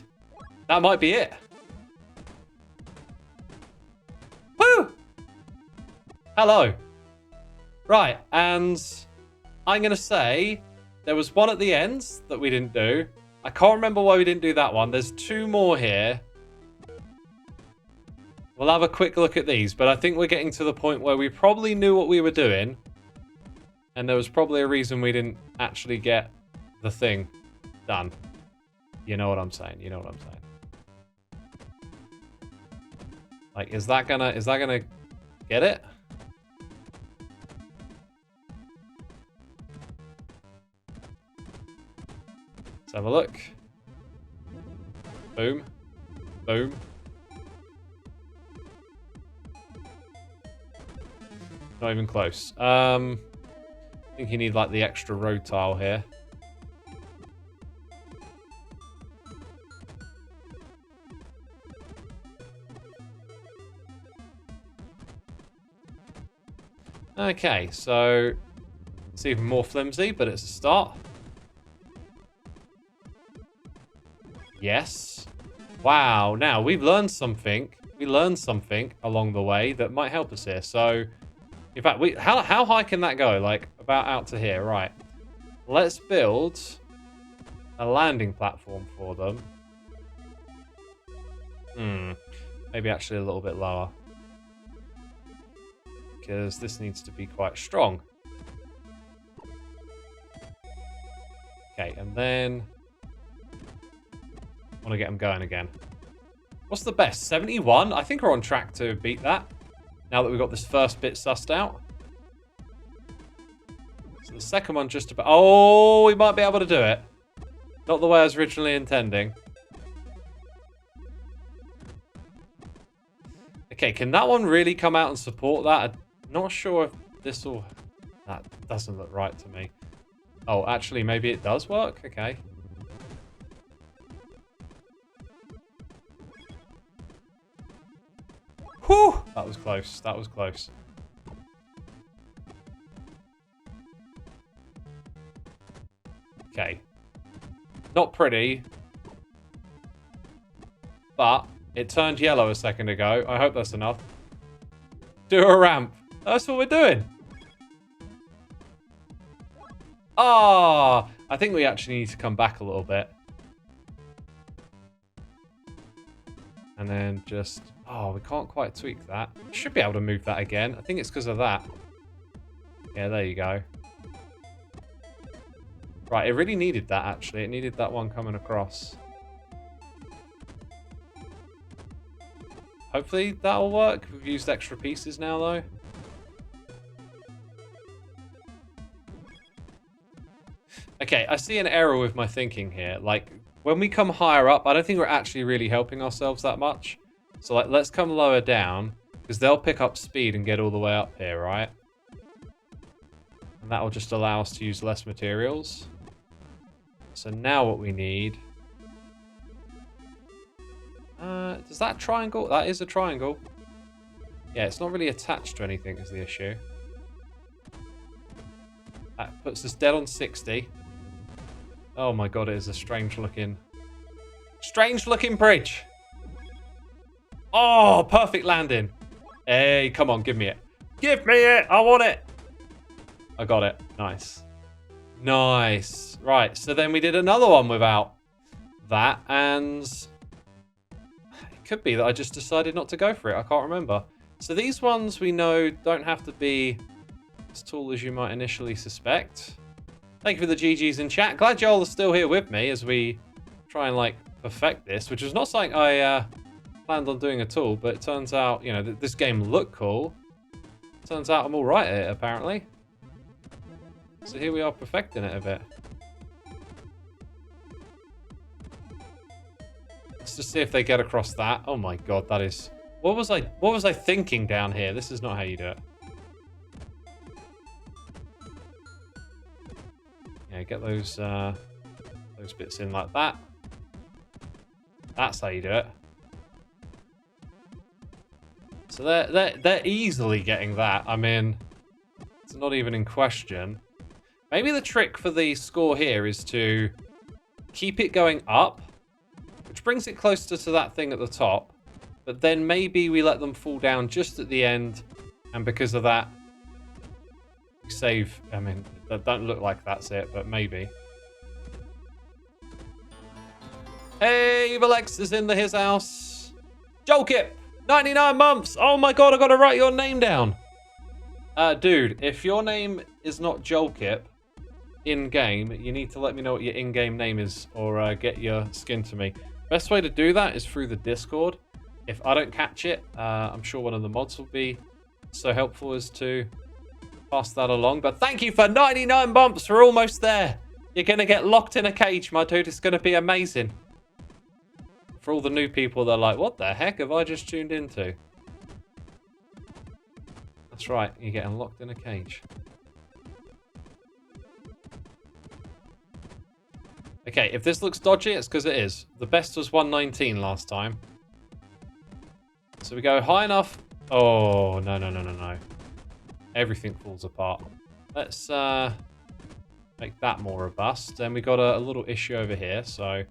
That might be it. Woo! Hello. Right, and I'm going to say there was one at the end that we didn't do. I can't remember why we didn't do that one. There's 2 more here. We'll have a quick look at these, but I think we're getting to the point where we probably knew what we were doing. And there was probably a reason we didn't actually get the thing done. You know what I'm saying? You know what I'm saying? Like, is that gonna get it? Let's have a look. Boom. Boom. Not even close. I think you need like the extra road tile here. Okay, so it's even more flimsy, but it's a start. Yes. Wow, now we've learned something. We learned something along the way that might help us here. So, in fact, how high can that go? Like, about out to here, right. Let's build a landing platform for them. Maybe actually a little bit lower. Because this needs to be quite strong. Okay, and then I want to get them going again. What's the best? 71? I think we're on track to beat that. Now that we've got this first bit sussed out. So the second one just about... Oh, we might be able to do it. Not the way I was originally intending. Okay, can that one really come out and support that? I'm not sure if this will... That doesn't look right to me. Oh, actually, maybe it does work? Okay. Whew! That was close. That was close. Okay. Not pretty. But it turned yellow a second ago. I hope that's enough. Do a ramp. That's what we're doing. Ah, I think we actually need to come back a little bit. And then just... Oh, we can't quite tweak that. Should be able to move that again. I think it's because of that. Yeah, there you go. Right, it really needed that, actually. It needed that one coming across. Hopefully that'll work. We've used extra pieces now, though. Okay, I see an error with my thinking here. Like, when we come higher up, I don't think we're actually really helping ourselves that much. So, like, let's come lower down, because they'll pick up speed and get all the way up here, right? And that'll just allow us to use less materials. So now what we need... does that triangle... That is a triangle. Yeah, it's not really attached to anything is the issue. That puts us dead on 60. Oh my god, it is a strange looking bridge. Oh, perfect landing. Hey, come on, give me it. Give me it. I want it. I got it. Nice. Nice. Right, so then we did another one without that, and it could be that I just decided not to go for it. I can't remember. So these ones we know don't have to be as tall as you might initially suspect. Thank you for the GGs in chat. Glad y'all are still here with me as we try and, like, perfect this, which was not something I planned on doing at all, but it turns out, you know, this game looked cool. Turns out I'm all right at it, apparently. So here we are perfecting it a bit. Let's just see if they get across that. Oh my god, that is... What was I thinking down here? This is not how you do it. Yeah, get those bits in like that. That's how you do it. So they're easily getting that. I mean, it's not even in question. Maybe the trick for the score here is to keep it going up, which brings it closer to that thing at the top. But then maybe we let them fall down just at the end, and because of that, we save. I mean, that don't look like that's it, but maybe. Hey, Alex is in his house. Jolkip, 99 months. Oh my god, I gotta write your name down. Dude, if your name is not Jolkip in-game, you need to let me know what your in-game name is, or get your skin to me. Best way to do that is through the Discord. If I don't catch it, I'm sure one of the mods will be so helpful as to pass that along. But thank you for 99 bumps. We're almost there. You're going to get locked in a cage, my dude. It's going to be amazing. For all the new people, they're like, what the heck have I just tuned into? That's right. You're getting locked in a cage. Okay, if this looks dodgy, it's because it is. The best was 119 last time. So we go high enough. Oh, no. Everything falls apart. Let's make that more robust. Then we got a little issue over here, so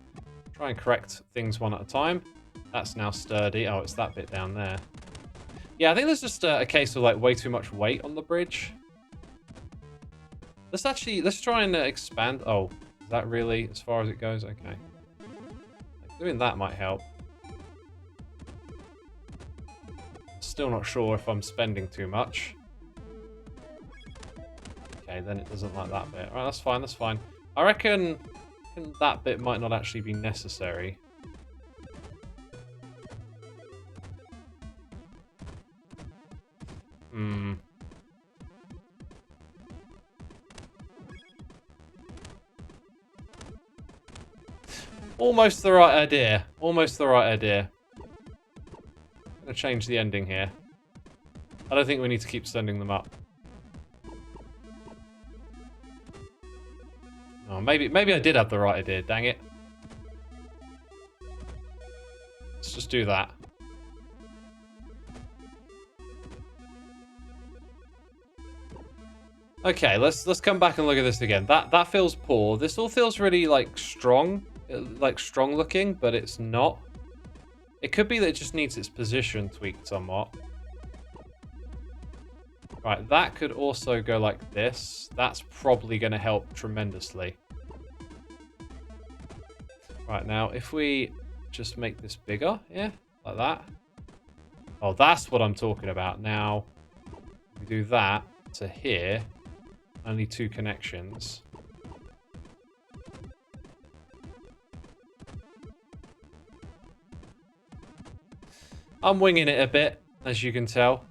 try and correct things one at a time. That's now sturdy. Oh, it's that bit down there. Yeah, I think there's just a case of, like, way too much weight on the bridge. Let's try and expand. Oh, is that really as far as it goes? Okay. Doing that might help. Still not sure if I'm spending too much. Okay, then it doesn't like that bit. Alright, that's fine, that's fine. I reckon that bit might not actually be necessary. Almost the right idea. Almost the right idea. I'm going to change the ending here. I don't think we need to keep sending them up. Oh, maybe I did have the right idea, dang it. Let's just do that. Okay, let's come back and look at this again. That feels poor. This all feels really, like, strong looking, but it's not. It could be that it just needs its position tweaked somewhat. Right, that could also go like this. That's probably going to help tremendously. Right, now, if we just make this bigger, yeah, like that. Oh, that's what I'm talking about. Now, we do that to here. Only 2 connections. I'm winging it a bit, as you can tell.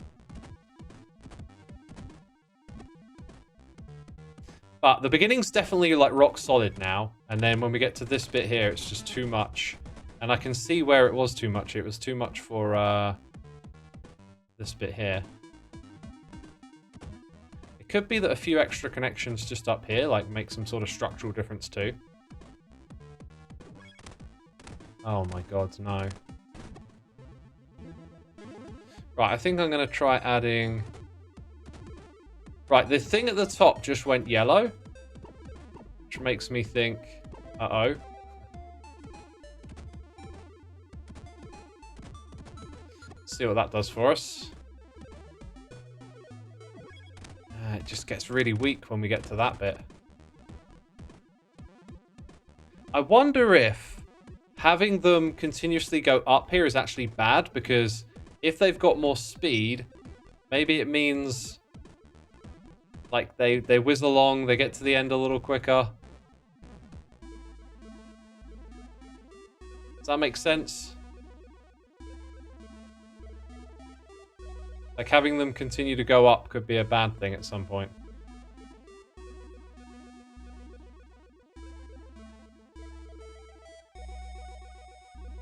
But the beginning's definitely like rock solid now. And then when we get to this bit here, it's just too much. And I can see where it was too much. It was too much for this bit here. It could be that a few extra connections just up here like make some sort of structural difference too. Oh my god, no. Right, I think I'm going to try adding... Right, the thing at the top just went yellow. Which makes me think... Uh-oh. See what that does for us. It just gets really weak when we get to that bit. I wonder if having them continuously go up here is actually bad, because if they've got more speed, maybe it means like they whiz along, they get to the end a little quicker. Does that make sense? Like having them continue to go up could be a bad thing at some point.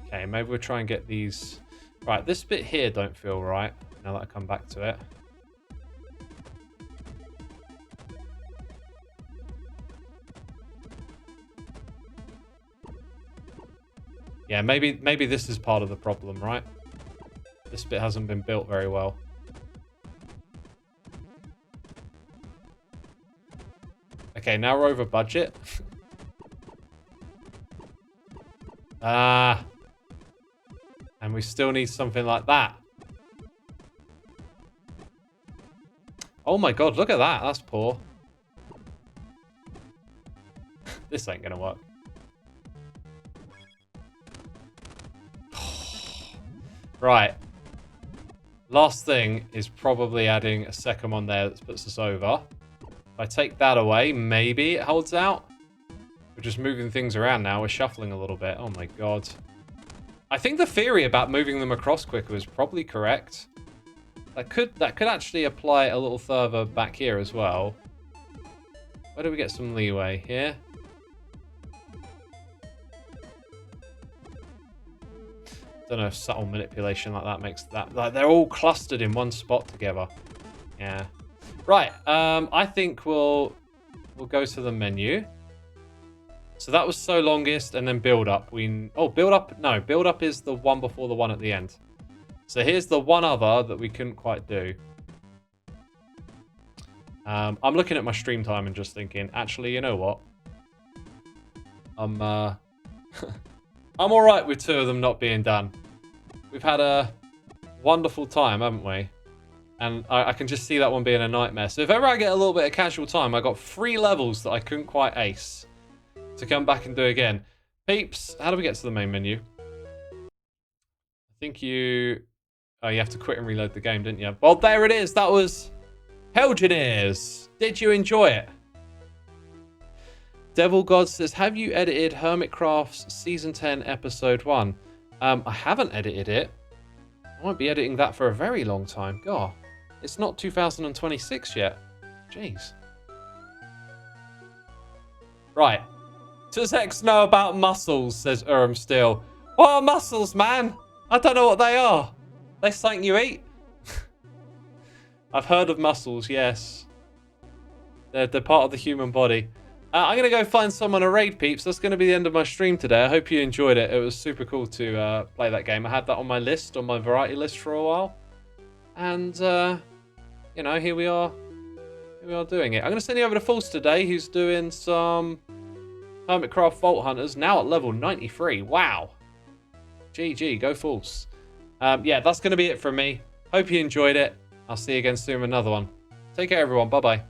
Okay, maybe we'll try and get these... Right, this bit here don't feel right, now that I come back to it. Yeah, maybe this is part of the problem, right? This bit hasn't been built very well. Okay, now we're over budget. Ah. And we still need something like that. Oh my god, look at that. That's poor. This ain't gonna work. Right. Last thing is probably adding a second one there that puts us over. If I take that away, maybe it holds out. We're just moving things around now. We're shuffling a little bit. Oh my god. I think the theory about moving them across quicker is probably correct. That could actually apply a little further back here as well. Where do we get some leeway? Here? Don't know if subtle manipulation like that makes that... Like, they're all clustered in one spot together. Yeah. Right. I think we'll go to the menu. So that was so longest, and then build up. Build up. No, build up is the one before the one at the end. So here's the one other that we couldn't quite do. I'm looking at my stream time and just thinking, actually, you know what? I'm all right with two of them not being done. We've had a wonderful time, haven't we? And I can just see that one being a nightmare. So if ever I get a little bit of casual time, I got 3 levels that I couldn't quite ace to come back and do again. Peeps, how do we get to the main menu? I think you... Oh, you have to quit and reload the game, didn't you? Well, there it is. That was Hellgineers. Did you enjoy it? Devil God says, have you edited Hermitcraft's Season 10, Episode 1? I haven't edited it. I won't be editing that for a very long time. God, it's not 2026 yet. Jeez. Right. Does X know about mussels, says Steel. What are mussels, man? I don't know what they are. They something you eat? I've heard of mussels, yes. They're part of the human body. I'm going to go find someone to raid, peeps. That's going to be the end of my stream today. I hope you enjoyed it. It was super cool to play that game. I had that on my list, on my variety list for a while. And, you know, here we are. Here we are doing it. I'm going to send you over to False today, who's doing some Hermitcraft Vault Hunters, now at level 93. Wow. GG, go False. Yeah, that's going to be it from me. Hope you enjoyed it. I'll see you again soon with another one. Take care, everyone. Bye-bye.